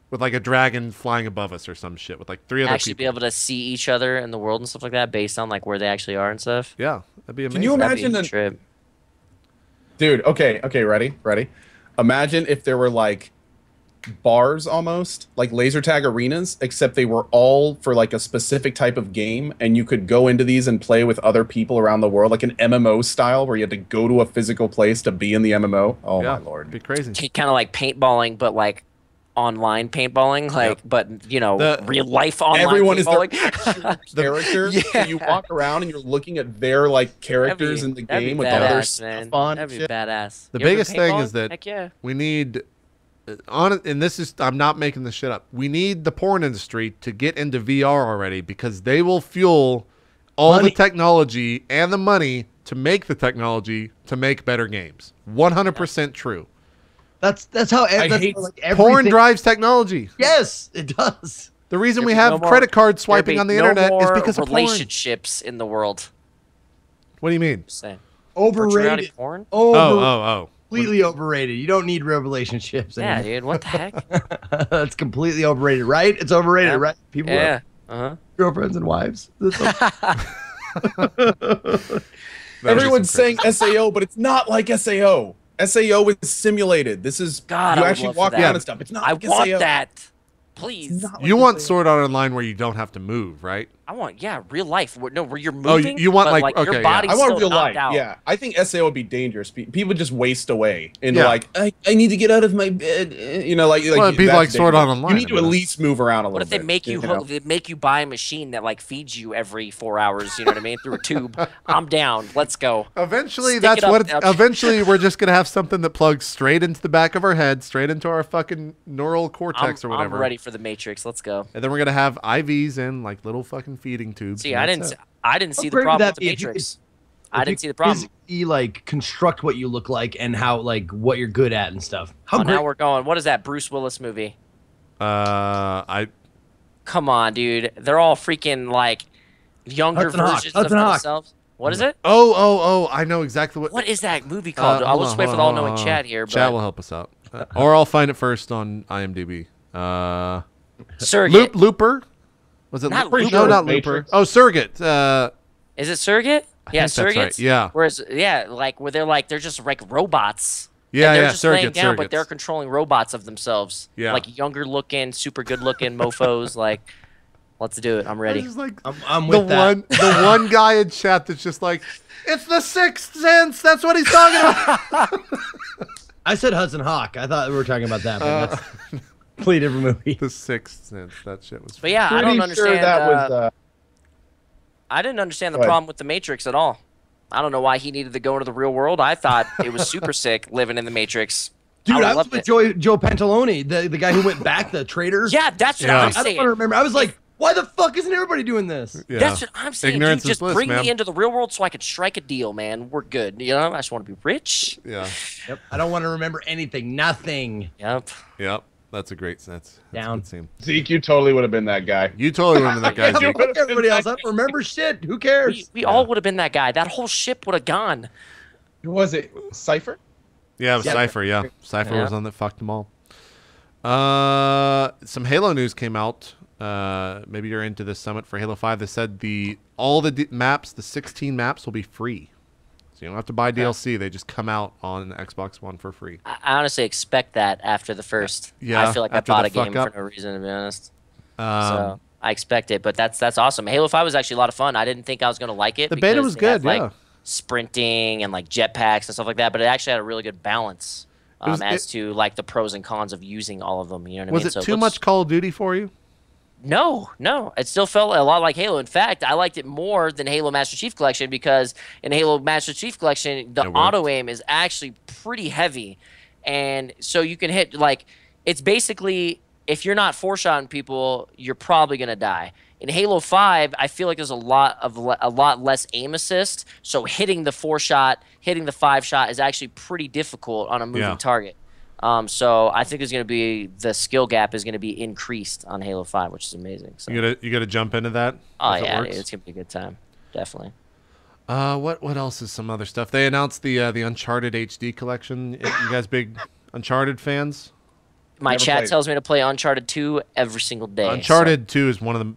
[SPEAKER 1] With like a dragon flying above us or some shit with like 3 other
[SPEAKER 3] actually
[SPEAKER 1] people.
[SPEAKER 3] Be able to see each other in the world and stuff like that based on like where they actually are and stuff.
[SPEAKER 1] Yeah, that'd be amazing.
[SPEAKER 4] Can you imagine
[SPEAKER 3] a trip?
[SPEAKER 4] Dude, okay, ready? Imagine if there were like bars almost, like laser tag arenas, except they were all for like a specific type of game, and you could go into these and play with other people around the world, like an MMO style where you had to go to a physical place to be in the MMO. Oh my lord.
[SPEAKER 1] It'd be crazy.
[SPEAKER 3] Kind of like paintballing, but like online paintballing, like, but real life online.
[SPEAKER 4] Everyone
[SPEAKER 3] paintballing.
[SPEAKER 4] is their character. So you walk around and you're looking at their like characters in the game with other stuff on.
[SPEAKER 3] That'd be badass.
[SPEAKER 1] The biggest thing is that we need and this is, I'm not making this shit up. We need the porn industry to get into VR already, because they will fuel all the technology and the money to make the technology to make better games. 100% true.
[SPEAKER 2] That's how
[SPEAKER 1] porn drives technology.
[SPEAKER 2] Yes, it does.
[SPEAKER 1] The reason we have credit card swiping on the internet is because of
[SPEAKER 3] relationships in the world.
[SPEAKER 1] What do you mean?
[SPEAKER 2] Overrated.
[SPEAKER 3] Porn?
[SPEAKER 1] Oh.
[SPEAKER 2] Completely overrated. You don't need real relationships
[SPEAKER 3] Yeah,
[SPEAKER 2] anymore.
[SPEAKER 3] dude. What the heck?
[SPEAKER 2] That's completely overrated, right? It's overrated, right? People
[SPEAKER 3] Yeah.
[SPEAKER 2] have girlfriends and wives.
[SPEAKER 4] Everyone's saying SAO, but it's not like SAO. SAO is simulated. This is
[SPEAKER 3] God,
[SPEAKER 4] you
[SPEAKER 3] I would
[SPEAKER 4] actually
[SPEAKER 3] love
[SPEAKER 4] walk
[SPEAKER 3] for that.
[SPEAKER 4] around and stuff. It's not.
[SPEAKER 3] I
[SPEAKER 4] like
[SPEAKER 3] want
[SPEAKER 4] SAO.
[SPEAKER 3] that. Please.
[SPEAKER 1] You want Sword Art Online where you don't have to move, right?
[SPEAKER 3] I want, real life. Where you're
[SPEAKER 1] Oh,
[SPEAKER 3] moving.
[SPEAKER 1] you want
[SPEAKER 3] but,
[SPEAKER 1] like okay,
[SPEAKER 3] your
[SPEAKER 1] yeah.
[SPEAKER 3] body's
[SPEAKER 4] I want
[SPEAKER 3] still
[SPEAKER 4] real
[SPEAKER 3] knocked
[SPEAKER 4] life.
[SPEAKER 3] out.
[SPEAKER 4] Yeah, I think SAO would be dangerous. People just waste away into
[SPEAKER 1] Yeah.
[SPEAKER 4] like I need to get out of my bed. You know, like
[SPEAKER 1] Well, it'd be
[SPEAKER 4] that's
[SPEAKER 1] like Sword Art
[SPEAKER 4] dangerous.
[SPEAKER 1] Online,
[SPEAKER 4] You need to
[SPEAKER 1] I
[SPEAKER 4] at
[SPEAKER 1] mean,
[SPEAKER 4] least move around a little
[SPEAKER 3] What if they
[SPEAKER 4] bit.
[SPEAKER 3] make you
[SPEAKER 4] know?
[SPEAKER 3] they make you buy a machine that like feeds you every 4 hours? You know what I mean? Through a tube. I'm down. Let's go.
[SPEAKER 1] Eventually,
[SPEAKER 3] Stick
[SPEAKER 1] that's
[SPEAKER 3] it up
[SPEAKER 1] what.
[SPEAKER 3] now.
[SPEAKER 1] Eventually, we're just gonna have something that plugs straight into the back of our head, straight into our fucking neural cortex or whatever.
[SPEAKER 3] I'm ready for the Matrix. Let's go.
[SPEAKER 1] And then we're gonna have IVs and like little fucking feeding tubes.
[SPEAKER 3] See,
[SPEAKER 1] and
[SPEAKER 3] I
[SPEAKER 1] that's
[SPEAKER 3] didn't.
[SPEAKER 1] it.
[SPEAKER 3] I didn't see the
[SPEAKER 2] great would
[SPEAKER 3] problem
[SPEAKER 2] that
[SPEAKER 3] with the
[SPEAKER 2] be if you
[SPEAKER 3] Matrix. I didn't see the problem.
[SPEAKER 2] You like construct what you look like and how like what you're good at and stuff. How
[SPEAKER 3] Oh,
[SPEAKER 2] great?
[SPEAKER 3] now we're going. What is that Bruce Willis movie?
[SPEAKER 1] I
[SPEAKER 3] Come on, dude. They're all freaking like younger
[SPEAKER 2] Hudson Hawk,
[SPEAKER 3] versions
[SPEAKER 2] Hudson
[SPEAKER 3] of
[SPEAKER 2] Hawk.
[SPEAKER 3] themselves. What is it?
[SPEAKER 1] Oh, I know exactly what.
[SPEAKER 3] What is that movie called? I'll
[SPEAKER 1] hold
[SPEAKER 3] just
[SPEAKER 1] on,
[SPEAKER 3] wait
[SPEAKER 1] hold
[SPEAKER 3] for the
[SPEAKER 1] on,
[SPEAKER 3] all-knowing
[SPEAKER 1] hold on.
[SPEAKER 3] chat here.
[SPEAKER 1] Chat
[SPEAKER 3] But
[SPEAKER 1] will help us out, or I'll find it first on IMDb.
[SPEAKER 3] Surrogate.
[SPEAKER 1] Looper. Was it
[SPEAKER 3] Not
[SPEAKER 1] Looper?
[SPEAKER 3] Looper.
[SPEAKER 1] No, not
[SPEAKER 4] Matrix.
[SPEAKER 1] Looper. Oh, Surrogate.
[SPEAKER 3] Is it Surrogate? Yeah,
[SPEAKER 1] think that's right,
[SPEAKER 3] Surrogates.
[SPEAKER 1] yeah.
[SPEAKER 3] Whereas, like where they're just like robots.
[SPEAKER 1] Yeah,
[SPEAKER 3] and they're
[SPEAKER 1] yeah,
[SPEAKER 3] just laying
[SPEAKER 1] Surrogates,
[SPEAKER 3] down, but
[SPEAKER 1] Surrogates.
[SPEAKER 3] they're controlling robots of themselves.
[SPEAKER 1] Yeah.
[SPEAKER 3] Like younger looking, super good looking mofo's. Like, let's do it. I'm
[SPEAKER 1] I
[SPEAKER 3] ready.
[SPEAKER 1] was just like,
[SPEAKER 2] I'm
[SPEAKER 1] the
[SPEAKER 2] with that.
[SPEAKER 1] the one guy in chat that's just like, it's the Sixth Sense. That's what he's talking about.
[SPEAKER 2] I said Hudson Hawk. I thought we were talking about that, but that's a completely different movie.
[SPEAKER 1] The Sixth Sense. That shit was.
[SPEAKER 3] But yeah, I
[SPEAKER 4] Pretty
[SPEAKER 3] don't
[SPEAKER 4] sure
[SPEAKER 3] understand.
[SPEAKER 4] that was.
[SPEAKER 3] I didn't understand the
[SPEAKER 4] Go ahead.
[SPEAKER 3] problem with the Matrix at all. I don't know why he needed to go into the real world. I thought it was super sick living in the Matrix.
[SPEAKER 2] Dude, I was
[SPEAKER 3] loved
[SPEAKER 2] with
[SPEAKER 3] it.
[SPEAKER 2] Joe Pantalone, the guy who went back, the traitor.
[SPEAKER 3] Yeah, that's what
[SPEAKER 1] Yeah.
[SPEAKER 3] I'm
[SPEAKER 2] I don't
[SPEAKER 3] saying.
[SPEAKER 2] want to remember. I was like, why the fuck isn't everybody doing this?
[SPEAKER 1] Yeah.
[SPEAKER 3] That's what I'm saying.
[SPEAKER 1] Ignorance
[SPEAKER 3] Dude,
[SPEAKER 1] is
[SPEAKER 3] just
[SPEAKER 1] bliss,
[SPEAKER 3] bring
[SPEAKER 1] man.
[SPEAKER 3] me into the real world so I could strike a deal, man. We're good. You know, I just want to be rich.
[SPEAKER 1] Yeah.
[SPEAKER 2] Yep. I don't want to remember anything. Nothing.
[SPEAKER 3] Yep.
[SPEAKER 1] Yep. That's a great sense.
[SPEAKER 2] Down.
[SPEAKER 1] A good scene.
[SPEAKER 4] Zeke, you totally would have been that guy.
[SPEAKER 1] You totally remember that guy.
[SPEAKER 2] Yeah,
[SPEAKER 1] Zeke.
[SPEAKER 2] fuck everybody else. I don't remember shit. Who cares?
[SPEAKER 3] We all would have been that guy. That whole ship would have gone.
[SPEAKER 4] Who was it? Cypher?
[SPEAKER 1] Yeah, it was
[SPEAKER 2] Yeah.
[SPEAKER 1] Cypher. Yeah, Cypher
[SPEAKER 3] Yeah.
[SPEAKER 1] was on that. Fucked them all. Some Halo news came out. Maybe you're into this summit for Halo 5. They said all the maps, the 16 maps, will be free. So you don't have to buy DLC. They just come out on Xbox One for free.
[SPEAKER 3] I honestly expect that after the first.
[SPEAKER 1] Yeah,
[SPEAKER 3] I feel like I
[SPEAKER 1] after
[SPEAKER 3] bought
[SPEAKER 1] the
[SPEAKER 3] a game
[SPEAKER 1] fuck up.
[SPEAKER 3] for no reason, to be honest.
[SPEAKER 1] Um,
[SPEAKER 3] So I expect it, but that's awesome. Halo 5 was actually a lot of fun. I didn't think I was going to like it.
[SPEAKER 1] The beta
[SPEAKER 3] because
[SPEAKER 1] was
[SPEAKER 3] they have,
[SPEAKER 1] good,
[SPEAKER 3] like,
[SPEAKER 1] yeah.
[SPEAKER 3] sprinting and like jetpacks and stuff like that, but it actually had a really good balance as to like the pros and cons of using all of them. You know what I mean?
[SPEAKER 1] Was it
[SPEAKER 3] So
[SPEAKER 1] too
[SPEAKER 3] looks-
[SPEAKER 1] much Call of Duty for you?
[SPEAKER 3] No. It still felt a lot like Halo. In fact, I liked it more than Halo Master Chief Collection because in Halo Master Chief Collection, the
[SPEAKER 1] It worked.
[SPEAKER 3] auto aim is actually pretty heavy. And so you can hit, like, it's basically, if you're not four-shotting people, you're probably going to die. In Halo 5, I feel like there's a lot less aim assist, so hitting the 4-shot, hitting the 5-shot is actually pretty difficult on a moving
[SPEAKER 1] Yeah.
[SPEAKER 3] target. So I think the skill gap is going to be increased on Halo 5, which is amazing. So.
[SPEAKER 1] You gotta jump into that.
[SPEAKER 3] Oh
[SPEAKER 1] if it
[SPEAKER 3] yeah,
[SPEAKER 1] works?
[SPEAKER 3] dude, it's gonna be a good time, definitely.
[SPEAKER 1] What else is some other stuff? They announced the Uncharted HD collection. You guys big Uncharted fans?
[SPEAKER 3] My
[SPEAKER 4] Never
[SPEAKER 3] chat
[SPEAKER 4] played.
[SPEAKER 3] tells me to play Uncharted 2 every single day.
[SPEAKER 1] Uncharted 2 is one of the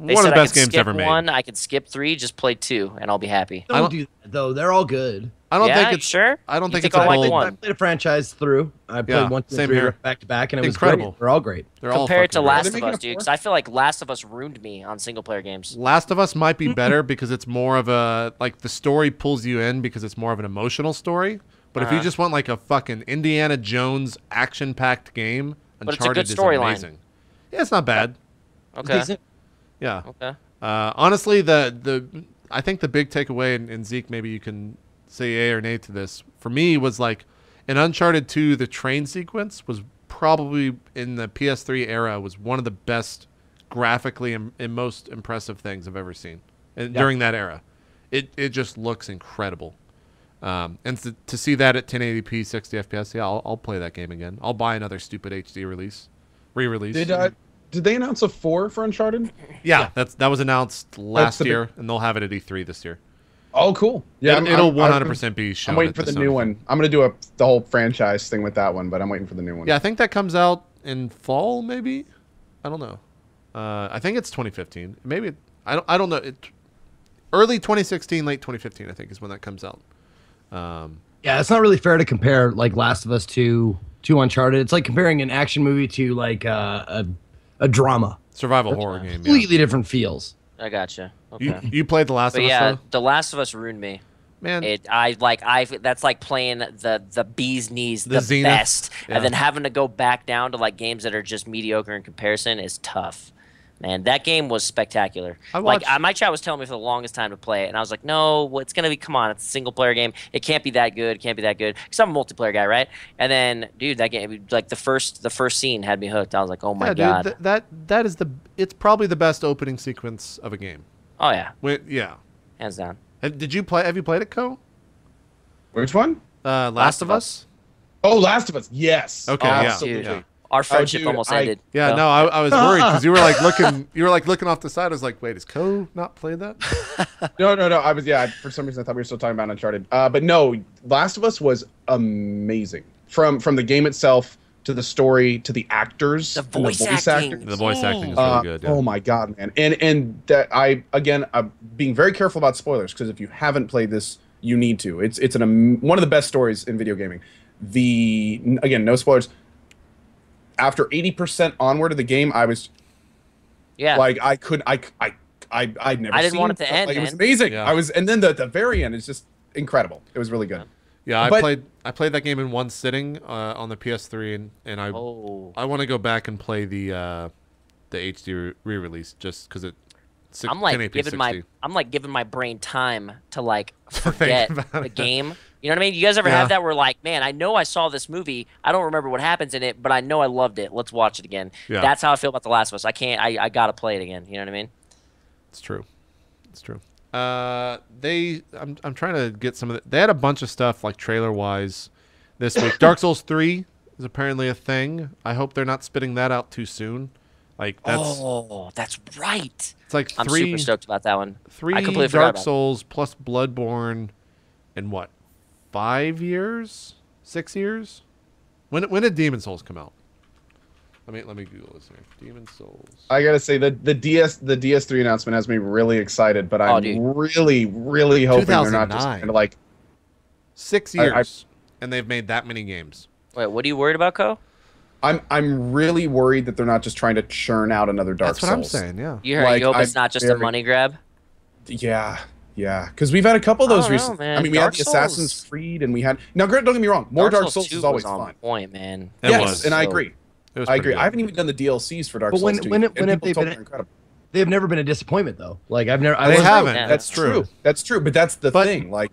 [SPEAKER 3] They
[SPEAKER 1] one of
[SPEAKER 3] said
[SPEAKER 1] the
[SPEAKER 3] I
[SPEAKER 1] best
[SPEAKER 3] could
[SPEAKER 1] games
[SPEAKER 3] skip
[SPEAKER 1] ever made.
[SPEAKER 3] one, I could skip 3, just play 2, and I'll be happy.
[SPEAKER 2] Don't do that, though. They're all good.
[SPEAKER 1] I don't
[SPEAKER 3] Yeah,
[SPEAKER 1] think
[SPEAKER 3] you
[SPEAKER 1] it's
[SPEAKER 3] sure?
[SPEAKER 1] I don't
[SPEAKER 3] You
[SPEAKER 1] think
[SPEAKER 3] think
[SPEAKER 1] it's a
[SPEAKER 3] I'll like
[SPEAKER 1] bold.
[SPEAKER 3] one?
[SPEAKER 2] I played a franchise through. I played
[SPEAKER 1] Yeah,
[SPEAKER 2] 1, 2,
[SPEAKER 1] same
[SPEAKER 2] 3
[SPEAKER 1] here.
[SPEAKER 2] back to back, and it was
[SPEAKER 1] Incredible.
[SPEAKER 2] great. They're all great.
[SPEAKER 1] They're all
[SPEAKER 3] Compared to
[SPEAKER 1] fucking
[SPEAKER 3] Last
[SPEAKER 1] great.
[SPEAKER 3] of
[SPEAKER 4] making
[SPEAKER 3] Us,
[SPEAKER 4] a
[SPEAKER 3] dude,
[SPEAKER 4] fourth?
[SPEAKER 3] because I feel like Last of Us ruined me on single-player games.
[SPEAKER 1] Last of Us might be better because it's more of a like the story pulls you in because it's more of an emotional story. But if you just want like a fucking Indiana Jones action-packed game,
[SPEAKER 3] But it's a
[SPEAKER 1] Uncharted
[SPEAKER 3] good
[SPEAKER 1] is
[SPEAKER 3] storyline.
[SPEAKER 1] amazing. Yeah, it's not bad.
[SPEAKER 3] Okay.
[SPEAKER 2] Decent.
[SPEAKER 1] Yeah.
[SPEAKER 3] Okay.
[SPEAKER 1] Honestly, I think the big takeaway, and Zeke, maybe you can say yay or nay to this, for me was like in Uncharted 2, the train sequence was probably in the PS3 era was one of the best graphically and most impressive things I've ever seen during that era. It just looks incredible. And to see that at 1080p 60 FPS, yeah, I'll play that game again. I'll buy another stupid HD re-release.
[SPEAKER 4] Did they announce a 4 for Uncharted?
[SPEAKER 1] Yeah, that was announced last
[SPEAKER 4] the big-
[SPEAKER 1] year, and they'll have it at E3 this year.
[SPEAKER 4] Oh, cool. Yeah,
[SPEAKER 1] It'll 100% be shown.
[SPEAKER 4] I'm waiting for the new one. I'm gonna do the whole franchise thing with that one, but I'm waiting for the new one.
[SPEAKER 1] Yeah, I think that comes out in fall, maybe. I don't know. I think it's 2015. Maybe I don't know. Early 2016, late 2015, I think is when that comes out.
[SPEAKER 2] Yeah, it's not really fair to compare like Last of Us to Uncharted. It's like comparing an action movie to like a drama.
[SPEAKER 1] Survival horror game.
[SPEAKER 2] Completely different feels.
[SPEAKER 3] I gotcha. Okay.
[SPEAKER 1] You played The Last of Us?
[SPEAKER 3] Yeah,
[SPEAKER 1] though?
[SPEAKER 3] The Last of Us ruined me.
[SPEAKER 1] Man,
[SPEAKER 3] That's like playing the bee's knees, the
[SPEAKER 1] Zenith.
[SPEAKER 3] best,
[SPEAKER 1] Yeah.
[SPEAKER 3] and then having to go back down to like games that are just mediocre in comparison is tough. Man, that game was spectacular. My chat was telling me for the longest time to play it, and I was like, no, it's gonna be. Come on, it's a single player game. It can't be that good. It can't be that good. Because I'm a multiplayer guy, right? And then, dude, that game, like the first scene had me hooked. I was like, oh my god.
[SPEAKER 1] Dude, that is it's probably the best opening sequence of a game.
[SPEAKER 3] Oh yeah.
[SPEAKER 1] Yeah.
[SPEAKER 3] Hands down.
[SPEAKER 1] Have you played it, Co?
[SPEAKER 4] Which one?
[SPEAKER 1] Last of Us?
[SPEAKER 4] Oh, Last of Us. Yes.
[SPEAKER 1] Okay,
[SPEAKER 4] absolutely.
[SPEAKER 1] yeah.
[SPEAKER 3] Our friendship
[SPEAKER 4] dude,
[SPEAKER 3] almost ended.
[SPEAKER 1] Yeah, no, I was worried because you were like looking off the side. I was like, wait, has Co not played that?
[SPEAKER 4] No. I was for some reason I thought we were still talking about Uncharted. But no, Last of Us was amazing. From the game itself to the story to the actors,
[SPEAKER 3] The voice acting.
[SPEAKER 1] The voice acting is really good. Yeah.
[SPEAKER 4] Oh my god, man! And that I'm being very careful about spoilers because if you haven't played this, you need to. It's one of the best stories in video gaming. Again, no spoilers. After 80% onward of the game, I was like I'd never.
[SPEAKER 3] I didn't want it to end.
[SPEAKER 4] Like, it was amazing.
[SPEAKER 1] Yeah.
[SPEAKER 4] And then the very end is just incredible. It was really good.
[SPEAKER 1] Yeah, I played that game in one sitting on the PS3, and I want to go back and play the HD re-release just because
[SPEAKER 3] I'm like giving my brain time to like forget the game. You know what I mean? You guys ever have that where like, man, I know I saw this movie. I don't remember what happens in it, but I know I loved it. Let's watch it again. Yeah. That's how I feel about The Last of Us. I gotta play it again. You know what I mean?
[SPEAKER 1] It's true. I'm trying to get some of they had a bunch of stuff like trailer wise this week. Dark Souls 3 is apparently a thing. I hope they're not spitting that out too soon. Like
[SPEAKER 3] that's right.
[SPEAKER 1] It's like
[SPEAKER 3] I'm super stoked about that one.
[SPEAKER 1] I completely forgot Dark Souls plus Bloodborne in what? 5 years? 6 years? When did Demon Souls come out? Let me Google this here. Demon Souls.
[SPEAKER 4] I gotta say the DS3 announcement has me really excited, but I'm really, really hoping they're not just kind of like
[SPEAKER 1] 6 years, and they've made that many games.
[SPEAKER 3] Wait, what are you worried about, Co?
[SPEAKER 4] I'm really worried that they're not just trying to churn out another Dark Souls.
[SPEAKER 1] That's what I'm saying. Yeah.
[SPEAKER 3] You hope it's not just a money grab.
[SPEAKER 4] Yeah, because we've had a couple of those recently.
[SPEAKER 3] Man.
[SPEAKER 4] I mean, we had the Assassin's Creed, and we had don't get me wrong, more Dark Souls is always fun.
[SPEAKER 3] Point, man.
[SPEAKER 4] Yes, and I agree. I agree. I haven't even done the DLCs for Dark Souls 2.
[SPEAKER 2] When have they been incredible? They've never been a disappointment though. Like I've never.
[SPEAKER 1] They haven't.
[SPEAKER 3] Yeah,
[SPEAKER 4] that's true. That's true. But that's the thing. Like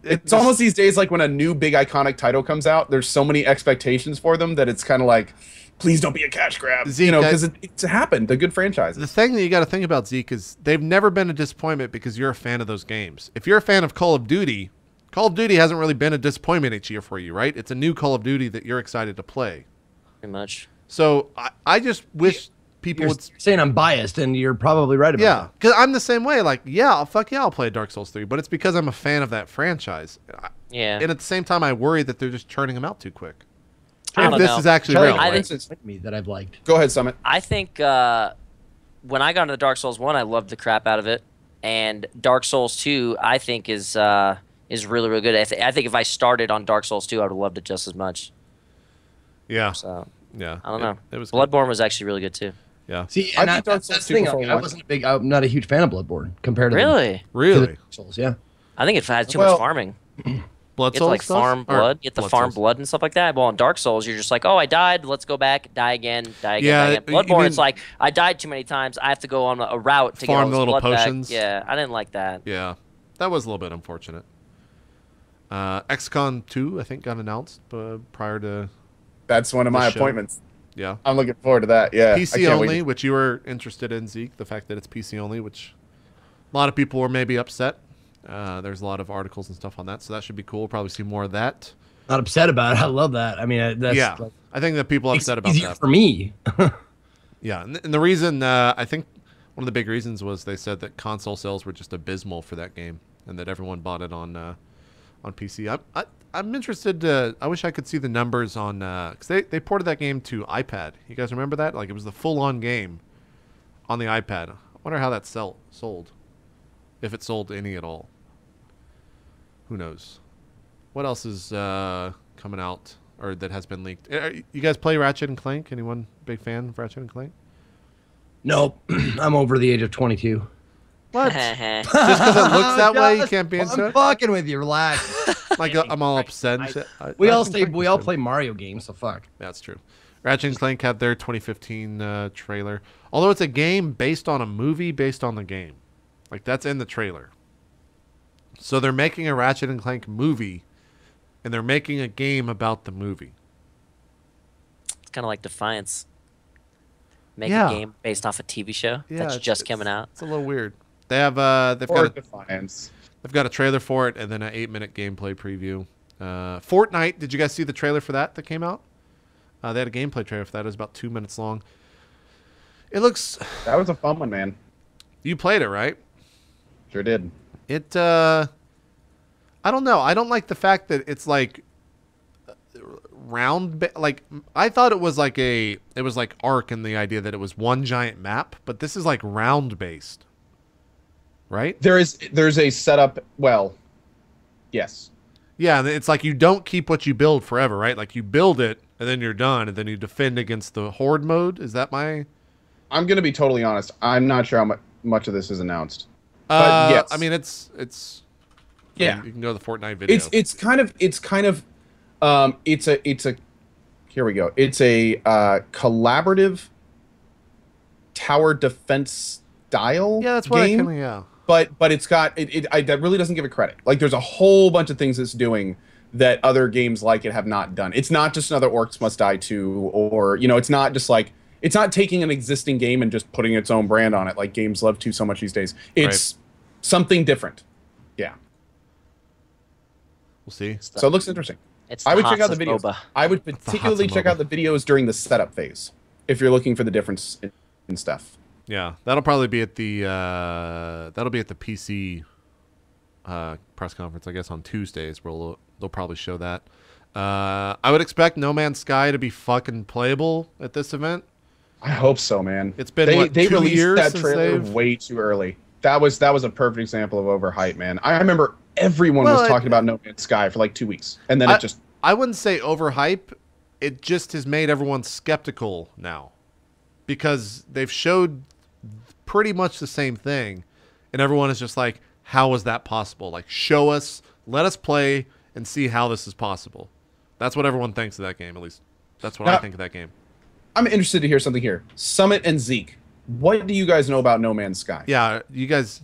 [SPEAKER 4] it's almost these days like when a new big iconic title comes out, there's so many expectations for them that it's kind of like, please don't be a cash grab.
[SPEAKER 1] Zeke,
[SPEAKER 4] because it's happened. The good franchises.
[SPEAKER 1] The thing that you got to think about, Zeke, is they've never been a disappointment because you're a fan of those games. If you're a fan of Call of Duty hasn't really been a disappointment each year for you, right? It's a new Call of Duty that you're excited to play.
[SPEAKER 3] Pretty much.
[SPEAKER 1] So I just wish people would
[SPEAKER 2] saying I'm biased, and you're probably right about that.
[SPEAKER 1] Because I'm the same way. Like, I'll play Dark Souls 3, but it's because I'm a fan of that franchise.
[SPEAKER 3] Yeah.
[SPEAKER 1] And at the same time, I worry that they're just churning them out too quick.
[SPEAKER 3] I don't
[SPEAKER 1] this
[SPEAKER 3] know.
[SPEAKER 1] is actually real.
[SPEAKER 3] I think
[SPEAKER 2] me that I've liked.
[SPEAKER 4] Go ahead, Summit.
[SPEAKER 3] I think when I got into Dark Souls 1, I loved the crap out of it, and Dark Souls 2, I think is really, really good. I think if I started on Dark Souls 2, I would have loved it just as much.
[SPEAKER 1] Yeah.
[SPEAKER 3] So
[SPEAKER 1] yeah,
[SPEAKER 3] I don't know.
[SPEAKER 1] It was
[SPEAKER 3] Bloodborne was actually really good too.
[SPEAKER 1] Yeah.
[SPEAKER 2] See, and that's the thing. I'm not a huge fan of Bloodborne compared to
[SPEAKER 3] really
[SPEAKER 2] Souls. Yeah.
[SPEAKER 3] I think it has too much farming.
[SPEAKER 1] Blood
[SPEAKER 3] you
[SPEAKER 1] Souls
[SPEAKER 3] have to, farm blood. You have to farm
[SPEAKER 1] Souls.
[SPEAKER 3] blood and stuff like that. Well, in Dark Souls, you're just like, oh, I died. Let's go back, die again, die again,
[SPEAKER 1] Yeah,
[SPEAKER 3] die again. Bloodborne, it's like, I died too many times. I have to go on a route to
[SPEAKER 1] farm
[SPEAKER 3] get all
[SPEAKER 1] the little
[SPEAKER 3] this blood
[SPEAKER 1] potions.
[SPEAKER 3] back. Yeah, I didn't like that.
[SPEAKER 1] Yeah, that was a little bit unfortunate. XCOM 2, I think, got announced prior to.
[SPEAKER 4] That's one of my
[SPEAKER 1] show.
[SPEAKER 4] Appointments.
[SPEAKER 1] Yeah.
[SPEAKER 4] I'm looking forward to that. Yeah.
[SPEAKER 1] PC only, which you were interested in, Zeke. The fact that it's PC only, which a lot of people were maybe upset. There's a lot of articles and stuff on that, so that should be cool. We'll probably see more of that.
[SPEAKER 2] Not upset about it. I love that. I mean, that's
[SPEAKER 1] I think that people are upset about that.
[SPEAKER 2] For me.
[SPEAKER 1] Yeah, and the reason I think one of the big reasons was they said that console sales were just abysmal for that game. and that everyone bought it on PC. I'm interested to. I wish I could see the numbers on because they ported that game to iPad. You guys remember that? Like it was the full-on game on the iPad. I wonder how that sold, if it sold any at all. Who knows? What else is coming out or that has been leaked? You guys play Ratchet and Clank? Anyone big fan of Ratchet and Clank?
[SPEAKER 2] Nope. I'm over the age of 22.
[SPEAKER 1] What? Just because it looks that way, you can't be into
[SPEAKER 2] I'm
[SPEAKER 1] it?
[SPEAKER 2] fucking with you. Relax.
[SPEAKER 1] Like I'm all upset and shit.
[SPEAKER 2] We all
[SPEAKER 1] Ratchet
[SPEAKER 2] play Mario games, so fuck.
[SPEAKER 1] That's true. Ratchet and Clank had their 2015 trailer. Although it's a game based on a movie based on the game. Like that's in the trailer. So they're making a Ratchet and Clank movie and they're making a game about the movie.
[SPEAKER 3] It's kind of like Defiance. Make
[SPEAKER 1] Yeah.
[SPEAKER 3] a game based off a TV show that's just coming out.
[SPEAKER 1] It's a little weird. They have they've
[SPEAKER 4] Or
[SPEAKER 1] got
[SPEAKER 4] Defiance.
[SPEAKER 1] they've got a trailer for it and then an 8-minute gameplay preview. Fortnite, did you guys see the trailer for that came out? They had a gameplay trailer for that. It was about 2 minutes long. It looks.
[SPEAKER 4] That was a fun one, man.
[SPEAKER 1] You played it, right?
[SPEAKER 4] Sure did.
[SPEAKER 1] It. I don't know. I don't like the fact that it's like round. Like I thought it was like It was like ARK in the idea that it was one giant map, but this is like round based, right?
[SPEAKER 4] There's a setup. Well, yes.
[SPEAKER 1] Yeah, and it's like you don't keep what you build forever, right? Like you build it and then you're done, and then you defend against the horde mode. Is that my?
[SPEAKER 4] I'm gonna be totally honest. I'm not sure how much of this is announced. But yes.
[SPEAKER 1] I mean, it's.
[SPEAKER 4] Yeah.
[SPEAKER 1] You can go to the Fortnite video.
[SPEAKER 4] It's kind of it's a here we go. It's a collaborative tower defense style.
[SPEAKER 1] Yeah, that's what
[SPEAKER 4] game,
[SPEAKER 1] I kind of yeah.
[SPEAKER 4] But it's got that really doesn't give it credit. Like there's a whole bunch of things it's doing that other games like it have not done. It's not just another Orcs Must Die 2, or it's not just like it's not taking an existing game and just putting its own brand on it like games love to so much these days. It's something different. Yeah.
[SPEAKER 1] We'll see.
[SPEAKER 4] So it looks interesting.
[SPEAKER 3] I
[SPEAKER 4] would check out the videos.
[SPEAKER 3] boba.
[SPEAKER 4] I would particularly check out the videos during the setup phase if you're looking for the difference in stuff.
[SPEAKER 1] Yeah, that'll probably be at the PC press conference, I guess, on Tuesdays, where they'll probably show that. I would expect No Man's Sky to be fucking playable at this event.
[SPEAKER 4] I hope so, man.
[SPEAKER 1] It's been
[SPEAKER 4] they
[SPEAKER 1] 2
[SPEAKER 4] released
[SPEAKER 1] years
[SPEAKER 4] that
[SPEAKER 1] since
[SPEAKER 4] trailer
[SPEAKER 1] they've...
[SPEAKER 4] way too early. That was a perfect example of overhype, man. I remember everyone was talking about No Man's Sky for like 2 weeks, and then
[SPEAKER 1] I wouldn't say overhype. It just has made everyone skeptical now because they've showed pretty much the same thing, and everyone is just like, how is that possible? Like, show us, let us play, and see how this is possible. That's what everyone thinks of that game, at least. That's what I think of that game.
[SPEAKER 4] I'm interested to hear something here. Summit and Zeke, what do you guys know about No Man's Sky?
[SPEAKER 1] Yeah, you guys,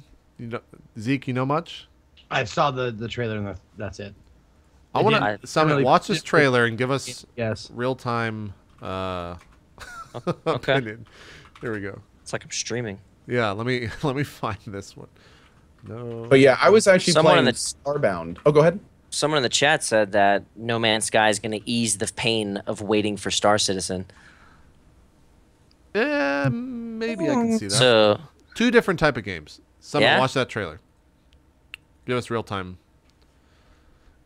[SPEAKER 1] Zeke, you know much?
[SPEAKER 2] I saw the trailer and that's it.
[SPEAKER 1] I want to Summit, watch this trailer and give us real time opinion. Here we go.
[SPEAKER 3] It's like I'm streaming.
[SPEAKER 1] Yeah, let me find this one. No.
[SPEAKER 4] But yeah, I was actually playing Starbound. Oh, go ahead.
[SPEAKER 3] Someone in the chat said that No Man's Sky is going to ease the pain of waiting for Star Citizen.
[SPEAKER 1] Maybe I can see that.
[SPEAKER 3] So,
[SPEAKER 1] 2 different type of games. Someone watch that trailer. Give us real time.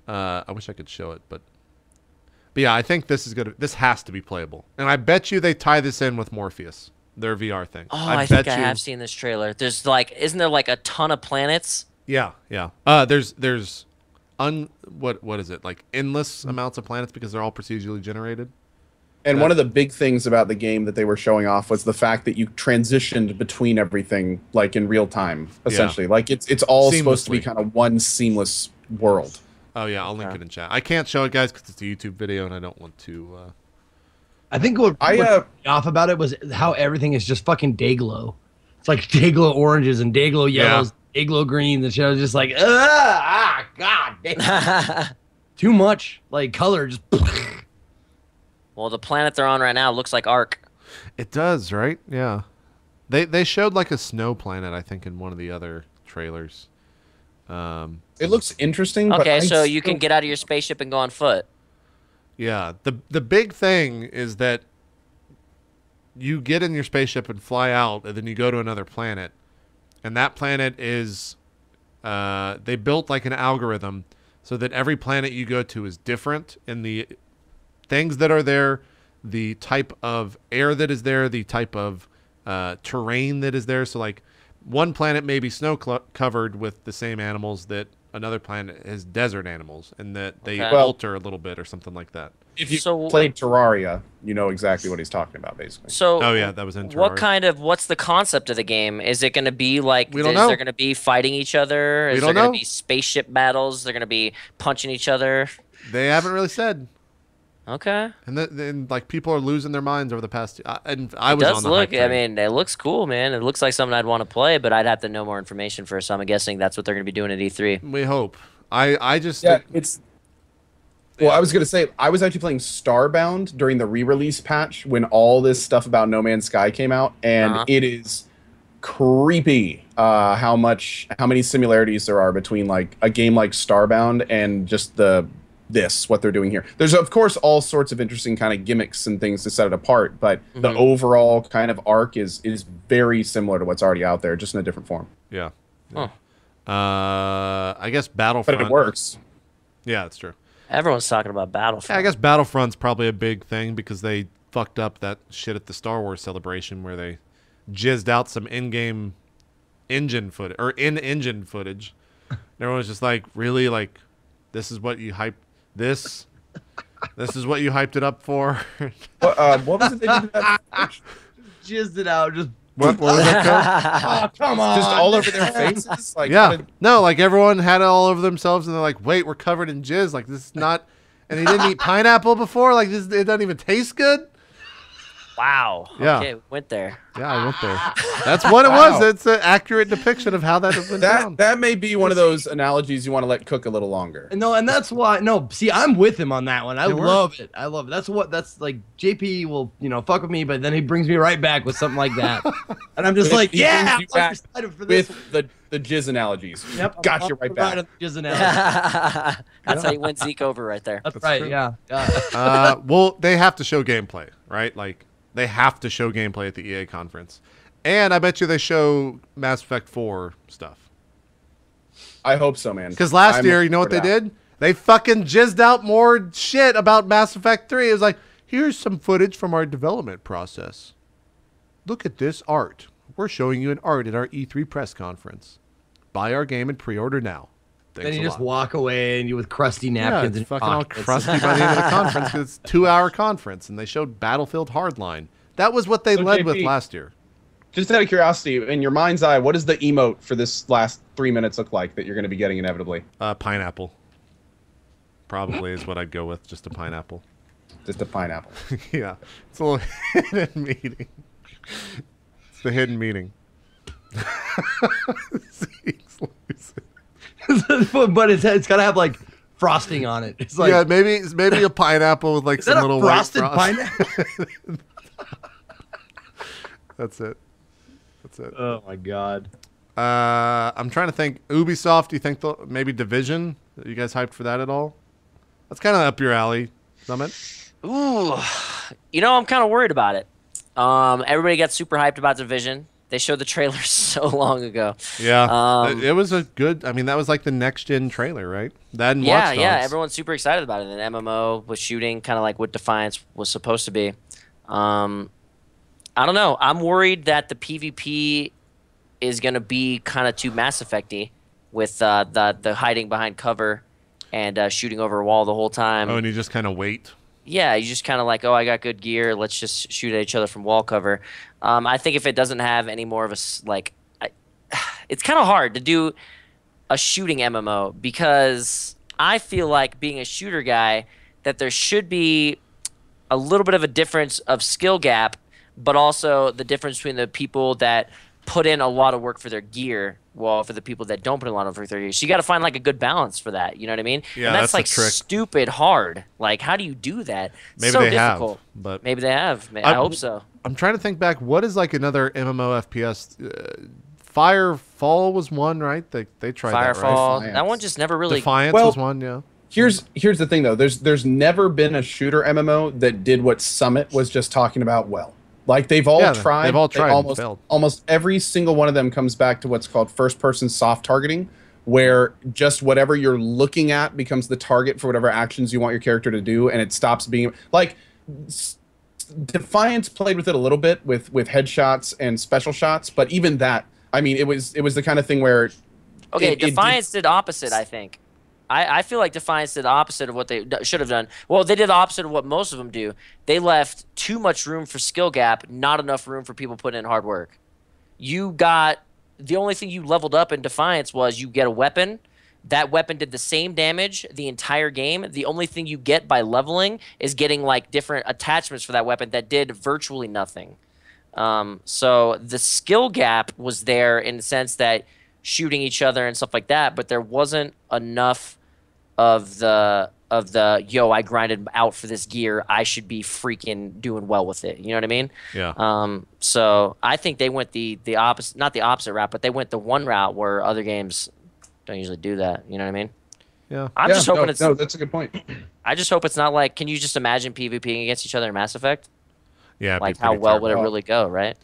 [SPEAKER 1] I wish I could show it, but yeah, I think this has to be playable, and I bet you they tie this in with Morpheus, their VR thing.
[SPEAKER 3] Oh, I think I have seen this trailer. There's isn't there like a ton of planets?
[SPEAKER 1] Yeah. There's what is it, like endless amounts of planets because they're all procedurally generated.
[SPEAKER 4] And one of the big things about the game that they were showing off was the fact that you transitioned between everything like in real time, essentially. Like it's all supposed to be kind of one seamless world.
[SPEAKER 1] Oh yeah, I'll link it in chat. I can't show it, guys, because it's a YouTube video and I don't want to.
[SPEAKER 2] I think what off about it was how everything is just fucking Dayglow. It's like Dayglow oranges and Dayglow yellows, Dayglow greens, and shit. I was just like, god damn. Too much like color. Just.
[SPEAKER 3] Well, the planet they're on right now looks like ARK.
[SPEAKER 1] It does, right? Yeah. They showed like a snow planet, I think, in one of the other trailers.
[SPEAKER 4] It looks interesting.
[SPEAKER 3] Okay,
[SPEAKER 4] but
[SPEAKER 3] so you can get out of your spaceship and go on foot.
[SPEAKER 1] Yeah. The big thing is that you get in your spaceship and fly out, and then you go to another planet, and that planet is they built like an algorithm so that every planet you go to is different in the things that are there, the type of air that is there, the type of terrain that is there. So like one planet may be snow covered with the same animals that another planet has desert animals, and that they alter a little bit or something like that.
[SPEAKER 4] If you played Terraria, you know exactly what he's talking about, basically.
[SPEAKER 3] So,
[SPEAKER 1] oh yeah, that was in Terraria.
[SPEAKER 3] What's the concept of the game? Is it going to be like,
[SPEAKER 1] we don't know.
[SPEAKER 3] They're going to be fighting each other? Is there going to be spaceship battles? They're going to be punching each other?
[SPEAKER 1] They haven't really said.
[SPEAKER 3] Okay.
[SPEAKER 1] And then like people are losing their minds over the past. And I was
[SPEAKER 3] it does
[SPEAKER 1] on the
[SPEAKER 3] look.
[SPEAKER 1] hype train.
[SPEAKER 3] I mean, it looks cool, man. It looks like something I'd want to play, but I'd have to know more information first. So I'm guessing that's what they're going to be doing at E3.
[SPEAKER 1] We hope. I just
[SPEAKER 4] it's. Well, I was gonna say I was actually playing Starbound during the re-release patch when all this stuff about No Man's Sky came out, and it is creepy how many similarities there are between like a game like Starbound and just what they're doing here. There's of course all sorts of interesting kind of gimmicks and things to set it apart, but the overall kind of arc is very similar to what's already out there, just in a different form.
[SPEAKER 1] Yeah. I guess Battlefront.
[SPEAKER 4] But it works.
[SPEAKER 1] Yeah, that's true.
[SPEAKER 3] Everyone's talking about Battlefront.
[SPEAKER 1] Yeah, I guess Battlefront's probably a big thing because they fucked up that shit at the Star Wars Celebration where they jizzed out some in-game engine footage or in-engine footage. And everyone's just like, really, like, this is what you hyped this? This is what you hyped it up for?
[SPEAKER 4] What was it they did to that footage?
[SPEAKER 2] Jizzed it out, just.
[SPEAKER 1] What was that?
[SPEAKER 2] Oh, come on.
[SPEAKER 4] Just all over their faces? Like,
[SPEAKER 1] yeah. No, like everyone had it all over themselves and they're like, wait, we're covered in jizz. Like, this is not. And he didn't eat pineapple before? Like, this, it doesn't even taste good?
[SPEAKER 3] Wow.
[SPEAKER 1] Yeah.
[SPEAKER 3] Okay, went there.
[SPEAKER 1] Yeah, I went there. That's what it was. It's an accurate depiction of how that went down.
[SPEAKER 4] That may be one of those analogies you want to let cook a little longer.
[SPEAKER 2] No, and that's why. No, see, I'm with him on that one. I love it. I love it. That's like JP will, fuck with me, but then he brings me right back with something like that, and I'm just like, yeah, I'm excited for this.
[SPEAKER 4] With the jizz analogies.
[SPEAKER 2] Yep,
[SPEAKER 4] got you right back.
[SPEAKER 2] Jizz analogy.
[SPEAKER 3] That's how you win Zeke over right there.
[SPEAKER 2] That's right.
[SPEAKER 1] True.
[SPEAKER 2] Yeah.
[SPEAKER 1] Well, they have to show gameplay, right? Like. They have to show gameplay at the EA conference. And I bet you they show Mass Effect 4 stuff.
[SPEAKER 4] I hope so, man.
[SPEAKER 1] Because last year, you know what they did? They fucking jizzed out more shit about Mass Effect 3. It was like, here's some footage from our development process. Look at this art. We're showing you an art at our E3 press conference. Buy our game and pre-order now. Thanks
[SPEAKER 2] then you just walk away and you with crusty napkins.
[SPEAKER 1] Yeah,
[SPEAKER 2] and
[SPEAKER 1] fucking all crusty by the end of the conference because it's a 2-hour conference and they showed Battlefield Hardline. That was what they led
[SPEAKER 4] JP,
[SPEAKER 1] with last year.
[SPEAKER 4] Just out of curiosity, in your mind's eye, what does the emote for this last 3 minutes look like that you're going to be getting inevitably?
[SPEAKER 1] Pineapple. Probably is what I'd go with, just a pineapple.
[SPEAKER 4] Just a pineapple.
[SPEAKER 1] Yeah. It's a little hidden meeting. It's the hidden meeting.
[SPEAKER 2] But it's got to have like frosting on it. It's like,
[SPEAKER 1] yeah, maybe a pineapple with like
[SPEAKER 2] is
[SPEAKER 1] some
[SPEAKER 2] that
[SPEAKER 1] little
[SPEAKER 2] a frosted
[SPEAKER 1] white frost.
[SPEAKER 2] pineapple?
[SPEAKER 1] That's it.
[SPEAKER 2] Oh my god.
[SPEAKER 1] I'm trying to think. Ubisoft. Do you think maybe Division? Are you guys hyped for that at all? That's kind of up your alley, Summit.
[SPEAKER 3] Ooh, I'm kind of worried about it. Everybody got super hyped about Division. They showed the trailer so long ago.
[SPEAKER 1] Yeah, it was a good. I mean, that was like the next gen trailer, right? That and Watch Dogs.
[SPEAKER 3] Yeah. Everyone's super excited about it. An MMO with shooting, kind of like what Defiance was supposed to be. I don't know. I'm worried that the PvP is going to be kind of too Mass Effect-y with the hiding behind cover and shooting over a wall the whole time.
[SPEAKER 1] Oh, and you just kind of wait.
[SPEAKER 3] Yeah, you just kind of like, oh, I got good gear. Let's just shoot at each other from wall cover. I think if it doesn't have any more of a it's kind of hard to do a shooting MMO because I feel like being a shooter guy that there should be a little bit of a difference of skill gap, but also the difference between the people that put in a lot of work for their gear, well, for the people that don't put in a lot of work for their gear. So you got to find like a good balance for that. You know what I mean?
[SPEAKER 1] Yeah,
[SPEAKER 3] and that's like
[SPEAKER 1] the trick.
[SPEAKER 3] stupid hard. Like, how do you do that?
[SPEAKER 1] Maybe
[SPEAKER 3] so
[SPEAKER 1] they
[SPEAKER 3] difficult.
[SPEAKER 1] have, but
[SPEAKER 3] maybe they have. I hope so.
[SPEAKER 1] I'm trying to think back. What is like another MMO FPS? Firefall was one, right? They tried that,
[SPEAKER 3] Firefall.
[SPEAKER 1] right?
[SPEAKER 3] That one just never really.
[SPEAKER 1] Defiance was one, yeah.
[SPEAKER 4] Here's the thing though. There's never been a shooter MMO that did what Summit was just talking about well. Like they've all tried.
[SPEAKER 1] They've all tried and failed.
[SPEAKER 4] Almost every single one of them comes back to what's called first-person soft targeting, where just whatever you're looking at becomes the target for whatever actions you want your character to do, and it stops being like Defiance played with it a little bit with headshots and special shots, but even that, I mean, it was the kind of thing where
[SPEAKER 3] okay, Defiance did opposite, I think. I feel like Defiance did the opposite of what they should have done. Well, they did the opposite of what most of them do. They left too much room for skill gap, not enough room for people putting in hard work. You got the only thing you leveled up in Defiance was you get a weapon. That weapon did the same damage the entire game. The only thing you get by leveling is getting like different attachments for that weapon that did virtually nothing. So the skill gap was there in the sense that shooting each other and stuff like that, but there wasn't enough of the yo, I grinded out for this gear, I should be freaking doing well with it. You know what I mean?
[SPEAKER 1] Yeah.
[SPEAKER 3] So I think they went the opposite, not the opposite route, but they went the one route where other games don't usually do that. You know what I mean?
[SPEAKER 1] Yeah.
[SPEAKER 3] I'm just hoping it's
[SPEAKER 4] no. That's a good point.
[SPEAKER 3] I just hope it's not like. Can you just imagine PvPing against each other in Mass Effect?
[SPEAKER 1] Yeah.
[SPEAKER 3] Like how well would it really go, right?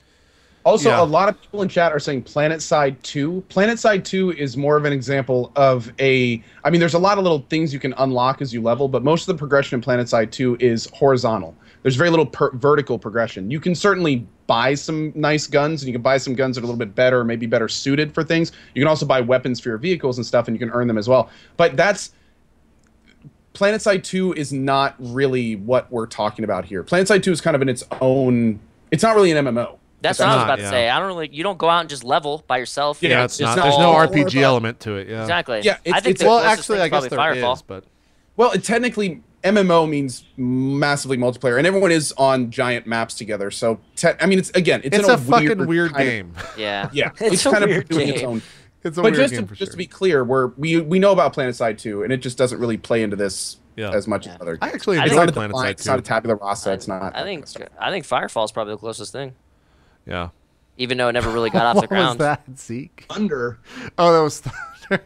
[SPEAKER 4] Also,
[SPEAKER 1] Yeah.
[SPEAKER 4] a lot of people in chat are saying PlanetSide 2. PlanetSide 2 is more of an example of a... I mean, there's a lot of little things you can unlock as you level, but most of the progression in PlanetSide 2 is horizontal. There's very little vertical progression. You can certainly buy some nice guns, and you can buy some guns that are a little bit better, maybe better suited for things. You can also buy weapons for your vehicles and stuff, and you can earn them as well. But that's... PlanetSide 2 is not really what we're talking about here. PlanetSide 2 is kind of in its own... It's not really an MMO.
[SPEAKER 3] That's what I was about to say. I don't really. You don't go out and just level by yourself.
[SPEAKER 1] Yeah, it's not. There's no RPG element to it. Yeah.
[SPEAKER 3] Exactly.
[SPEAKER 4] Yeah,
[SPEAKER 3] I think
[SPEAKER 1] well, actually, I guess there
[SPEAKER 3] Firefall.
[SPEAKER 1] is, but
[SPEAKER 4] well, technically, MMO means massively multiplayer, and everyone is on giant maps together. So, I mean, it's
[SPEAKER 1] it's a fucking weird game.
[SPEAKER 3] Yeah.
[SPEAKER 4] Yeah,
[SPEAKER 3] It's
[SPEAKER 4] kind
[SPEAKER 3] a
[SPEAKER 4] of
[SPEAKER 3] weird
[SPEAKER 4] doing
[SPEAKER 3] game.
[SPEAKER 4] its own.
[SPEAKER 1] It's a
[SPEAKER 4] But
[SPEAKER 1] weird
[SPEAKER 4] just
[SPEAKER 1] game
[SPEAKER 4] to,
[SPEAKER 1] for
[SPEAKER 4] just
[SPEAKER 1] sure.
[SPEAKER 4] to be clear, we know about PlanetSide 2, and it just doesn't really play into this
[SPEAKER 1] Yeah.
[SPEAKER 4] as much as other games.
[SPEAKER 1] I actually
[SPEAKER 4] It's
[SPEAKER 1] enjoy
[SPEAKER 4] not a
[SPEAKER 1] PlanetSide
[SPEAKER 4] Defiant, it's not a
[SPEAKER 1] 2.
[SPEAKER 4] Tabula Rasa. It's not.
[SPEAKER 3] I think Firefall is probably the closest thing,
[SPEAKER 1] Yeah.
[SPEAKER 3] even though it never really got off the
[SPEAKER 1] What
[SPEAKER 3] ground.
[SPEAKER 1] was that, Zeke?
[SPEAKER 2] Thunder.
[SPEAKER 1] Oh, that was Thunder.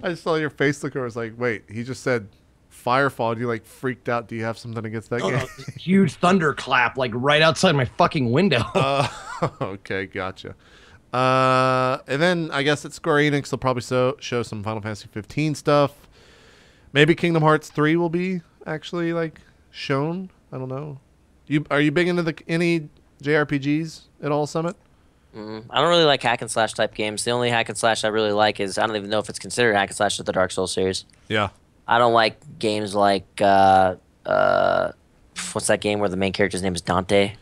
[SPEAKER 1] I saw your face look over. I was like, wait, he just said Firefall. You like freaked out. Do you have something against that game?
[SPEAKER 2] Huge thunderclap, like right outside my fucking window.
[SPEAKER 1] Okay, gotcha. And then I guess at Square Enix, they'll probably show some Final Fantasy 15 stuff. Maybe Kingdom Hearts 3 will be actually like shown. I don't know. Are you big into any JRPGs at all, Summit?
[SPEAKER 3] I don't really like hack and slash type games. The only hack and slash I really like is, I don't even know if it's considered hack and slash, with the Dark Souls series.
[SPEAKER 1] Yeah.
[SPEAKER 3] I don't like games like what's that game where the main character's name is Dante?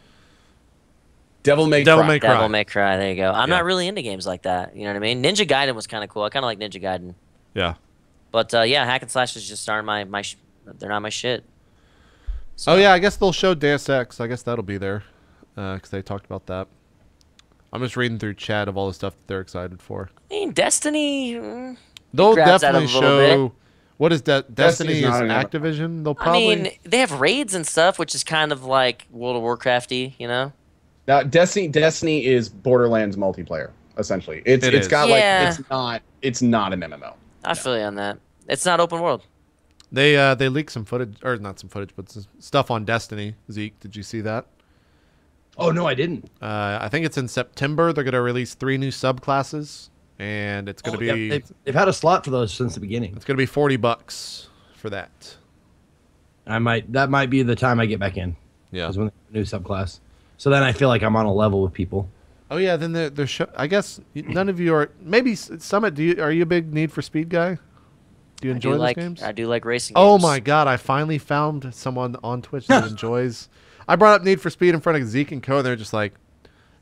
[SPEAKER 4] Devil May
[SPEAKER 1] Devil
[SPEAKER 4] Cry.
[SPEAKER 1] May Cry.
[SPEAKER 3] Devil May Cry. There you go. I'm
[SPEAKER 1] Yeah.
[SPEAKER 3] not really into games like that. You know what I mean? Ninja Gaiden was kind of cool. I kind of like Ninja Gaiden.
[SPEAKER 1] Yeah.
[SPEAKER 3] But yeah, hack and slashes just aren't they're not my shit.
[SPEAKER 1] Oh yeah, I guess they'll show Deus Ex. I guess that'll be there because they talked about that. I'm just reading through chat of all the stuff that they're excited for.
[SPEAKER 3] I mean, Destiny.
[SPEAKER 1] They'll
[SPEAKER 3] grabs at
[SPEAKER 1] definitely
[SPEAKER 3] it a little
[SPEAKER 1] show. What is that? Destiny is
[SPEAKER 4] not an
[SPEAKER 1] Activision. They'll
[SPEAKER 3] I
[SPEAKER 1] probably.
[SPEAKER 3] mean, they have raids and stuff, which is kind of like World of Warcrafty, you know?
[SPEAKER 4] Now, Destiny is Borderlands multiplayer. Essentially,
[SPEAKER 1] It
[SPEAKER 4] it's
[SPEAKER 1] is.
[SPEAKER 4] got
[SPEAKER 3] Yeah.
[SPEAKER 4] like it's not an MMO.
[SPEAKER 3] I feel you on that. It's not open world.
[SPEAKER 1] They leaked some footage, or not some footage, but some stuff on Destiny. Zeke, did you see that?
[SPEAKER 2] Oh no, I didn't.
[SPEAKER 1] I think it's in September. They're going to release 3 new subclasses, and it's going to be
[SPEAKER 2] Yep, they've had a slot for those since the beginning.
[SPEAKER 1] it's going to be $40 for that.
[SPEAKER 2] That might be the time I get back in.
[SPEAKER 1] Yeah.
[SPEAKER 2] Is when they have a new subclass. So then I feel like I'm on a level with people.
[SPEAKER 1] Oh yeah. Then they're I guess none of you are. Maybe Summit. Are you a big Need for Speed guy? Do you enjoy those games?
[SPEAKER 3] I do like racing
[SPEAKER 1] Oh
[SPEAKER 3] games.
[SPEAKER 1] my God! I finally found someone on Twitch that enjoys. I brought up Need for Speed in front of Zeke and Co. And they're just like,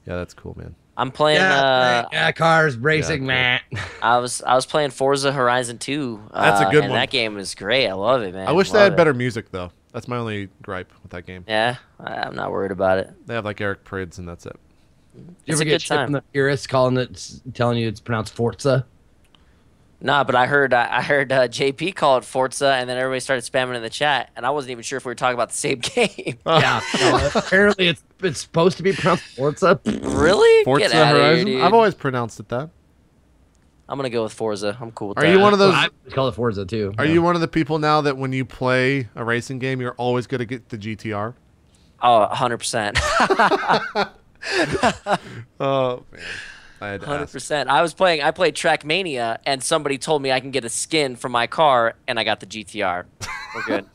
[SPEAKER 1] "Yeah, that's cool, man."
[SPEAKER 3] I'm playing.
[SPEAKER 2] Yeah, cars, racing,
[SPEAKER 1] cool.
[SPEAKER 2] man.
[SPEAKER 3] I was playing Forza Horizon 2.
[SPEAKER 1] That's a good
[SPEAKER 3] and
[SPEAKER 1] one.
[SPEAKER 3] that game is great. I love it, man.
[SPEAKER 1] I wish they
[SPEAKER 3] Love
[SPEAKER 1] had
[SPEAKER 3] it.
[SPEAKER 1] better music though. That's my only gripe with that game.
[SPEAKER 3] Yeah, I'm not worried about it.
[SPEAKER 1] They have like Eric Prydz and that's it.
[SPEAKER 2] You
[SPEAKER 3] It's
[SPEAKER 2] ever
[SPEAKER 3] a
[SPEAKER 2] get
[SPEAKER 3] good
[SPEAKER 2] shit
[SPEAKER 3] time.
[SPEAKER 2] from the purists telling you it's pronounced Forza?
[SPEAKER 3] Nah, but I heard JP call it Forza, and then everybody started spamming in the chat, and I wasn't even sure if we were talking about the same game.
[SPEAKER 2] Yeah. No, apparently it's supposed to be pronounced Forza.
[SPEAKER 3] Really?
[SPEAKER 1] Forza
[SPEAKER 3] Get outta
[SPEAKER 1] Horizon.
[SPEAKER 3] Here, dude.
[SPEAKER 1] I've always pronounced it that.
[SPEAKER 3] I'm gonna go with Forza. I'm cool with
[SPEAKER 1] Are
[SPEAKER 3] that.
[SPEAKER 1] you one of those?
[SPEAKER 2] I call it Forza too.
[SPEAKER 1] Are you one of the people now that when you play a racing game, you're always going to get the GTR?
[SPEAKER 3] Oh, 100%.
[SPEAKER 1] Oh man. I had to ask.
[SPEAKER 3] 100%. I played Trackmania, and somebody told me I can get a skin for my car, and I got the GTR. We're good.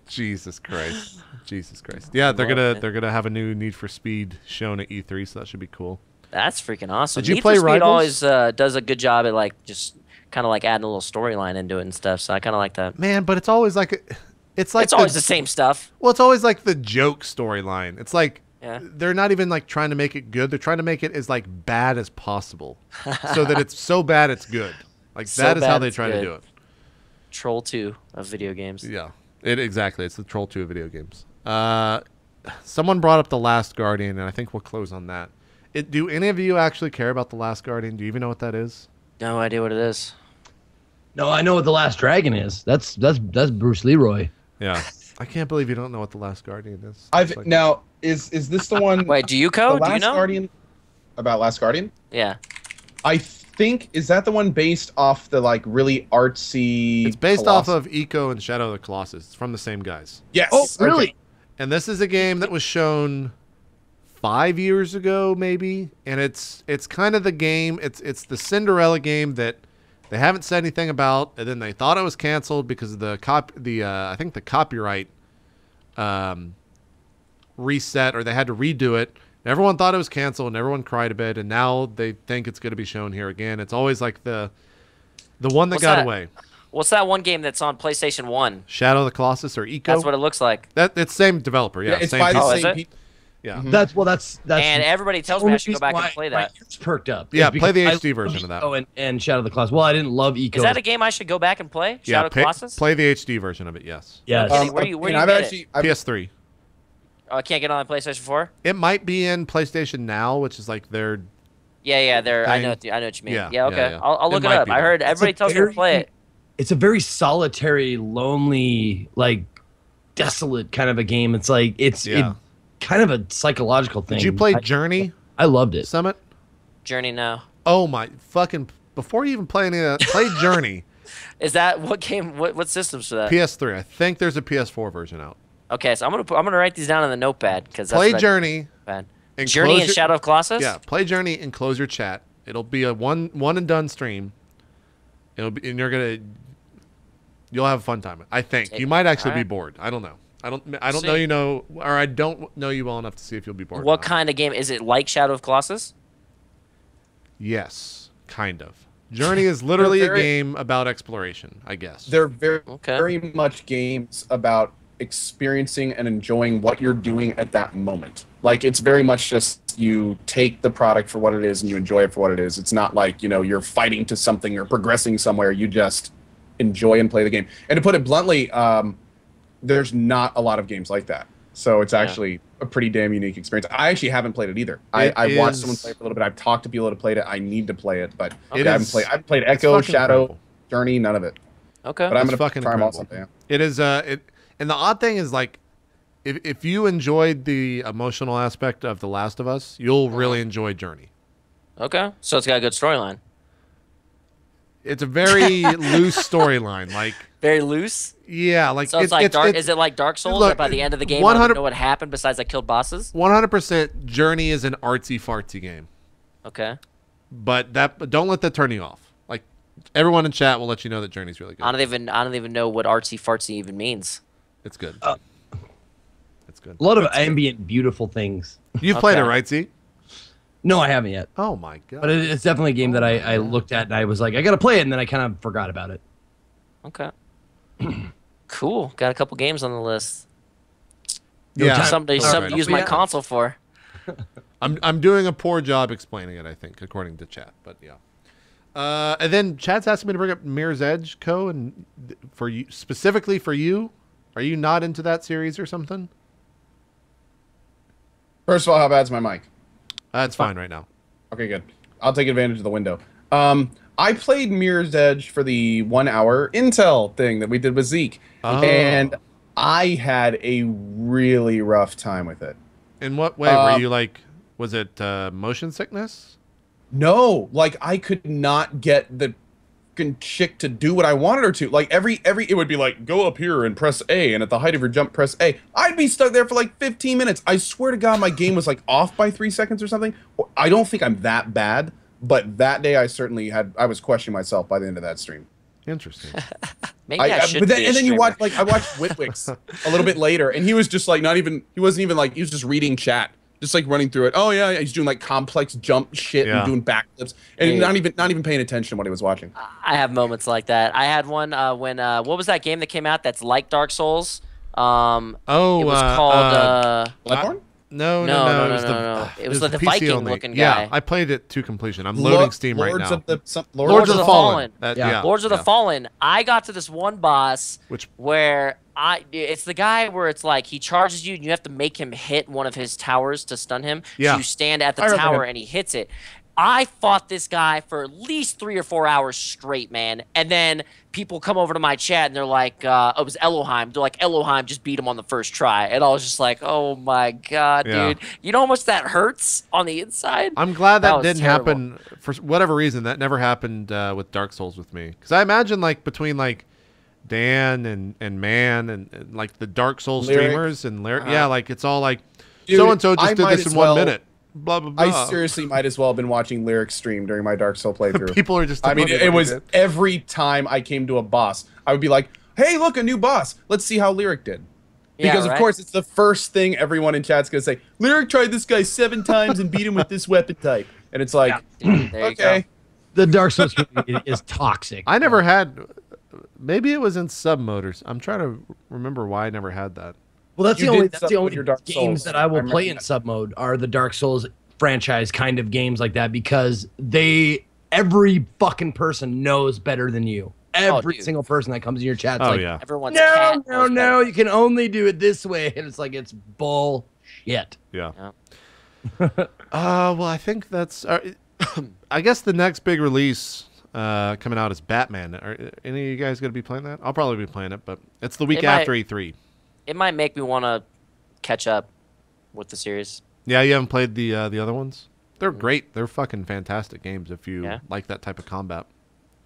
[SPEAKER 1] Jesus Christ. Jesus Christ. Yeah, they're gonna have a new Need for Speed shown at E3, so that should be cool.
[SPEAKER 3] That's freaking awesome.
[SPEAKER 1] Did you
[SPEAKER 3] Need
[SPEAKER 1] play
[SPEAKER 3] for Speed
[SPEAKER 1] Rivals?
[SPEAKER 3] always does a good job at like just kind of like adding a little storyline into it and stuff. So I kind of like that.
[SPEAKER 1] Man, but it's always like it's
[SPEAKER 3] Always the same stuff.
[SPEAKER 1] Well, it's always like the joke storyline. It's like
[SPEAKER 3] Yeah.
[SPEAKER 1] they're not even like trying to make it good. They're trying to make it as like bad as possible, so that it's so bad it's good. Like
[SPEAKER 3] So
[SPEAKER 1] that is how
[SPEAKER 3] bad
[SPEAKER 1] they
[SPEAKER 3] it's
[SPEAKER 1] try to
[SPEAKER 3] good.
[SPEAKER 1] do it.
[SPEAKER 3] Troll 2 of video games.
[SPEAKER 1] Yeah, exactly. It's the Troll 2 of video games. Someone brought up The Last Guardian, and I think we'll close on that. Do any of you actually care about The Last Guardian? Do you even know what that is?
[SPEAKER 3] No idea what it is.
[SPEAKER 2] No, I know what The Last Dragon is. That's Bruce Leroy.
[SPEAKER 1] Yeah. I can't believe you don't know what The Last Guardian is.
[SPEAKER 4] I've
[SPEAKER 1] It's like-
[SPEAKER 4] now is this the one?
[SPEAKER 3] Wait, do you
[SPEAKER 4] the
[SPEAKER 3] code? Do
[SPEAKER 4] Last
[SPEAKER 3] you know?
[SPEAKER 4] Guardian about Last Guardian?
[SPEAKER 3] Yeah.
[SPEAKER 4] I think is that the one based off the like really artsy.
[SPEAKER 1] It's based off
[SPEAKER 4] Colossus?
[SPEAKER 1] of Eco and Shadow of the Colossus. It's from the same guys.
[SPEAKER 4] Yes.
[SPEAKER 2] Oh, really?
[SPEAKER 4] Okay.
[SPEAKER 1] And this is a game that was shown 5 years ago, maybe. And it's kind of the game. It's the Cinderella game that they haven't said anything about, and then they thought it was canceled because of the I think the copyright reset, or they had to redo it. Everyone thought it was canceled, and everyone cried a bit. And now they think it's going to be shown here again. It's always like the one that
[SPEAKER 3] What's
[SPEAKER 1] got
[SPEAKER 3] that?
[SPEAKER 1] away.
[SPEAKER 3] What's that one game that's on PlayStation 1?
[SPEAKER 1] Shadow of the Colossus or Eco.
[SPEAKER 3] That's what it looks like.
[SPEAKER 1] It's same developer. Yeah,
[SPEAKER 4] it's
[SPEAKER 1] same
[SPEAKER 4] by the
[SPEAKER 1] people.
[SPEAKER 3] Oh, is
[SPEAKER 4] same
[SPEAKER 3] it?
[SPEAKER 4] people.
[SPEAKER 1] Yeah.
[SPEAKER 2] That's
[SPEAKER 3] And everybody tells me I should go back and play that.
[SPEAKER 2] It's perked up.
[SPEAKER 1] Yeah,
[SPEAKER 2] It's
[SPEAKER 1] play the
[SPEAKER 2] because
[SPEAKER 1] HD
[SPEAKER 2] I
[SPEAKER 1] version
[SPEAKER 2] love
[SPEAKER 1] of that.
[SPEAKER 2] Eco and Shadow of the Colossus. Well, I didn't love Eco.
[SPEAKER 3] Is that a game I should go back and play?
[SPEAKER 1] Yeah,
[SPEAKER 3] Shadow Colossus?
[SPEAKER 1] play the HD version of it. Yes.
[SPEAKER 2] Yes.
[SPEAKER 3] Okay, where do you
[SPEAKER 4] and
[SPEAKER 3] get
[SPEAKER 4] I've
[SPEAKER 3] it?
[SPEAKER 4] actually I've,
[SPEAKER 1] PS3.
[SPEAKER 3] Oh, I can't get on PlayStation 4?
[SPEAKER 1] It might be in PlayStation Now, which is like their.
[SPEAKER 3] Yeah, I
[SPEAKER 1] Thing.
[SPEAKER 3] know what you mean.
[SPEAKER 1] Yeah,
[SPEAKER 3] Yeah, okay.
[SPEAKER 1] yeah, yeah.
[SPEAKER 3] I'll
[SPEAKER 1] It
[SPEAKER 3] look it
[SPEAKER 1] might
[SPEAKER 3] up.
[SPEAKER 1] be
[SPEAKER 3] I
[SPEAKER 1] there.
[SPEAKER 3] heard everybody tells me to play it.
[SPEAKER 2] It's a very solitary, lonely, like desolate kind of a game. It's like it's kind of a psychological thing.
[SPEAKER 1] Did you play Journey
[SPEAKER 2] I loved it.
[SPEAKER 1] Summit?
[SPEAKER 3] Journey now.
[SPEAKER 1] Oh my fucking! Before you even play any of that, play Journey.
[SPEAKER 3] Is that what game? What systems for that?
[SPEAKER 1] PS3. I think there's a PS4 version out.
[SPEAKER 3] Okay, so I'm gonna write these down on the notepad because
[SPEAKER 1] Play Journey.
[SPEAKER 3] And
[SPEAKER 1] and
[SPEAKER 3] Journey
[SPEAKER 1] close
[SPEAKER 3] and
[SPEAKER 1] your-
[SPEAKER 3] Shadow of Colossus.
[SPEAKER 1] Yeah, play Journey and close your chat. It'll be a one and done stream. It'll be, and you'll have a fun time. I think you might actually be
[SPEAKER 3] Alright.
[SPEAKER 1] bored. I don't know. I don't know
[SPEAKER 3] See.
[SPEAKER 1] or I don't know you well enough to see if you'll be bored. or
[SPEAKER 3] What
[SPEAKER 1] not.
[SPEAKER 3] kind of game is it? Like Shadow of Colossus?
[SPEAKER 1] Yes, kind of. Journey is literally a
[SPEAKER 4] very-
[SPEAKER 1] game about exploration, I guess.
[SPEAKER 4] they're very
[SPEAKER 3] Okay.
[SPEAKER 4] very much games about experiencing and enjoying what you're doing at that moment. Like it's very much just you take the product for what it is and you enjoy it for what it is. It's not like, you're fighting to something or progressing somewhere. You just enjoy and play the game. And to put it bluntly, there's not a lot of games like that. So it's actually a pretty damn unique experience. I actually haven't played it either. I watched someone play it for a little bit. I've talked to people that have played it. I need to play it, but
[SPEAKER 1] It
[SPEAKER 4] I haven't
[SPEAKER 1] is-
[SPEAKER 4] played. I've played
[SPEAKER 1] it's
[SPEAKER 4] Echo,
[SPEAKER 1] fucking
[SPEAKER 4] Shadow,
[SPEAKER 1] incredible.
[SPEAKER 4] Journey, none of it.
[SPEAKER 3] Okay.
[SPEAKER 4] But I'm
[SPEAKER 1] It's
[SPEAKER 4] gonna
[SPEAKER 1] fucking
[SPEAKER 4] try them all
[SPEAKER 1] incredible.
[SPEAKER 4] someday.
[SPEAKER 1] It is and the odd thing is like if you enjoyed the emotional aspect of The Last of Us, you'll really enjoy Journey.
[SPEAKER 3] Okay. So it's got a good storyline.
[SPEAKER 1] It's a very loose storyline. Like
[SPEAKER 3] Very loose.
[SPEAKER 1] yeah, like
[SPEAKER 3] So it's like Dark. Is it like Dark Souls?
[SPEAKER 1] look,
[SPEAKER 3] That by the end of the game, I
[SPEAKER 1] 100
[SPEAKER 3] don't know what happened besides I killed bosses.
[SPEAKER 1] 100% Journey is an artsy fartsy game.
[SPEAKER 3] Okay.
[SPEAKER 1] But don't let that turn you off. Like everyone in chat will let you know that Journey's really good.
[SPEAKER 3] I don't even know what artsy fartsy even means.
[SPEAKER 1] It's good. It's good.
[SPEAKER 2] A lot of ambient, beautiful things.
[SPEAKER 1] You've played it,
[SPEAKER 3] Okay.
[SPEAKER 1] right? See?
[SPEAKER 2] No, I haven't yet.
[SPEAKER 1] Oh my god.
[SPEAKER 2] But it's definitely a game that I looked at and I was like, I gotta play it, and then I kind of forgot about it.
[SPEAKER 3] Okay. Cool. Got a couple games on the list.
[SPEAKER 1] yeah.
[SPEAKER 3] Something
[SPEAKER 1] Alright.
[SPEAKER 3] to use my console for.
[SPEAKER 1] I'm doing a poor job explaining it, I think, according to chat. But yeah. And then chat's asking me to bring up Mirror's Edge, and for you specifically for you, are you not into that series or something?
[SPEAKER 4] First of all, how bad's my mic?
[SPEAKER 1] That's fine right now.
[SPEAKER 4] Okay, good. I'll take advantage of the window. I played Mirror's Edge for the 1 hour Intel thing that we did with Zeke.
[SPEAKER 1] Oh.
[SPEAKER 4] And I had a really rough time with it.
[SPEAKER 1] In what way were you like? Was it motion sickness?
[SPEAKER 4] No, like I could not get the chick to do what I wanted her to. Like every it would be like, go up here and press A, and at the height of your jump press A. I'd be stuck there for like 15 minutes. I swear to God, my game was like off by 3 seconds or something. I don't think I'm that bad, but that day I was questioning myself by the end of that stream.
[SPEAKER 1] Interesting.
[SPEAKER 3] Maybe I should.
[SPEAKER 4] And then you watch, like, I watched Witwix a little bit later, and he was just like he wasn't even like, he was just reading chat. Just like running through it. Oh yeah, he's doing like complex jump shit and doing backflips, and not even paying attention to what he was watching.
[SPEAKER 3] I have moments like that. I had one when what was that game that came out that's like Dark Souls? It was called
[SPEAKER 4] Bloodborne?
[SPEAKER 1] No.
[SPEAKER 3] It was the Viking looking guy.
[SPEAKER 1] Yeah, I played it to completion. I'm loading Steam right now.
[SPEAKER 3] Lords of the Fallen.
[SPEAKER 1] Lords
[SPEAKER 3] of the Fallen. I got to this one boss where it's the guy where it's like he charges you and you have to make him hit one of his towers to stun him.
[SPEAKER 1] Yeah.
[SPEAKER 3] So you stand at the tower and he hits it. I fought this guy for at least 3 or 4 hours straight, man. And then people come over to my chat and they're like, it was Elohim. They're like, Elohim just beat him on the first try. And I was just like, oh my God, dude. You know how much that hurts on the inside?
[SPEAKER 1] I'm glad that didn't happen for whatever reason. That never happened with Dark Souls with me. Because I imagine like between like Dan and Man and like the Dark Souls streamers and yeah, like it's all like so-and-so just did this in 1 minute. Blah, blah, blah.
[SPEAKER 4] I seriously might as well have been watching Lyric stream during my Dark Soul playthrough.
[SPEAKER 1] People are just...
[SPEAKER 4] I mean, it was every time I came to a boss, I would be like, hey, look, a new boss. Let's see how Lyric did. Because, of course, it's the first thing everyone in chat's going to say. Lyric tried this guy 7 times and beat him with this weapon type. And it's like, okay.
[SPEAKER 2] The Dark Souls community is toxic.
[SPEAKER 1] I never had... Maybe it was in sub-motors. I'm trying to remember why I never had that.
[SPEAKER 2] Well, that's the only games that I will play in sub mode are the Dark Souls franchise kind of games like that, because every fucking person knows better than you. Every single person that comes in your chat is like,
[SPEAKER 3] everyone's
[SPEAKER 2] no, you can only do it this way, and it's like, it's bullshit.
[SPEAKER 1] Yeah. Well, I think that's. I guess the next big release coming out is Batman. Are any of you guys going to be playing that? I'll probably be playing it, but it's the week after E3.
[SPEAKER 3] It might make me want to catch up with the series.
[SPEAKER 1] Yeah, you haven't played the other ones? They're great. They're fucking fantastic games if you like that type of combat.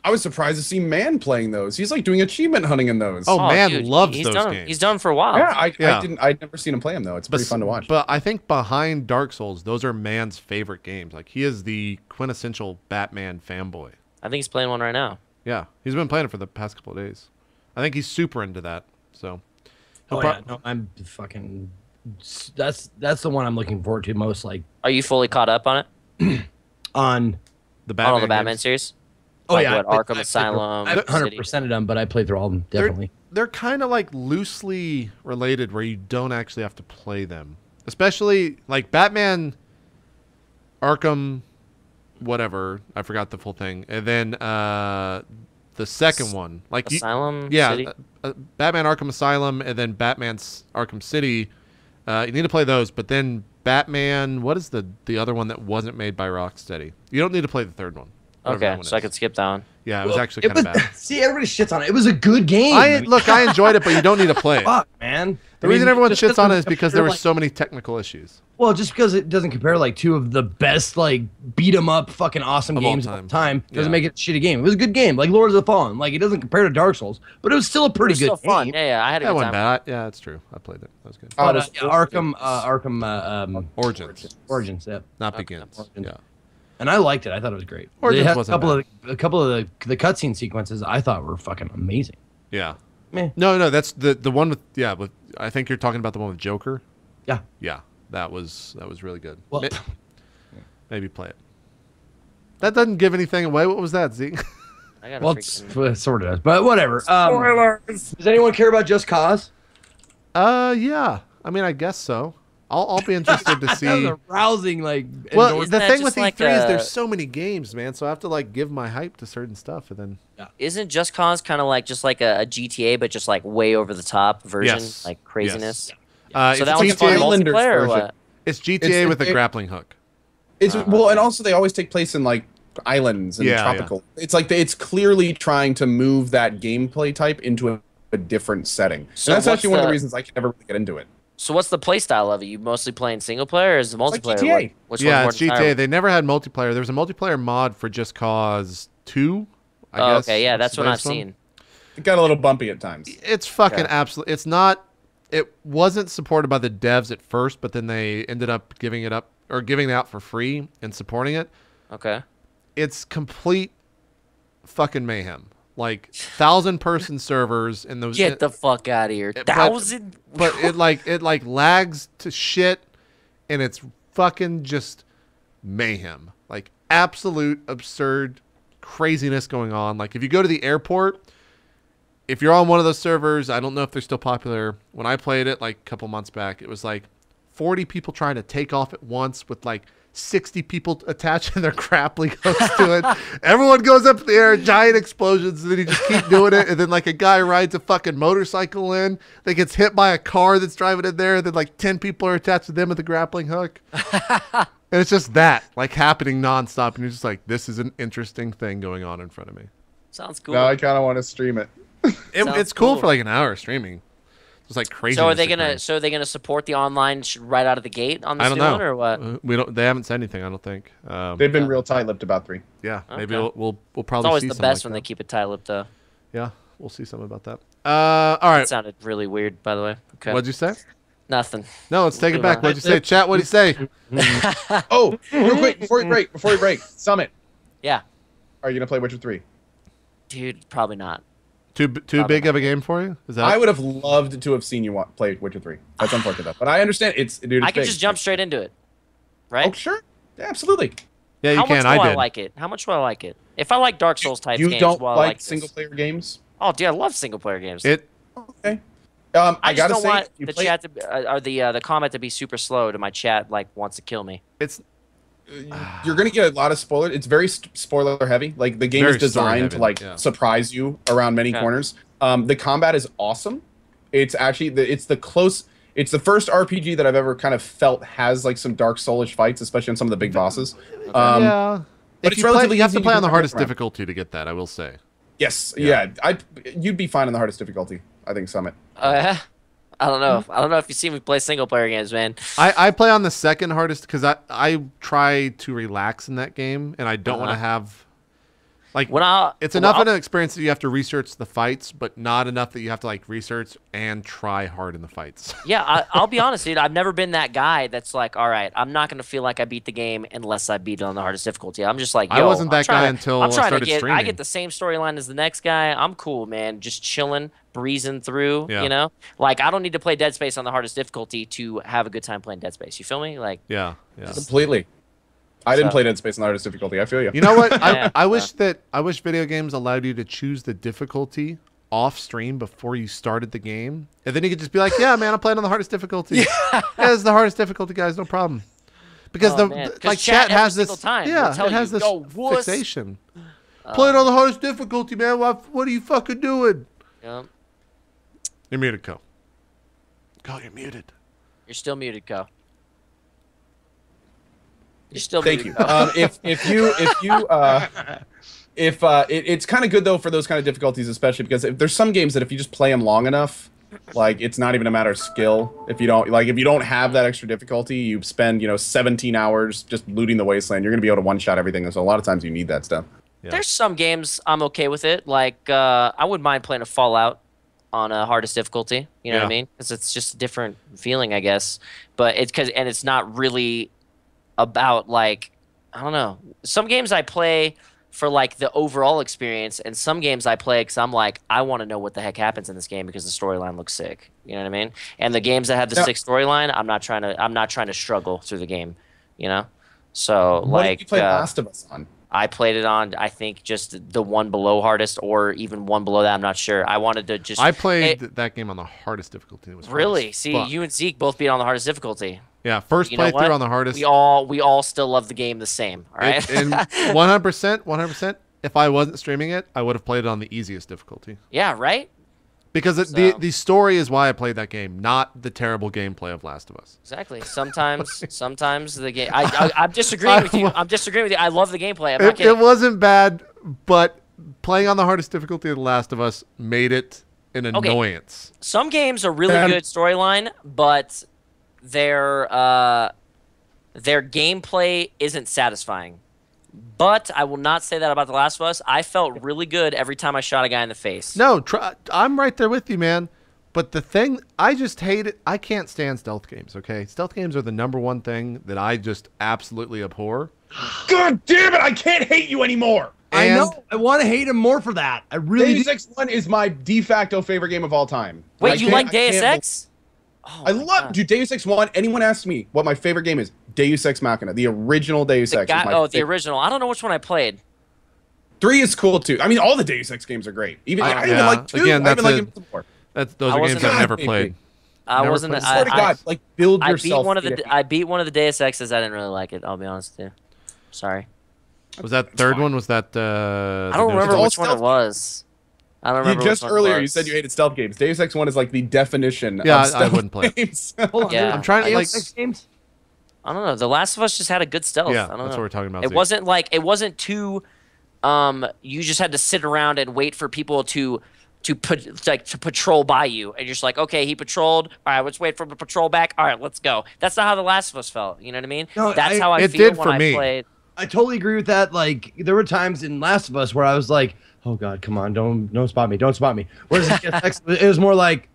[SPEAKER 4] I was surprised to see Man playing those. He's like doing achievement hunting in those.
[SPEAKER 1] Oh, Man loves those games.
[SPEAKER 3] He's done for a while.
[SPEAKER 4] Yeah, I'd never seen him play them though. It's pretty fun to watch.
[SPEAKER 1] But I think behind Dark Souls, those are Man's favorite games. Like he is the quintessential Batman fanboy.
[SPEAKER 3] I think he's playing one right now.
[SPEAKER 1] Yeah, he's been playing it for the past couple of days. I think he's super into that. So.
[SPEAKER 2] I'm fucking. That's the one I'm looking forward to most. Like,
[SPEAKER 3] are you fully caught up on it?
[SPEAKER 2] On
[SPEAKER 1] the Batman,
[SPEAKER 3] all the Batman series?
[SPEAKER 2] Oh yeah,
[SPEAKER 3] Arkham Asylum.
[SPEAKER 2] I've 100% of them, but I played through all of them definitely.
[SPEAKER 1] They're kind of like loosely related, where you don't actually have to play them. Especially like Batman, Arkham, whatever. I forgot the full thing, and then the second one, like
[SPEAKER 3] Asylum.
[SPEAKER 1] City? Batman Arkham Asylum, and then Batman's Arkham City. You need to play those, but then Batman. What is the other one that wasn't made by Rocksteady? You don't need to play the third one.
[SPEAKER 3] Okay, so I could skip that one.
[SPEAKER 1] Yeah, it was actually kind of bad.
[SPEAKER 2] See, everybody shits on it. It was a good game.
[SPEAKER 1] I enjoyed it, but you don't need to play it.
[SPEAKER 2] Fuck, man.
[SPEAKER 1] The reason everyone shits on it is because there were so many technical issues.
[SPEAKER 2] Well, just because it doesn't compare like two of the best like beat 'em up fucking awesome games of all time doesn't make it a shitty game. It was a good game, like Lords of the Fallen. Like it doesn't compare to Dark Souls, but it was still a pretty good
[SPEAKER 3] fun.
[SPEAKER 2] game.
[SPEAKER 3] Yeah, I had a good time.
[SPEAKER 1] Bad. Yeah, that's true. I played it. That was good.
[SPEAKER 2] Arkham Origins. Yeah.
[SPEAKER 1] Not Begins. Yeah.
[SPEAKER 2] And I liked it. I thought it was great.
[SPEAKER 1] Origins
[SPEAKER 2] had
[SPEAKER 1] wasn't
[SPEAKER 2] a couple of the cutscene sequences I thought were fucking amazing.
[SPEAKER 1] Yeah.
[SPEAKER 2] Meh.
[SPEAKER 1] No, that's the one with I think you're talking about the one with Joker.
[SPEAKER 2] Yeah.
[SPEAKER 1] Yeah. That was really good.
[SPEAKER 2] Well,
[SPEAKER 1] maybe play it. That doesn't give anything away. What was that, Zeke?
[SPEAKER 2] Well, it sort of does, but whatever. Spoilers. Does anyone care about Just Cause?
[SPEAKER 1] Yeah. I mean, I guess so. I'll be interested to see.
[SPEAKER 2] That was a rousing, like.
[SPEAKER 1] Well, the thing with E3 is there's so many games, man. So I have to like give my hype to certain stuff, and then.
[SPEAKER 3] Yeah. Isn't Just Cause kind of like just like a GTA, but just like way over the top version, like craziness?
[SPEAKER 1] Yes.
[SPEAKER 3] So that one's fun multiplayer or what?
[SPEAKER 1] It's GTA with a grappling hook.
[SPEAKER 4] It's well, and also they always take place in like islands and tropical. Yeah. It's like it's clearly trying to move that gameplay type into a different setting. So and that's actually one of the reasons I can never really get into it.
[SPEAKER 3] So what's the play style of it? You mostly playing single player or is it multiplayer?
[SPEAKER 4] Like GTA.
[SPEAKER 3] Which
[SPEAKER 1] it's GTA. They never had multiplayer. There was a multiplayer mod for Just Cause 2, I guess.
[SPEAKER 3] Okay, yeah,
[SPEAKER 1] what's
[SPEAKER 3] that's
[SPEAKER 1] the
[SPEAKER 3] what I've
[SPEAKER 1] latest one?
[SPEAKER 3] seen.
[SPEAKER 4] It got a little bumpy at times.
[SPEAKER 1] It's fucking absolute. It's not. It wasn't supported by the devs at first, but then they ended up giving it up or giving it out for free and supporting it.
[SPEAKER 3] Okay.
[SPEAKER 1] It's complete fucking mayhem. Like 1,000-person servers in those.
[SPEAKER 3] Get the fuck out of here. 1,000?
[SPEAKER 1] But it like lags to shit, and it's fucking just mayhem. Like absolute absurd craziness going on. Like if you go to the airport, if you're on one of those servers, I don't know if they're still popular. When I played it like a couple months back, it was like 40 people trying to take off at once with like 60 people attaching their grappling hooks to it. Everyone goes up in the air, giant explosions, and then you just keep doing it. And then like a guy rides a fucking motorcycle in that gets hit by a car that's driving in there. And then like 10 people are attached to them with a grappling hook. And it's just that like happening nonstop. And you're just like, this is an interesting thing going on in front of me.
[SPEAKER 3] Sounds cool.
[SPEAKER 4] Now I kind of want to stream it.
[SPEAKER 1] It's cool for like an hour of streaming. It's like crazy.
[SPEAKER 3] So are they gonna support the online right out of the gate on this new one or what?
[SPEAKER 1] We don't. They haven't said anything. I don't think.
[SPEAKER 4] They've been real tight-lipped about 3.
[SPEAKER 1] Yeah, maybe
[SPEAKER 3] Okay.
[SPEAKER 1] we'll
[SPEAKER 3] It's
[SPEAKER 1] probably
[SPEAKER 3] always
[SPEAKER 1] see
[SPEAKER 3] the
[SPEAKER 1] something
[SPEAKER 3] best
[SPEAKER 1] like
[SPEAKER 3] when
[SPEAKER 1] that.
[SPEAKER 3] they keep it tight-lipped, though.
[SPEAKER 1] Yeah, we'll see something about that. All right.
[SPEAKER 3] That sounded really weird, by the way. Okay.
[SPEAKER 1] What'd you say?
[SPEAKER 3] Nothing.
[SPEAKER 1] No, let's take it
[SPEAKER 3] Move
[SPEAKER 1] back.
[SPEAKER 3] on.
[SPEAKER 1] What'd you say, chat? What'd you say?
[SPEAKER 4] Oh, real quick before we break, Summit.
[SPEAKER 3] Yeah.
[SPEAKER 4] Are you gonna play Witcher 3?
[SPEAKER 3] Dude, probably not.
[SPEAKER 1] Too big of a game for you? Is that?
[SPEAKER 4] I would have loved to have seen you play Witcher 3. That's unfortunate, though. But I understand it's
[SPEAKER 3] I could
[SPEAKER 4] big.
[SPEAKER 3] just jump straight into it. Right?
[SPEAKER 4] Oh, sure. Yeah, absolutely.
[SPEAKER 1] Yeah, you
[SPEAKER 3] How
[SPEAKER 1] can.
[SPEAKER 3] much
[SPEAKER 1] I
[SPEAKER 3] will I
[SPEAKER 1] did.
[SPEAKER 3] like it? How much will I like it? If I like Dark Souls type
[SPEAKER 4] You
[SPEAKER 3] games,
[SPEAKER 4] don't
[SPEAKER 3] will I
[SPEAKER 4] like
[SPEAKER 3] this?
[SPEAKER 4] single-player games?
[SPEAKER 3] Oh, dude, I love single player games.
[SPEAKER 1] It.
[SPEAKER 4] Okay.
[SPEAKER 3] I
[SPEAKER 4] I
[SPEAKER 3] just
[SPEAKER 4] gotta
[SPEAKER 3] don't
[SPEAKER 4] say,
[SPEAKER 3] want
[SPEAKER 4] you
[SPEAKER 3] the
[SPEAKER 4] play,
[SPEAKER 3] chat to or the comment to be super slow to my chat like wants to kill me.
[SPEAKER 1] It's.
[SPEAKER 4] you're gonna get a lot of spoilers. It's very spoiler heavy. Like the game
[SPEAKER 1] Very
[SPEAKER 4] is designed to
[SPEAKER 1] story-heavy,
[SPEAKER 4] like
[SPEAKER 1] yeah.
[SPEAKER 4] surprise you around many
[SPEAKER 3] Okay.
[SPEAKER 4] corners. The combat is awesome. It's actually it's the first RPG that I've ever kind of felt has like some Dark Soulish fights, especially on some of the big bosses.
[SPEAKER 1] Yeah.
[SPEAKER 4] but
[SPEAKER 1] If
[SPEAKER 4] it's
[SPEAKER 1] you
[SPEAKER 4] relatively
[SPEAKER 1] have
[SPEAKER 4] easy
[SPEAKER 1] to
[SPEAKER 4] to
[SPEAKER 1] play on the
[SPEAKER 4] get
[SPEAKER 1] hardest
[SPEAKER 4] around.
[SPEAKER 1] difficulty to get that. I will say.
[SPEAKER 4] Yes,
[SPEAKER 1] Yeah.
[SPEAKER 4] yeah. You'd be fine on the hardest difficulty. I think Summit.
[SPEAKER 3] I don't know. I don't know if you see me play single player games, man.
[SPEAKER 1] I play on the second hardest because I try to relax in that game and I don't want to have like it's enough of an experience that you have to research the fights, but not enough that you have to like research and try hard in the fights.
[SPEAKER 3] Yeah, I'll be honest, dude. I've never been that guy that's like, all right, I'm not gonna feel like I beat the game unless I beat it on the hardest difficulty. I'm just like, yo,
[SPEAKER 1] I wasn't that
[SPEAKER 3] I'm trying
[SPEAKER 1] guy
[SPEAKER 3] to-
[SPEAKER 1] until
[SPEAKER 3] I'm
[SPEAKER 1] I
[SPEAKER 3] trying
[SPEAKER 1] started
[SPEAKER 3] to get. I
[SPEAKER 1] streaming.
[SPEAKER 3] get the same storyline as the next guy. I'm cool, man. Just chilling, breezing through.
[SPEAKER 1] Yeah.
[SPEAKER 3] You know, like I don't need to play Dead Space on the hardest difficulty to have a good time playing Dead Space. You feel me? Like,
[SPEAKER 1] Yeah.
[SPEAKER 4] Completely. I didn't
[SPEAKER 3] So-
[SPEAKER 4] play Dead Space on the hardest difficulty. I feel you.
[SPEAKER 1] You know what?
[SPEAKER 3] Yeah.
[SPEAKER 1] I wish video games allowed you to choose the difficulty off stream before you started the game, and then you could just be like, "Yeah, man, I'm playing on the hardest difficulty. Yeah, it's the hardest difficulty, guys. No problem." Because
[SPEAKER 3] Oh, man. 'Cause
[SPEAKER 1] like
[SPEAKER 3] chat
[SPEAKER 1] chat
[SPEAKER 3] every
[SPEAKER 1] has this,
[SPEAKER 3] single time will
[SPEAKER 1] yeah,
[SPEAKER 3] tell
[SPEAKER 1] it has
[SPEAKER 3] you,
[SPEAKER 1] this
[SPEAKER 3] "Yo, wuss."
[SPEAKER 1] fixation. Play it on the hardest difficulty, man. What are you fucking doing?
[SPEAKER 3] yeah,
[SPEAKER 1] You're muted, Co. You're muted.
[SPEAKER 3] you're still muted, Co. You're still
[SPEAKER 4] Thank
[SPEAKER 3] muted,
[SPEAKER 4] you.
[SPEAKER 3] Co.
[SPEAKER 4] It's kind of good though for those kind of difficulties, especially because if there's some games that if you just play them long enough, like it's not even a matter of skill. If you don't have that extra difficulty, you spend 17 hours just looting the wasteland. You're gonna be able to one shot everything. So a lot of times you need that stuff.
[SPEAKER 1] Yeah.
[SPEAKER 3] There's some games I'm okay with it. Like I wouldn't mind playing a Fallout on a hardest difficulty. You know what I
[SPEAKER 1] Yeah.
[SPEAKER 3] mean? Because it's just a different feeling, I guess. But it's not really about like I don't know. Some games I play for like the overall experience, and some games I play because I'm like I want to know what the heck happens in this game because the storyline looks sick. You know what I mean? And the games that have the
[SPEAKER 4] Yeah.
[SPEAKER 3] sick storyline, I'm not trying to struggle through the game. You know? So
[SPEAKER 4] What
[SPEAKER 3] like
[SPEAKER 4] did you play Last of Us on?
[SPEAKER 3] I played it on, I think, just the one below hardest or even one below that. I'm not sure. I wanted to just.
[SPEAKER 1] I played
[SPEAKER 3] It-
[SPEAKER 1] that game on the hardest difficulty. It was hard
[SPEAKER 3] really?
[SPEAKER 1] as
[SPEAKER 3] See,
[SPEAKER 1] fuck.
[SPEAKER 3] you and Zeke both beat on the hardest difficulty.
[SPEAKER 1] Yeah, first
[SPEAKER 3] You know what?
[SPEAKER 1] playthrough on the hardest.
[SPEAKER 3] We all still love the game the same. All right.
[SPEAKER 1] And 100%. If I wasn't streaming it, I would have played it on the easiest difficulty.
[SPEAKER 3] Yeah. Right.
[SPEAKER 1] Because
[SPEAKER 3] So-
[SPEAKER 1] the story is why I played that game, not the terrible gameplay of Last of Us.
[SPEAKER 3] Exactly. Sometimes the game. I'm disagreeing with you. I'm disagreeing with you. I love the gameplay. I'm not
[SPEAKER 1] It
[SPEAKER 3] kidding.
[SPEAKER 1] wasn't bad, but playing on the hardest difficulty of The Last of Us made it an
[SPEAKER 3] Okay.
[SPEAKER 1] annoyance.
[SPEAKER 3] Some games are really
[SPEAKER 4] And-
[SPEAKER 3] good storyline, but their gameplay isn't satisfying. But I will not say that about The Last of Us. I felt really good every time I shot a guy in the face.
[SPEAKER 1] No, I'm right there with you, man. But the thing, I just hate it. I can't stand stealth games, okay? Stealth games are the #1 thing that I just absolutely abhor.
[SPEAKER 4] God damn it! I can't hate you anymore.
[SPEAKER 2] I know. I want to hate him more for that. I really
[SPEAKER 4] Deus Ex 1 is my de facto favorite game of all time.
[SPEAKER 3] Wait, you like Deus Ex?
[SPEAKER 4] Oh, I love, dude, Deus Ex 1. Anyone asks me what my favorite game is, Deus Ex Machina, the original Deus Ex.
[SPEAKER 3] The original. I don't know which one I played.
[SPEAKER 4] 3 is cool too. I mean, all the Deus Ex games are great. I even like 2.
[SPEAKER 1] Again,
[SPEAKER 4] I even like them more.
[SPEAKER 1] Those are games I've never played.
[SPEAKER 3] I wasn't.
[SPEAKER 4] I swear to God, like build yourself.
[SPEAKER 3] I beat one of the Deus Exes. I didn't really like it. I'll be honest with you. Sorry.
[SPEAKER 1] Was that third one? Was that?
[SPEAKER 3] I don't remember which one it was. I don't remember.
[SPEAKER 4] Just earlier you said you hated stealth games. Deus Ex 1 is like the definition.
[SPEAKER 1] Yeah,
[SPEAKER 4] of stealth
[SPEAKER 1] I wouldn't play
[SPEAKER 4] games.
[SPEAKER 2] Hold on,
[SPEAKER 3] Yeah.
[SPEAKER 1] I'm trying to like.
[SPEAKER 2] Deus Ex games?
[SPEAKER 3] I don't know. The Last of Us just had a good stealth.
[SPEAKER 1] Yeah,
[SPEAKER 3] I don't
[SPEAKER 1] that's
[SPEAKER 3] know.
[SPEAKER 1] what we're talking about.
[SPEAKER 3] It
[SPEAKER 1] Zeke.
[SPEAKER 3] wasn't too. You just had to sit around and wait for people to patrol by you, and you're just like, okay, he patrolled. All right, let's wait for him to patrol back. All right, let's go. That's not how The Last of Us felt. You know what I mean?
[SPEAKER 2] No,
[SPEAKER 3] that's how I
[SPEAKER 1] it
[SPEAKER 3] feel
[SPEAKER 1] did
[SPEAKER 3] when
[SPEAKER 1] for
[SPEAKER 3] I
[SPEAKER 1] me.
[SPEAKER 3] played.
[SPEAKER 2] I totally agree with that. Like, there were times in Last of Us where I was like, "Oh God, come on, don't spot me, don't spot me." Whereas in Deus Ex, it was more like,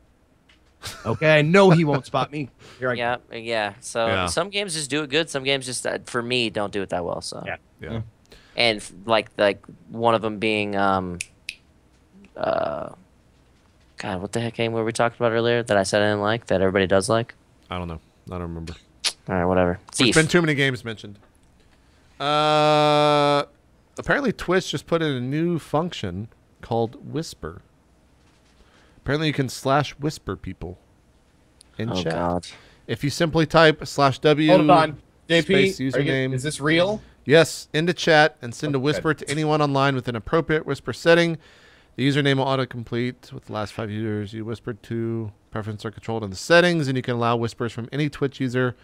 [SPEAKER 2] "Okay, I know he won't spot me." Here I go.
[SPEAKER 3] Yeah. So
[SPEAKER 1] Yeah.
[SPEAKER 3] some games just do it good. Some games just, for me, don't do it that well. So
[SPEAKER 1] Yeah.
[SPEAKER 3] and like one of them being God, what the heck game were we talking about earlier that I said I didn't like that everybody does like?
[SPEAKER 1] I don't know. I don't remember.
[SPEAKER 3] All right, whatever.
[SPEAKER 1] There's been too many games mentioned. Apparently Twitch just put in a new function called Whisper. Apparently you can /whisper people in chat.
[SPEAKER 3] God.
[SPEAKER 1] If you simply type /w
[SPEAKER 4] Hold on, JP.
[SPEAKER 1] space username.
[SPEAKER 4] Is this real?
[SPEAKER 1] Yes, into chat and send a whisper to anyone online with an appropriate whisper setting. The username will autocomplete with the last 5 users you whispered to. Preferences are controlled in the settings, and you can allow whispers from any Twitch user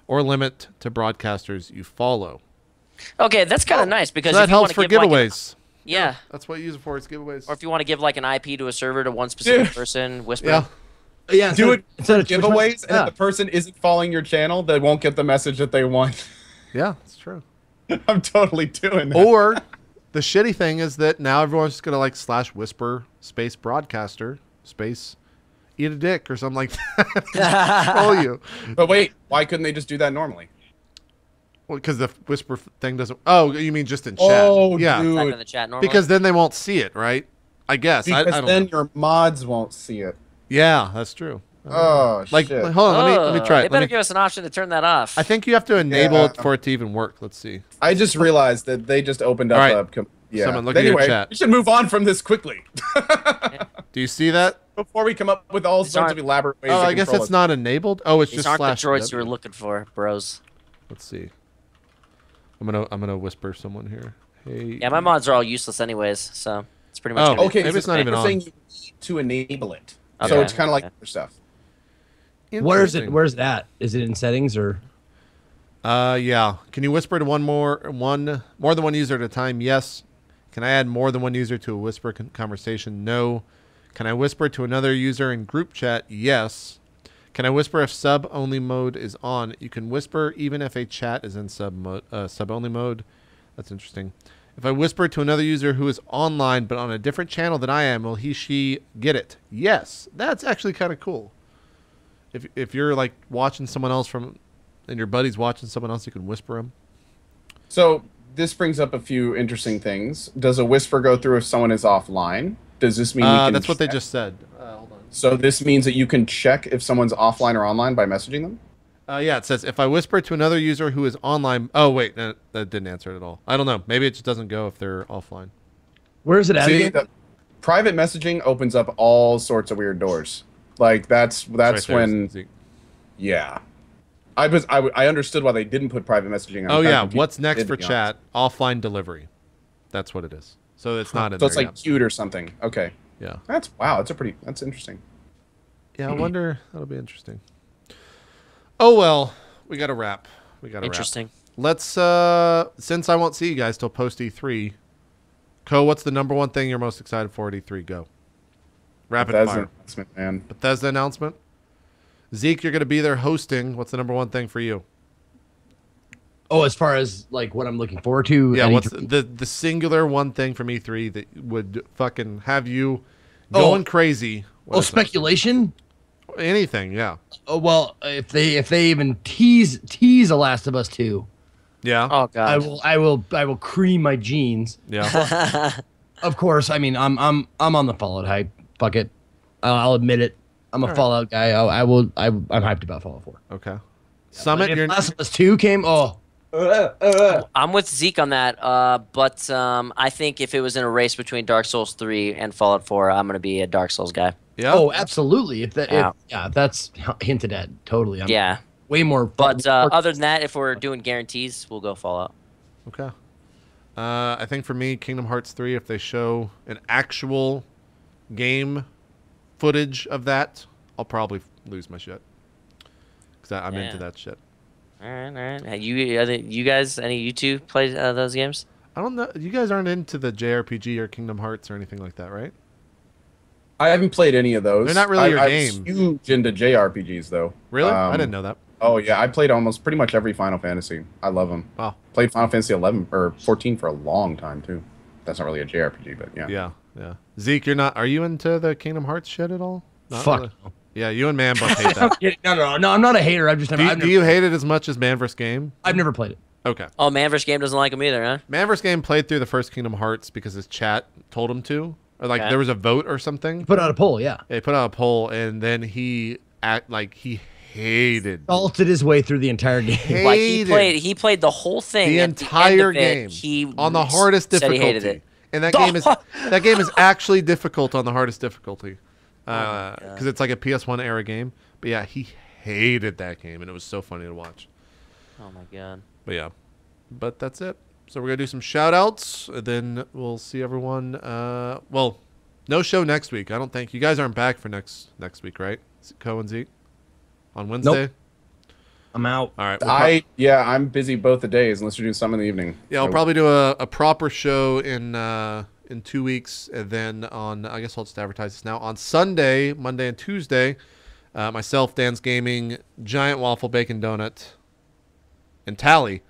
[SPEAKER 1] or limit to broadcasters you follow.
[SPEAKER 3] Okay, that's kind of nice because
[SPEAKER 1] So that
[SPEAKER 3] if you
[SPEAKER 1] helps
[SPEAKER 3] want
[SPEAKER 1] for
[SPEAKER 3] to give
[SPEAKER 1] giveaways.
[SPEAKER 3] yeah,
[SPEAKER 1] That's what you use it for. It's giveaways.
[SPEAKER 3] or if you want to give like an IP to a server to one specific person, whisper.
[SPEAKER 1] Yeah.
[SPEAKER 2] Yeah,
[SPEAKER 4] Do it
[SPEAKER 2] instead of
[SPEAKER 4] giveaways, and
[SPEAKER 2] yeah.
[SPEAKER 4] if the person isn't following your channel, they won't get the message that they want.
[SPEAKER 1] Yeah, it's true.
[SPEAKER 4] I'm totally doing that.
[SPEAKER 1] Or the shitty thing is that now everyone's just going to like /whisper space broadcaster space eat a dick or something like that. Just troll you.
[SPEAKER 4] But wait, why couldn't they just do that normally?
[SPEAKER 1] Well, because the whisper thing doesn't. Oh, you mean just in chat?
[SPEAKER 4] Oh,
[SPEAKER 1] yeah.
[SPEAKER 4] dude.
[SPEAKER 3] Type in the chat normally.
[SPEAKER 1] Because then they won't see it, right? I guess. I
[SPEAKER 4] Because
[SPEAKER 1] don't
[SPEAKER 4] then
[SPEAKER 1] know.
[SPEAKER 4] your mods won't see it.
[SPEAKER 1] Yeah, that's true.
[SPEAKER 4] Oh,
[SPEAKER 1] Like,
[SPEAKER 4] shit.
[SPEAKER 1] hold on. Let me try
[SPEAKER 3] They
[SPEAKER 1] it.
[SPEAKER 3] better give us an option to turn that off.
[SPEAKER 1] I think you have to enable it
[SPEAKER 4] Yeah.
[SPEAKER 1] for it to even work. Let's see.
[SPEAKER 4] I just realized that they just opened up
[SPEAKER 1] All right.
[SPEAKER 4] yeah.
[SPEAKER 1] Someone look at your
[SPEAKER 4] anyway,
[SPEAKER 1] chat.
[SPEAKER 4] we should move on from this quickly.
[SPEAKER 1] Do you see that?
[SPEAKER 4] Before we come up with all sorts of elaborate ways
[SPEAKER 1] Oh,
[SPEAKER 4] to
[SPEAKER 1] I guess
[SPEAKER 4] control
[SPEAKER 1] it's
[SPEAKER 4] it.
[SPEAKER 1] not enabled. Oh, it's
[SPEAKER 3] These
[SPEAKER 1] just
[SPEAKER 3] aren't the
[SPEAKER 1] /W.
[SPEAKER 3] droids you were looking for, bros.
[SPEAKER 1] Let's see. I'm gonna whisper someone here. Hey.
[SPEAKER 3] Yeah, my mods are all useless anyways, so it's pretty much.
[SPEAKER 1] Oh,
[SPEAKER 3] gonna be-
[SPEAKER 4] Okay,
[SPEAKER 1] Maybe it's
[SPEAKER 4] so
[SPEAKER 1] not even
[SPEAKER 4] we're
[SPEAKER 1] on.
[SPEAKER 4] saying you need to enable it. So
[SPEAKER 3] Okay.
[SPEAKER 4] it's kind of like
[SPEAKER 3] Okay.
[SPEAKER 4] other stuff.
[SPEAKER 2] Where is it?
[SPEAKER 1] Interesting.
[SPEAKER 2] Where's that? Is it in settings or?
[SPEAKER 1] Yeah. Can you whisper to more than one user at a time? Yes. Can I add more than one user to a whisper conversation? No. Can I whisper to another user in group chat? Yes. Can I whisper if sub only mode is on? You can whisper even if a chat is in sub only mode. That's interesting. If I whisper to another user who is online but on a different channel than I am, will she get it? Yes. That's actually kind of cool. If you're like watching someone else and your buddy's watching someone else, you can whisper them.
[SPEAKER 4] So this brings up a few interesting things. Does a whisper go through if someone is offline? Does this mean we can
[SPEAKER 1] That's what they
[SPEAKER 4] check?
[SPEAKER 1] just said. Hold on.
[SPEAKER 4] So this means that you can check if someone's offline or online by messaging them?
[SPEAKER 1] Yeah, it says if I whisper to another user who is online. Oh wait, that didn't answer it at all. I don't know. Maybe it just doesn't go if they're offline.
[SPEAKER 2] Where is it at?
[SPEAKER 4] See,
[SPEAKER 2] again?
[SPEAKER 4] the private messaging opens up all sorts of weird doors. Like that's
[SPEAKER 1] It's right there,
[SPEAKER 4] when
[SPEAKER 1] Zeke.
[SPEAKER 4] yeah. I understood why they didn't put private messaging on.
[SPEAKER 1] Oh
[SPEAKER 4] I'm kinda
[SPEAKER 1] yeah,
[SPEAKER 4] confused
[SPEAKER 1] what's
[SPEAKER 4] why
[SPEAKER 1] next
[SPEAKER 4] they
[SPEAKER 1] for
[SPEAKER 4] did, to be
[SPEAKER 1] chat? Offline delivery. That's what it is. So it's not in
[SPEAKER 4] honest. So
[SPEAKER 1] there
[SPEAKER 4] it's like cute or something. Okay.
[SPEAKER 1] yet.
[SPEAKER 4] That's interesting.
[SPEAKER 1] Yeah, I wonder. That'll be interesting. Oh well, we got to wrap.
[SPEAKER 3] Interesting.
[SPEAKER 1] Let's since I won't see you guys till post E3. Co, what's the #1 thing you're most excited for at E3? Go. Rapid
[SPEAKER 4] That's an
[SPEAKER 1] fire.
[SPEAKER 4] announcement, man.
[SPEAKER 1] Bethesda announcement. Zeke, you're going to be there hosting. What's the #1 thing for you?
[SPEAKER 2] Oh, as far as like what I'm looking forward to.
[SPEAKER 1] Yeah,
[SPEAKER 2] at
[SPEAKER 1] what's
[SPEAKER 2] E3?
[SPEAKER 1] the singular one thing from E3 that would fucking have you going crazy? What is that?
[SPEAKER 2] Speculation.
[SPEAKER 1] Anything, yeah.
[SPEAKER 2] Oh well, if they even tease a Last of Us 2,
[SPEAKER 1] Yeah.
[SPEAKER 3] Oh god.
[SPEAKER 2] I will cream my jeans.
[SPEAKER 1] Yeah.
[SPEAKER 2] Of course, I mean I'm on the Fallout hype. Fuck it, I'll admit it. I'm a Fallout guy. I'm hyped about Fallout 4.
[SPEAKER 1] Okay. Summit,
[SPEAKER 2] If
[SPEAKER 1] you're
[SPEAKER 2] Last of Us 2 came,
[SPEAKER 3] I'm with Zeke on that, but I think if it was in a race between Dark Souls 3 and Fallout 4, I'm going to be a Dark Souls guy.
[SPEAKER 1] yeah.
[SPEAKER 2] oh, absolutely. If that's hinted at totally. I'm
[SPEAKER 3] Yeah.
[SPEAKER 2] way more.
[SPEAKER 3] But other than that, if we're doing guarantees, we'll go Fallout.
[SPEAKER 1] Okay. I think for me, Kingdom Hearts 3, if they show an actual game footage of that, I'll probably lose my shit. Because I'm into that shit.
[SPEAKER 3] All right. You guys, any you two play those games?
[SPEAKER 1] I don't know. You guys aren't into the JRPG or Kingdom Hearts or anything like that, right?
[SPEAKER 4] I haven't played any of those.
[SPEAKER 1] They're not really your
[SPEAKER 4] I'm
[SPEAKER 1] game.
[SPEAKER 4] huge into JRPGs though.
[SPEAKER 1] Really? I didn't know that.
[SPEAKER 4] Oh yeah, I played almost pretty much every Final Fantasy. I love them.
[SPEAKER 1] Wow.
[SPEAKER 4] Played Final Fantasy 11 or 14 for a long time too. That's not really a JRPG, but yeah.
[SPEAKER 1] Yeah. Zeke, you're not. Are you into the Kingdom Hearts shit at all? Not
[SPEAKER 2] Fuck.
[SPEAKER 1] really? Yeah, you and Man both hate that.
[SPEAKER 2] No, I'm not a hater.
[SPEAKER 1] Do you hate it as much as Man vs. Game?
[SPEAKER 2] I've never played it.
[SPEAKER 1] Okay.
[SPEAKER 3] Oh, Man vs. Game doesn't like them either, huh?
[SPEAKER 1] Man vs. Game played through the first Kingdom Hearts because his chat told him to. Or like there was a vote or something.
[SPEAKER 2] Put out a poll, yeah.
[SPEAKER 1] They put out a poll, and then he hated
[SPEAKER 2] Salted his way through the entire game.
[SPEAKER 3] Like he played the whole thing.
[SPEAKER 1] the
[SPEAKER 3] at the
[SPEAKER 1] entire
[SPEAKER 3] end of it,
[SPEAKER 1] game
[SPEAKER 3] he
[SPEAKER 1] on the hardest
[SPEAKER 3] said he
[SPEAKER 1] difficulty.
[SPEAKER 3] hated it.
[SPEAKER 1] And that game is actually difficult on the hardest difficulty because it's like a PS1 era game. But yeah, he hated that game, and it was so funny to watch.
[SPEAKER 3] Oh my god.
[SPEAKER 1] But yeah, but that's it. So we're gonna do some shout outs, and then we'll see everyone. Well, no show next week. I don't think you guys aren't back for next week, right? Co and Zeke on Wednesday.
[SPEAKER 2] Nope. I'm out.
[SPEAKER 1] All right.
[SPEAKER 4] I'm busy both the days unless you're doing some in the evening.
[SPEAKER 1] Yeah, I'll probably do a proper show in 2 weeks, and then on I guess I'll just advertise this now on Sunday, Monday, and Tuesday. Myself, Dan's Gaming, Giant Waffle Bacon Donut, and Tally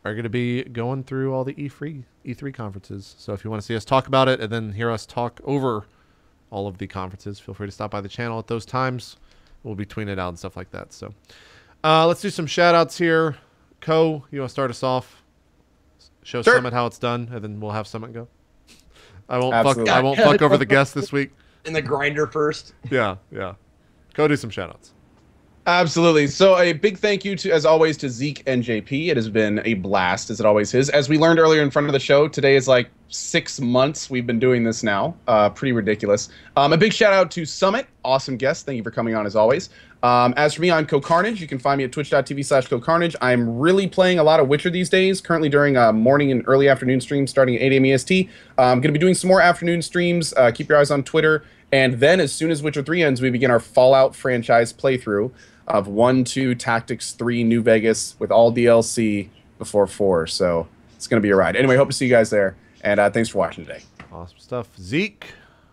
[SPEAKER 1] are going to be going through all the E3 conferences. So if you want to see us talk about it and then hear us talk over all of the conferences, feel free to stop by the channel at those times. We'll be tweeting it out and stuff like that. So let's do some shout outs here. Co, you want to start us off? Show
[SPEAKER 4] Sure.
[SPEAKER 1] Summit how it's done, and then we'll have Summit go. I won't
[SPEAKER 4] Absolutely.
[SPEAKER 1] fuck over the guest this week.
[SPEAKER 2] In the grinder first.
[SPEAKER 1] Yeah. Go do some shout outs.
[SPEAKER 4] Absolutely. So a big thank you to, as always, to Zeke and JP. It has been a blast, as it always is. As we learned earlier in front of the show, today is like 6 months we've been doing this now. Pretty ridiculous. A big shout out to Summit. Awesome guest. Thank you for coming on, as always. As for me, I'm CohhCarnage. You can find me at twitch.tv/CohhCarnage. I'm really playing a lot of Witcher these days, currently during morning and early afternoon streams starting at 8 a.m. EST. I'm going to be doing some more afternoon streams. Keep your eyes on Twitter. And then as soon as Witcher 3 ends, we begin our Fallout franchise playthrough of 1, 2, Tactics 3, New Vegas, with all DLC before 4. So it's going to be a ride. Anyway, hope to see you guys there. And thanks for watching today.
[SPEAKER 1] Awesome stuff. Zeke,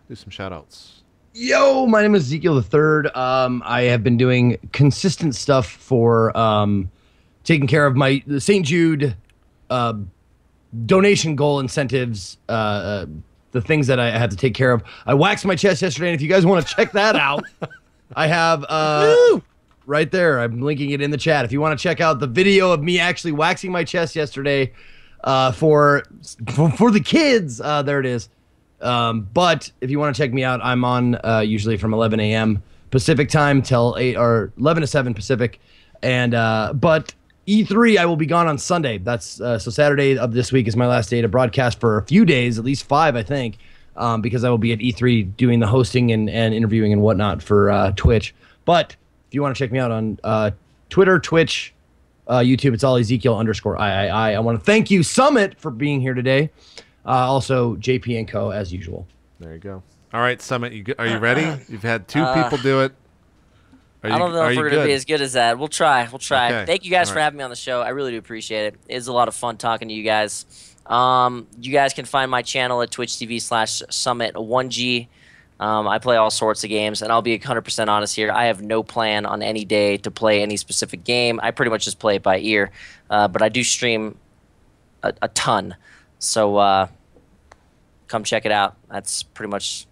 [SPEAKER 1] do some shout outs.
[SPEAKER 2] Yo, my name is Ezekiel the Third. I have been doing consistent stuff for taking care of the St. Jude donation goal incentives, the things that I had to take care of. I waxed my chest yesterday, and if you guys want to check that out, I have right there. I'm linking it in the chat. If you want to check out the video of me actually waxing my chest yesterday for the kids, there it is. But if you want to check me out, I'm on usually from 11 a.m. Pacific time till 8 or 11 to 7 Pacific. And but E3, I will be gone on Sunday. That's so Saturday of this week is my last day to broadcast for a few days, at least 5, I think, because I will be at E3 doing the hosting and interviewing and whatnot for Twitch. But if you want to check me out on Twitter, Twitch, YouTube, it's all Ezekiel_III. I want to thank you, Summit, for being here today. Also, JP and Co. as usual.
[SPEAKER 1] There you go. All right, Summit, are you ready? You've had 2 people do it.
[SPEAKER 3] I don't know if we're going to be as good as that. We'll try.
[SPEAKER 1] Okay.
[SPEAKER 3] Thank you guys for having me on the show. I really do appreciate it. It's a lot of fun talking to you guys. You guys can find my channel at twitch.tv/summit1g. I play all sorts of games, and I'll be 100% honest here. I have no plan on any day to play any specific game. I pretty much just play it by ear, but I do stream a ton. So come check it out. That's pretty much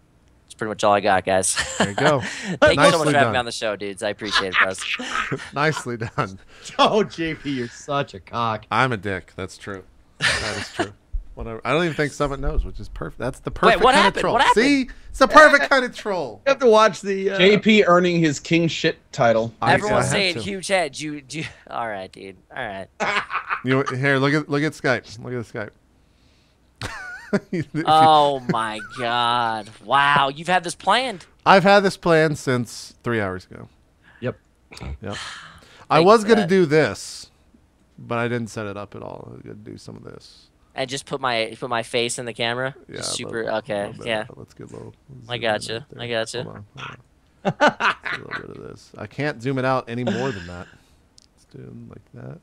[SPEAKER 3] all I got, guys.
[SPEAKER 1] There you go.
[SPEAKER 3] Thank you so much for having me on the show, dudes. I appreciate it, bros.
[SPEAKER 1] Nicely done.
[SPEAKER 2] Oh, JP, you're such a cock.
[SPEAKER 1] I'm a dick. That's true. That is true. Whatever. I don't even think Summit knows, which is perfect. That's the perfect
[SPEAKER 3] what
[SPEAKER 1] kind
[SPEAKER 3] happened?
[SPEAKER 1] of troll.
[SPEAKER 3] What happened?
[SPEAKER 1] See? It's the perfect kind of troll.
[SPEAKER 2] You have to watch the
[SPEAKER 4] JP earning his king shit title.
[SPEAKER 3] Everyone's
[SPEAKER 1] I
[SPEAKER 3] saying
[SPEAKER 1] had to.
[SPEAKER 3] huge head. All right, dude. All right.
[SPEAKER 1] Here, look at Skype. Look at the Skype.
[SPEAKER 3] Oh my God! Wow, you've had this planned.
[SPEAKER 1] I've had this plan since 3 hours ago.
[SPEAKER 2] Yep.
[SPEAKER 1] Yep. I was gonna do this, but I didn't set it up at all. I was gonna do some of this.
[SPEAKER 3] And just put my face in the camera.
[SPEAKER 1] Yeah.
[SPEAKER 3] Just
[SPEAKER 1] a
[SPEAKER 3] super.
[SPEAKER 1] little-
[SPEAKER 3] Okay.
[SPEAKER 1] little bit.
[SPEAKER 3] Yeah.
[SPEAKER 1] Let's get a little.
[SPEAKER 3] I
[SPEAKER 1] zoom
[SPEAKER 3] gotcha.
[SPEAKER 1] in right
[SPEAKER 3] I
[SPEAKER 1] there.
[SPEAKER 3] gotcha.
[SPEAKER 1] Hold on. A little bit of this. I can't zoom it out any more than that. Let's do it like that.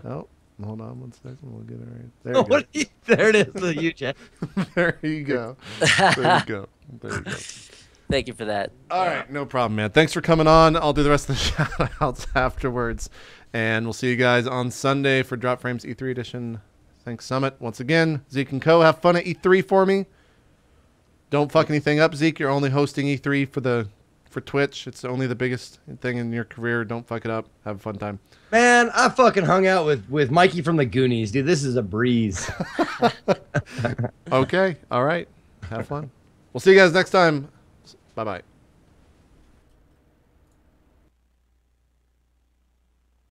[SPEAKER 1] Oh, hold on 1 second. We'll get it right there. You go.
[SPEAKER 2] There it is, the huge head.
[SPEAKER 1] There you go. There you go. There you go.
[SPEAKER 3] Thank you for that.
[SPEAKER 1] All right, no problem, man. Thanks for coming on. I'll do the rest of the shout-outs afterwards. And we'll see you guys on Sunday for Drop Frames E3 edition. Thanks, Summit. Once again, Zeke and Co. Have fun at E3 for me. Don't fuck anything up, Zeke. You're only hosting E3 for Twitch. It's only the biggest thing in your career. Don't fuck it up. Have a fun time.
[SPEAKER 2] Man, I fucking hung out with Mikey from the Goonies, dude. This is a breeze.
[SPEAKER 1] Okay. All right. Have fun. We'll see you guys next time. Bye-bye.